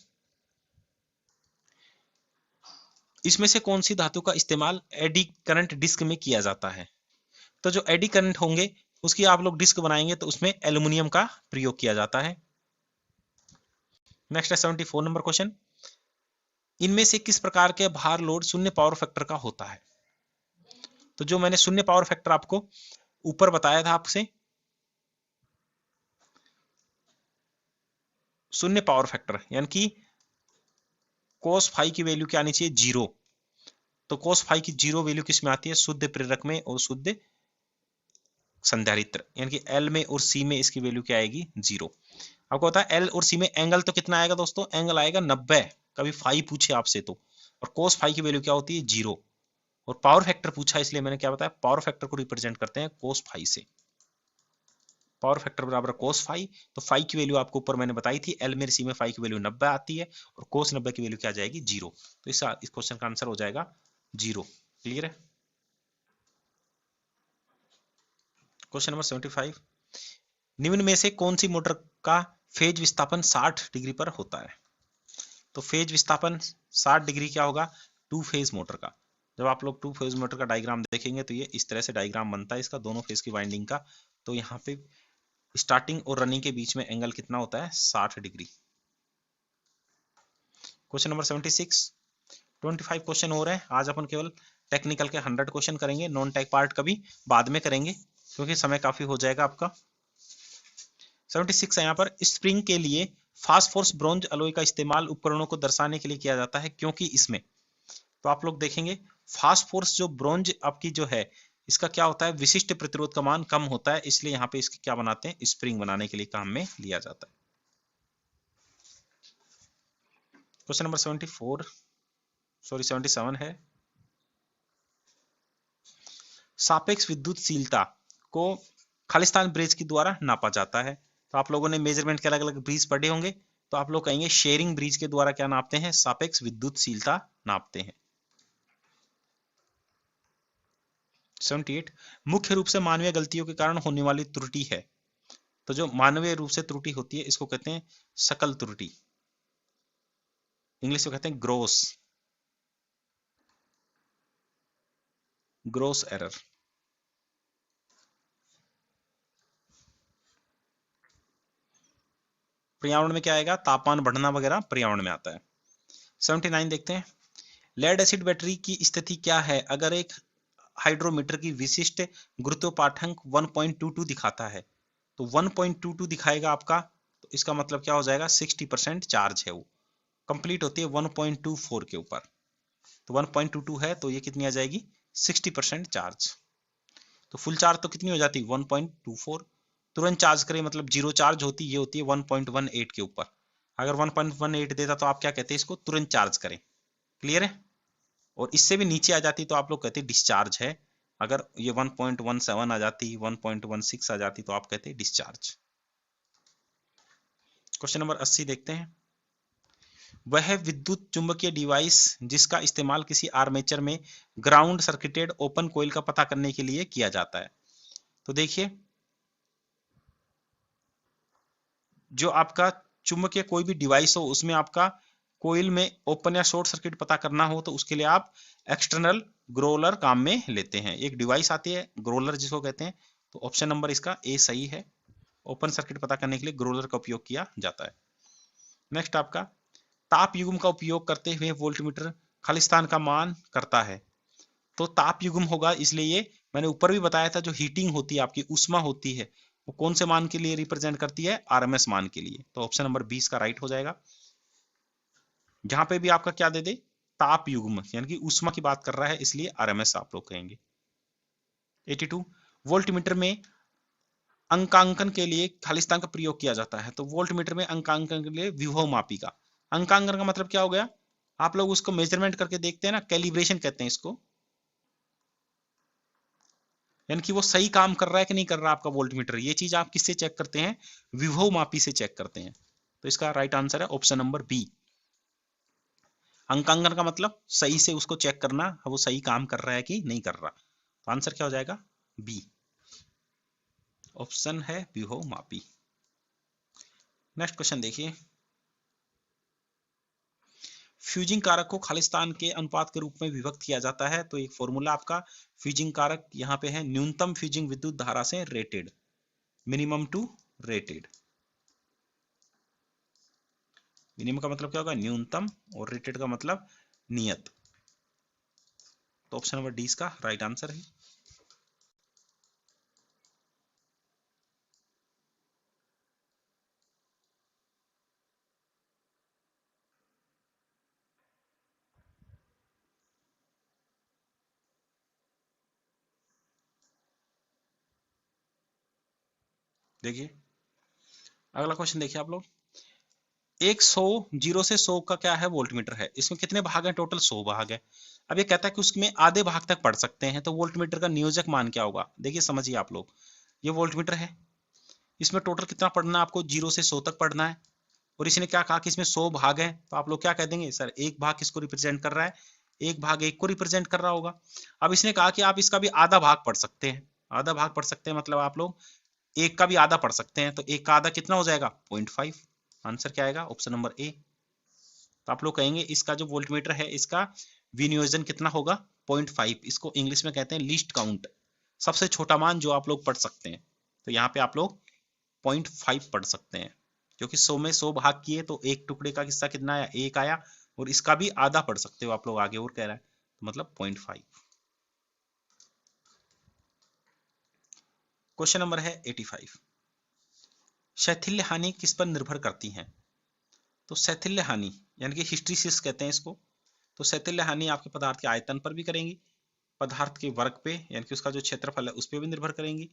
इसमें से कौन सी धातु का इस्तेमाल एडी करंट डिस्क में किया जाता है? तो जो एडी करंट होंगे उसकी आप लोग डिस्क बनाएंगे तो उसमें एल्यूमिनियम का प्रयोग किया जाता है। नेक्स्ट है 74 नंबर क्वेश्चन। इनमें से किस प्रकार के भार लोड शून्य पावर फैक्टर का होता है? तो जो मैंने शून्य पावर फैक्टर आपको ऊपर बताया था आपसे, शून्य पावर फैक्टर यानी कि कोस फाई की वैल्यू क्या आनी चाहिए? 0। तो कोस फाई की 0 वैल्यू किस में आती है? शुद्ध प्रेरक में और शुद्ध संधारित्र। यानी कि एल में और सी में इसकी वैल्यू क्या आएगी? 0। आपको पता है एल और सी में एंगल तो कितना आएगा दोस्तों? एंगल आएगा 90। कभी फाई पूछे आपसे तो। और कोस फाई की वैल्यू क्या होती है? 0। और पावर फैक्टर पूछा इसलिए मैंने क्या बताया? पावर फैक्टर को रिप्रेजेंट करते हैं कोस फाई से। पावर फैक्टर बराबर कोस फाई। तो फाई की वैल्यू आपको ऊपर मैंने बताई थी, एल में सी में फाई की वैल्यू 90 आती है, और कोस 90 की वैल्यू क्या आ जाएगी? 0। तो इस क्वेश्चन का आंसर हो जाएगा 0। क्लियर है? Question number 75। निम्न में से कौन सी मोटर का फेज विस्थापन 60 डिग्री पर होता है? तो फेज विस्थापन 60 डिग्री क्या होगा? टू फेज मोटर का। जब आप लोग टू फेज मोटर का डायग्राम देखेंगे तो ये इस तरह से डायग्राम बनता है इसका, दोनों फेज की वाइंडिंग का। तो यहाँ पे स्टार्टिंग और रनिंग के बीच में एंगल कितना होता है? 60 डिग्री। Question number 76। 25 क्वेश्चन हो रहे हैं आज। अपन केवल टेक्निकल के 100 क्वेश्चन करेंगे, नॉन टेक पार्ट कभी बाद में करेंगे क्योंकि समय काफी हो जाएगा आपका। 76 है यहाँ पर। स्प्रिंग के लिए फास्फोर्स ब्रोंज अलॉय का इस्तेमाल उपकरणों को दर्शाने के लिए किया जाता है क्योंकि इसमें, तो आप लोग देखेंगे फास्फोर्स जो ब्रोंज आपकी जो है इसका क्या होता है? विशिष्ट प्रतिरोध का मान कम होता है, इसलिए यहाँ पे इसकी क्या बनाते हैं? स्प्रिंग बनाने के लिए काम में लिया जाता है। Question number 74। सॉरी 77 है। सापेक्ष विद्युतशीलता को खालिस्तान ब्रिज के द्वारा नापा जाता है। तो आप लोगों ने मेजरमेंट के अलग अलग ब्रिज पढ़े होंगे, तो आप लोग कहेंगे शेयरिंग ब्रिज के द्वारा क्या नापते हैं, सापेक्ष विद्युतशीलता नापते हैं। 78 मुख्य रूप से मानवीय गलतियों के कारण होने वाली त्रुटि है। तो जो मानवीय रूप से त्रुटि होती है इसको कहते हैं सकल त्रुटि, इंग्लिश में कहते हैं ग्रोस एरर। पर्यावरण में क्या आएगा, तापमान बढ़ना वगैरह पर्यावरण में आता है। 79 देखते हैं, लेड एसिड बैटरी की स्थिति क्या है अगर एक हाइड्रोमीटर की विशिष्ट गुरुत्वाकर्षण 1.22 दिखाता है। तो 1.22 दिखाएगा आपका, तो इसका मतलब क्या हो जाएगा, 60% चार्ज है। वो कंप्लीट होती है 1.24 के ऊपर, तो 1.22 है तो ये कितनी आ जाएगी, 60% चार्ज। तो फुल चार्ज तो कितनी हो जाती, 1.24। तुरंत चार्ज करें मतलब जीरो चार्ज होती, ये होती है 1.18 के ऊपर। अगर 1.18 देता तो आप क्या कहते हैं, इसको तुरंत चार्ज करें। क्लियर है। और इससे भी नीचे आ जाती तो आप लोग कहते डिस्चार्ज है। अगर ये 1.17 आ जाती, 1.16 आ जाती तो आप कहते डिस्चार्ज। क्वेश्चन नंबर 80 देखते हैं, वह विद्युत चुंबकीय डिवाइस जिसका इस्तेमाल किसी आर्मेचर में ग्राउंड सर्किटेड ओपन कोइल का पता करने के लिए किया जाता है। तो देखिए, जो आपका चुंबकीय कोई भी डिवाइस हो उसमें आपका कोइल में ओपन या शॉर्ट सर्किट पता करना हो तो उसके लिए आप एक्सटर्नल ग्रोलर काम में लेते हैं। एक डिवाइस आती है ग्रोलर जिसको कहते हैं। तो ऑप्शन नंबर इसका ए सही है, ओपन सर्किट पता करने के लिए ग्रोलर का उपयोग किया जाता है। नेक्स्ट आपका, ताप युग्म का उपयोग करते हुए वोल्टमीटर खालिस्तान का मान करता है। तो ताप युग्म होगा, इसलिए ये मैंने ऊपर भी बताया था, जो हीटिंग होती है आपकी उष्मा होती है वो कौन से मान के लिए रिप्रेजेंट करती है, आरएमएस मान के लिए। तो ऑप्शन नंबर 20 का राइट हो जाएगा। जहां पे भी आपका क्या दे दे, ताप युग्म यानी कि उष्मा की बात कर रहा है, इसलिए आरएमएस आप लोग कहेंगे। 82 वोल्टमीटर में अंकांकन के लिए खालिस्तान का प्रयोग किया जाता है। तो वोल्टमीटर में अंकांकन के लिए विभव मापी का, अंकांकन का मतलब क्या हो गया, आप लोग उसको मेजरमेंट करके देखते हैं ना, कैलिब्रेशन कहते हैं इसको, यानी कि वो सही काम कर रहा है कि नहीं कर रहा आपका वोल्टमीटर। ये चीज आप किससे चेक करते हैं, विभव मापी से चेक करते हैं। तो इसका राइट आंसर है ऑप्शन नंबर बी। अंकांकन का मतलब सही से उसको चेक करना, वो सही काम कर रहा है कि नहीं कर रहा। तो आंसर क्या हो जाएगा, बी, ऑप्शन है विभव मापी। नेक्स्ट क्वेश्चन देखिए, फ्यूजिंग कारक को खालिस्तान के अनुपात के रूप में विभक्त किया जाता है। तो एक फॉर्मूला आपका फ्यूजिंग कारक यहाँ पे है, न्यूनतम फ्यूजिंग विद्युत धारा से rated, minimum to rated. Minimum का मतलब क्या होगा, न्यूनतम, और रेटेड का मतलब नियत। तो ऑप्शन नंबर डी इसका राइट आंसर है। देखिए अगला क्वेश्चन देखिए आप लोग, 100 जीरो से 100 का क्या है वोल्टमीटर है, इसमें कितने भाग हैं, टोटल 100 भाग है। अब ये कहता है कि उसमें आधे भाग तक पढ़ सकते हैं, तो वोल्टमीटर का नियोजक मान क्या होगा। देखिए समझिए आप लोग, ये वोल्टमीटर है, इसमें टोटल कितना पढ़ना है आपको, 0 से 100 तक पढ़ना है। और इसने क्या कहा कि इसमें 100 भाग है, तो आप लोग क्या कह देंगे, सर एक भाग किसको रिप्रेजेंट कर रहा है, एक भाग एक को रिप्रेजेंट कर रहा होगा। अब इसने कहा कि आप इसका भी आधा भाग पढ़ सकते हैं, आधा भाग पढ़ सकते हैं मतलब आप लोग एक का भी आधा पढ़ सकते हैं। तो एक का आधा कितना हो जाएगा, 0.5। आंसर क्या आएगा, ऑप्शन नंबर ए। तो आप लोग कहेंगे इसका जो वोल्टमीटर है इसका विनियोजन कितना होगा, 0.5। इसको इंग्लिश में कहते हैं लीस्ट काउंट, सबसे छोटा मान जो आप लोग पढ़ सकते हैं। तो यहाँ पे आप लोग 0.5 पढ़ सकते हैं, क्योंकि 100 में 100 भाग किए तो एक टुकड़े का हिस्सा कितना आया, एक आया। और इसका भी आधा पढ़ सकते हो आप लोग, आगे और कह रहा है, तो मतलब 0.5। क्वेश्चन नंबर है 85, शैथिल्य हानि किस पर निर्भर करती है। तो शैथिल्य हानि यानी कि हिस्ट्रीसिस कहते हैं इसको। तो शैथिल्य हानि आपके पदार्थ के आयतन पर भी करेंगी, पदार्थ के वर्ग पे यानी कि उसका जो क्षेत्रफल है उस पर भी निर्भर करेंगी,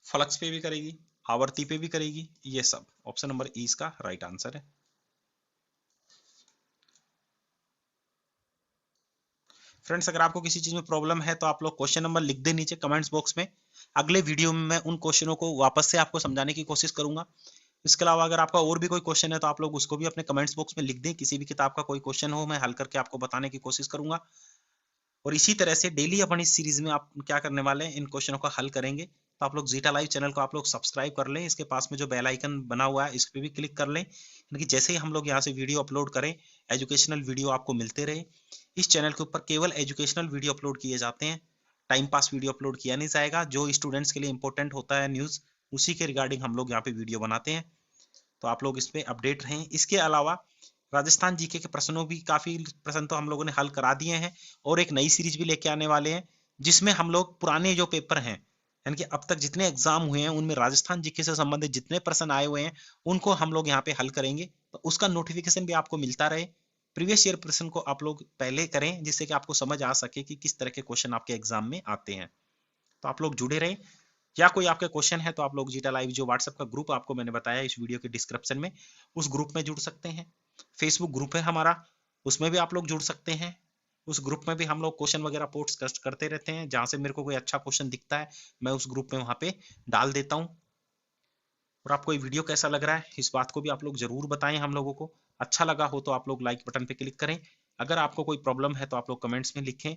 फ्लक्स पे भी करेगी, आवर्ती पे भी करेगी, ये सब। ऑप्शन नंबर ई इसका राइट आंसर है। फ्रेंड्स अगर आपको किसी चीज में प्रॉब्लम है तो आप लोग क्वेश्चन नंबर लिख दे नीचे कमेंट्स बॉक्स में। अगले वीडियो में मैं उन क्वेश्चनों को वापस से आपको समझाने की कोशिश करूंगा। इसके अलावा अगर आपका और भी कोई क्वेश्चन है तो आप लोग उसको भी अपने कमेंट्स बॉक्स में लिख दें। किसी भी किताब का कोई क्वेश्चन हो मैं हल करके आपको बताने की कोशिश करूंगा। और इसी तरह से डेली अपन इस सीरीज में आप क्या करने वाले हैं, इन क्वेश्चनों का हल करेंगे। तो आप लोग जीटा लाइव चैनल को आप लोग सब्सक्राइब कर लें। इसके पास में जो बेल आइकन बना हुआ है इस पर भी क्लिक कर लें, यानी कि जैसे ही हम लोग यहाँ से वीडियो अपलोड करें एजुकेशनल वीडियो आपको मिलते रहे। इस चैनल के ऊपर केवल एजुकेशनल वीडियो अपलोड किए जाते हैं, टाइम पास वीडियो अपलोड किया नहीं जाएगा। जो स्टूडेंट्स के लिए इंपॉर्टेंट होता है न्यूज़, उसी के रिगार्डिंग हम लोग यहाँ पे वीडियो बनाते हैं। तो आप लोग इस पे अपडेट रहें। इसके अलावा राजस्थान जीके के प्रश्नों भी काफी प्रश्न तो हम लोगों ने हल करा दिए हैं और एक नई सीरीज भी लेके आने वाले हैं जिसमें हम लोग पुराने जो पेपर हैं, यानी कि अब तक जितने एग्जाम हुए हैं उनमें राजस्थान जीके से संबंधित जितने प्रश्न आए हुए हैं उनको हम लोग यहाँ पे हल करेंगे। तो उसका नोटिफिकेशन भी आपको मिलता रहे। प्रीवियस ईयर प्रश्न को आप लोग पहले करें जिससे कि आपको समझ आ सके कि किस तरह के क्वेश्चन आपके एग्जाम में आते हैं। तो आप लोग जुड़े रहें। या कोई आपके क्वेश्चन है तो आप लोग जीटा लाइव जो व्हाट्सएप का ग्रुप आपको मैंने बताया इस वीडियो के डिस्क्रिप्शन में, उस ग्रुप में जुड़ सकते हैं। फेसबुक ग्रुप है हमारा, उसमें भी आप लोग जुड़ सकते हैं। उस ग्रुप में भी हम लोग क्वेश्चन वगैरह पोस्ट करते रहते हैं। जहां से मेरे को कोई अच्छा क्वेश्चन दिखता है मैं उस ग्रुप में वहां पे डाल देता हूँ। और आपको ये वीडियो कैसा लग रहा है इस बात को भी आप लोग जरूर बताएं हम लोगों को। अच्छा लगा हो तो आप लोग लाइक बटन पे क्लिक करें। अगर आपको कोई प्रॉब्लम है तो आप लोग कमेंट्स में लिखें।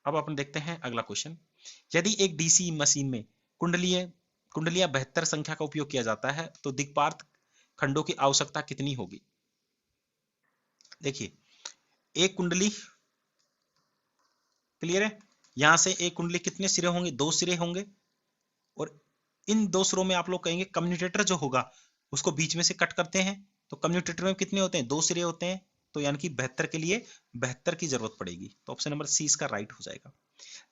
अब अपन देखते हैं अगला क्वेश्चन। यदि एक डीसी मशीन में कुंडलियां 72 संख्या का उपयोग किया जाता है तो दिक्पात खंडों की आवश्यकता कितनी होगी? देखिए एक कुंडली क्लियर है, यहां से एक कुंडली कितने सिरे होंगे? 2 सिरे होंगे। और इन 2 सिरों में आप लोग कहेंगे कम्यूटेटर जो होगा उसको बीच में से कट करते हैं। तो कम्यूटेटर में कितने होते हैं? 2 सिरे होते हैं। तो यानी कि 72 के लिए 72 की जरूरत पड़ेगी। तो ऑप्शन नंबर सी इसका राइट हो जाएगा।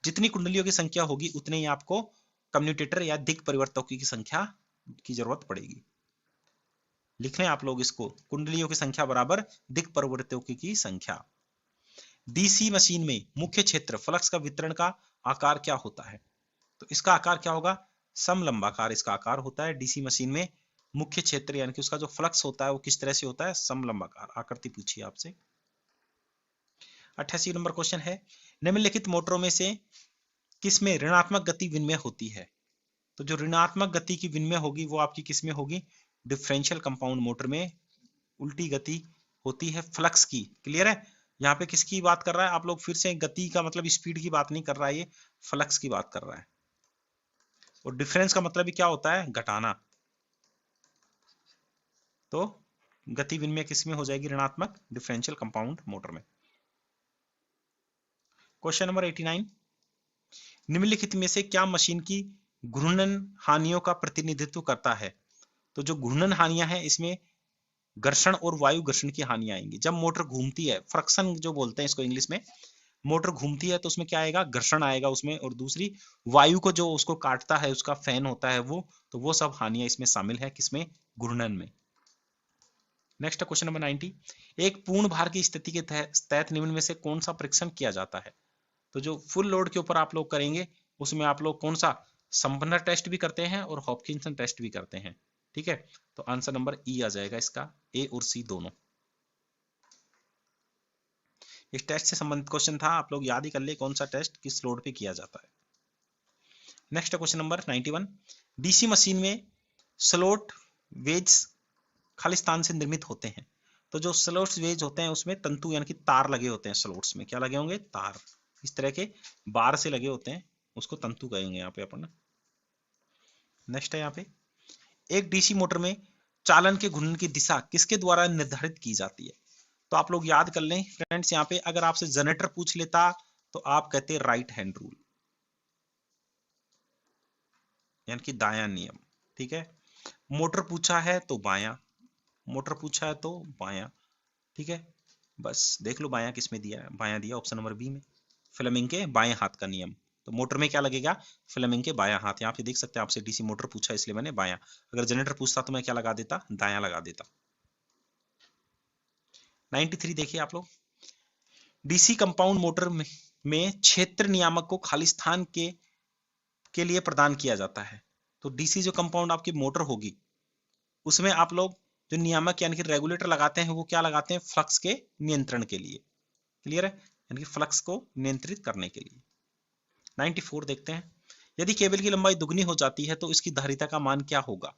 जितनी कुंडलियों की संख्या होगी उतने ही आपको कम्यूटेटर या दिक् परिवर्तकों की संख्या की जरूरत पड़ेगी। लिख लें आप लोग इसको, कुंडलियों की संख्या बराबर दिक् परिवर्तकों की संख्या। डीसी मशीन में मुख्य क्षेत्र फ्लक्स का वितरण का आकार क्या होता है? तो इसका आकार क्या होगा? समलंबाकार इसका आकार होता है। डीसी मशीन में मुख्य क्षेत्र यानी कि उसका जो फ्लक्स होता है वो किस तरह से होता है? समलंबाकार आकृति पूछी आपसे। 88 नंबर क्वेश्चन है, निम्नलिखित मोटरों में से किसमें ऋणात्मक गति विनिमय होती है? तो जो ऋणात्मक गति की विनिमय होगी वो आपकी किसमें होगी? डिफरेंशियल कंपाउंड मोटर में उल्टी गति होती है फ्लक्स की। क्लियर है? यहाँ पे किसकी बात कर रहा है? आप लोग फिर से, गति का मतलब स्पीड की बात नहीं कर रहा है, ये फ्लक्स की बात कर रहा है। और डिफरेंस का मतलब भी क्या होता है? घटाना। तो गति विनिमय किसमें हो जाएगी? ऋणात्मक, डिफरेंशियल कंपाउंड मोटर में। क्वेश्चन नंबर 89, निम्नलिखित में से क्या मशीन की घूर्णन हानियों का प्रतिनिधित्व करता है? तो जो घूर्णन हानियां हैं इसमें घर्षण और वायु घर्षण की हानियां आएंगी। जब मोटर घूमती है, फ्रिक्शन जो बोलते हैं इसको इंग्लिश में, मोटर घूमती है तो उसमें क्या आएगा? घर्षण आएगा उसमें। और दूसरी वायु को जो उसको काटता है, उसका फैन होता है वो, तो वो सब हानियां इसमें शामिल है। किसमें? घूर्णन में। नेक्स्ट क्वेश्चन नंबर 90, एक पूर्ण भार की स्थिति के तहत निम्न में से कौन सा परीक्षण किया जाता है? तो जो फुल लोड के ऊपर आप लोग करेंगे उसमें आप लोग कौन सा? संपन्नर टेस्ट भी करते हैं और हॉपकिंसन टेस्ट भी करते हैं। ठीक है, तो आंसर नंबर ई आ जाएगा इसका, ए और सी दोनों। इस टेस्ट से संबंधित क्वेश्चन था, आप लोग याद ही कर ले कौन सा टेस्ट किस लोड पे किया जाता है। Next question number 91, DC machine में स्लॉट वेज खालिस्तान से निर्मित होते हैं। तो जो स्लॉट्स वेज होते हैं उसमें तंतु यानी कि तार लगे होते हैं। स्लॉट्स में क्या लगे होंगे? तार। इस तरह के बार से लगे होते हैं, उसको तंतु कहेंगे यहाँ पे अपन। नेक्स्ट है यहाँ पे, एक डीसी मोटर में चालन के घूर्णन की दिशा किसके द्वारा निर्धारित की जाती है? तो आप लोग याद कर लें फ्रेंड्स, यहाँ पे अगर आपसे जनरेटर पूछ लेता तो आप कहते राइट हैंड रूल, यानी कि दायां नियम। ठीक है, मोटर पूछा है तो बायां, मोटर पूछा है तो बायां। ठीक है, बस देख लो बायां किस में दिया है। बायां दिया ऑप्शन नंबर बी में, फ्लेमिंग के बाएं हाथ का नियम। तो मोटर में क्या लगेगा? फ्लेमिंग के बायां हाथ। यहाँ पे देख सकते हैं, आपसे डीसी मोटर पूछा इसलिए मैंने बायां। अगर जनरेटर पूछता तो मैं क्या लगा देता? दायां लगा देता। 93 देखिए आप लोग, डीसी कंपाउंड मोटर में क्षेत्र नियामक को खालिस्तान के लिए प्रदान किया जाता है। तो डीसी जो कंपाउंड आपकी मोटर होगी उसमें आप लोग जो नियामक यानी कि रेगुलेटर लगाते हैं वो क्या लगाते हैं? फ्लक्स के नियंत्रण के लिए। क्लियर है, यानी कि फ्लक्स को नियंत्रित करने के लिए। 94 देखते हैं, यदि केबल की लंबाई दुगनी हो जाती है तो इसकी धारिता का मान क्या होगा।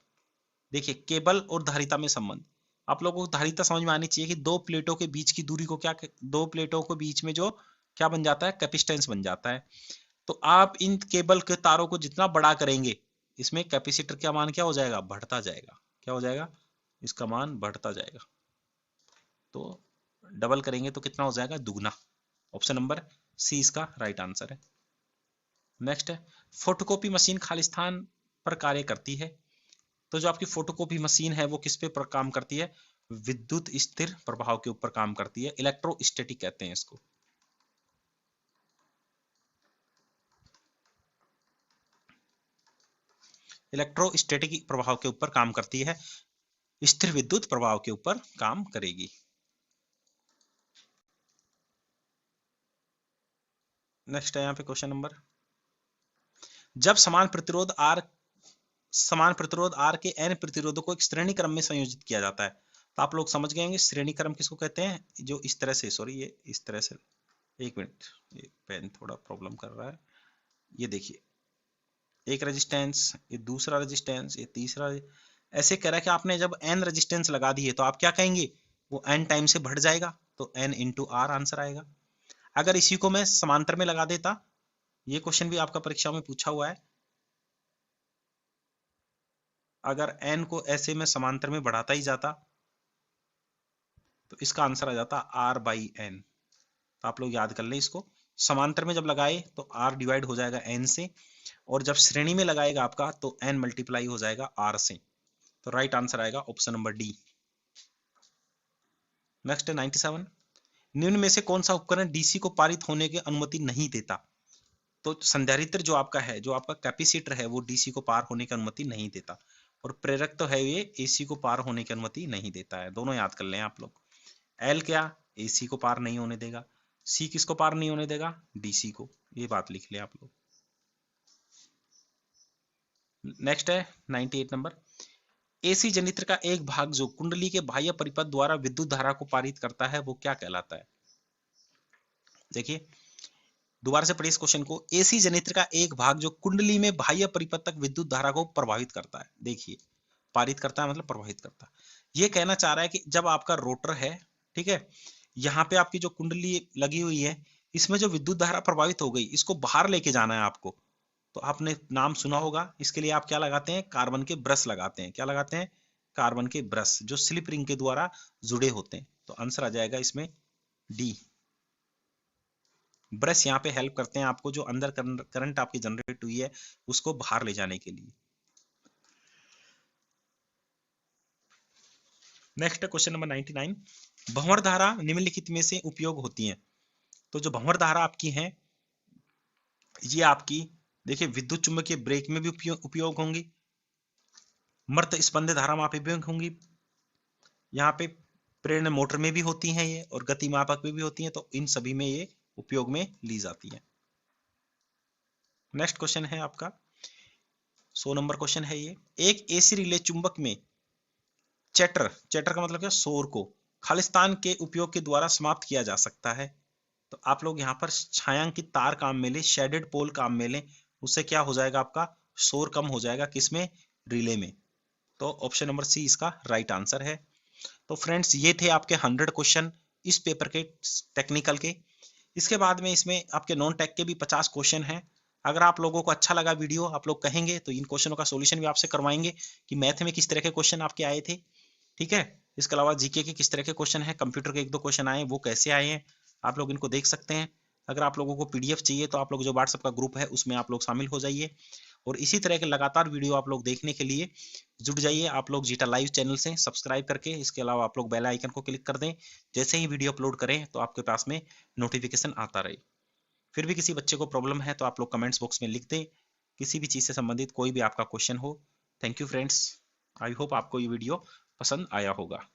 देखिए केबल और धारिता में संबंध, आप लोगों को धारिता समझ में आनी चाहिए कि दो प्लेटों के बीच की दूरी को क्या, दो प्लेटों के बीच में जो क्या बन जाता है, कैपेसिटेंस बन जाता है। तो आप इन केबल के तारों को जितना बड़ा करेंगे, इसमें कैपेसिटर का मान क्या हो जाएगा, बढ़ता जाएगा। क्या हो जाएगा, इसका मान बढ़ता जाएगा। तो डबल करेंगे तो कितना हो जाएगा, दुगना। ऑप्शन नंबर सी इसका राइट आंसर है। नेक्स्ट है, फोटोकॉपी मशीन खालिस्तान पर कार्य करती है। तो जो आपकी फोटोकॉपी मशीन है वो किस पे पर काम करती है, विद्युत स्थिर प्रभाव के ऊपर काम करती है, इलेक्ट्रोस्टैटिक कहते हैं इसको। इलेक्ट्रोस्टैटिक प्रभाव के ऊपर काम करती है, स्थिर विद्युत प्रभाव के ऊपर काम करेगी। नेक्स्ट है यहाँ पे क्वेश्चन नंबर, जब समान प्रतिरोध R के n प्रतिरोधों को एक श्रेणी क्रम में संयोजित किया जाता है, तो आप लोग समझ गए होंगे श्रेणी क्रम किसको कहते हैं, जो इस तरह से, सॉरी ये इस तरह से, एक मिनट ये पेन थोड़ा प्रॉब्लम कर रहा है। ये देखिए एक रेजिस्टेंस, ये दूसरा रेजिस्टेंस, ये तीसरा, ऐसे कह रहा है कि आपने जब n रेजिस्टेंस लगा दिए तो आप क्या कहेंगे, वो n टाइम से बढ़ जाएगा, तो n इंटू आर आंसर आएगा। अगर इसी को मैं समांतर में लगा देता, ये क्वेश्चन भी आपका परीक्षा में पूछा हुआ है, अगर n को ऐसे में समांतर में बढ़ाता ही जाता तो इसका आंसर आ जाता r बाई एन। तो आप लोग याद कर लें इसको, समांतर में जब लगाए तो r डिवाइड हो जाएगा n से, और जब श्रेणी में लगाएगा आपका तो n मल्टीप्लाई हो जाएगा r से। तो राइट आंसर आएगा ऑप्शन नंबर डी। नेक्स्ट है 97, निम्न में से कौन सा उपकरण डीसी को पारित होने की अनुमति नहीं देता। तो संधारित्र जो आपका है, जो आपका कैपेसिटर है, वो डीसी को पार होने की अनुमति नहीं देता, और प्रेरक तो है ये एसी को पार होने की अनुमति नहीं देता है। दोनों याद कर लें आप लोग। एल क्या, एसी को पार नहीं होने देगा, सी किसको पार नहीं होने देगा, डीसी को। ये बात लिख लें आप लोग। नेक्स्ट है 98 नंबर, एसी जनित्र का एक भाग जो कुंडली के बाह्य परिपथ द्वारा विद्युत धारा को पारित करता है वो क्या कहलाता है। देखिए दोबारा से पढ़िए इस क्वेश्चन को, एसी जनित्र का एक भाग जो कुंडली में बाह्य परिपथ तक विद्युत धारा को प्रभावित करता है। देखिए पारित करता है मतलब प्रभावित करता है। ये कहना चाह रहा है कि जब आपका रोटर है, ठीक है, यहाँ पे आपकी जो कुंडली लगी हुई है, इसमें जो विद्युत धारा प्रभावित हो गई, इसको बाहर लेके जाना है आपको। तो आपने नाम सुना होगा, इसके लिए आप क्या लगाते हैं, कार्बन के ब्रश लगाते हैं। क्या लगाते हैं, कार्बन के ब्रश, जो स्लिप रिंग के द्वारा जुड़े होते हैं। तो आंसर आ जाएगा इसमें डी। ब्रश यहाँ पे हेल्प करते हैं आपको, जो अंदर करंट आपकी जनरेट हुई है उसको बाहर ले जाने के लिए। नेक्स्ट क्वेश्चन नंबर 99, भंवर धारा निम्नलिखित में से उपयोग होती है। तो जो भंवर धारा आपकी है, ये आपकी देखिए विद्युत चुंबकीय ब्रेक में भी उपयोग होंगी, मर्त स्पंद धारा मापी भी होंगी, यहाँ पे प्रेरण मोटर में भी होती हैं ये, और गति मापक में भी होती हैं। तो इन सभी में ये उपयोग में ली जाती है। नेक्स्ट क्वेश्चन है आपका 100 नंबर क्वेश्चन है ये, एक एसी रिले चुंबक में चैटर का मतलब क्या, शोर को खालिस्तान के उपयोग के द्वारा समाप्त किया जा सकता है। तो आप लोग यहाँ पर छायांकित तार काम में लें, शेडेड पोल काम में लें, उससे क्या हो जाएगा, आपका शोर कम हो जाएगा, किसमें, रिले में। तो ऑप्शन नंबर सी इसका राइट आंसर है। तो फ्रेंड्स ये थे आपके 100 क्वेश्चन इस पेपर के टेक्निकल के। इसके बाद में इसमें आपके नॉन टेक के भी 50 क्वेश्चन हैं। अगर आप लोगों को अच्छा लगा वीडियो, आप लोग कहेंगे तो इन क्वेश्चनों का सॉल्यूशन भी आपसे करवाएंगे कि मैथ में किस तरह के क्वेश्चन आपके आए थे, ठीक है। इसके अलावा जीके के किस तरह के क्वेश्चन हैं, कंप्यूटर के 1-2 क्वेश्चन आए वो कैसे आए हैं, आप लोग इनको देख सकते हैं। अगर आप लोगों को पीडीएफ चाहिए तो आप लोग जो व्हाट्सएप का ग्रुप है उसमें आप लोग शामिल हो जाइए, और इसी तरह के लगातार वीडियो आप लोग देखने के लिए जुड़ जाइए आप लोग जीटा लाइव चैनल से सब्सक्राइब करके। इसके अलावा आप लोग बेल आइकन को क्लिक कर दें, जैसे ही वीडियो अपलोड करें तो आपके पास में नोटिफिकेशन आता रहे। फिर भी किसी बच्चे को प्रॉब्लम है तो आप लोग कमेंट्स बॉक्स में लिख दें, किसी भी चीज़ से संबंधित कोई भी आपका क्वेश्चन हो। Thank you friends, I hope आपको ये वीडियो पसंद आया होगा।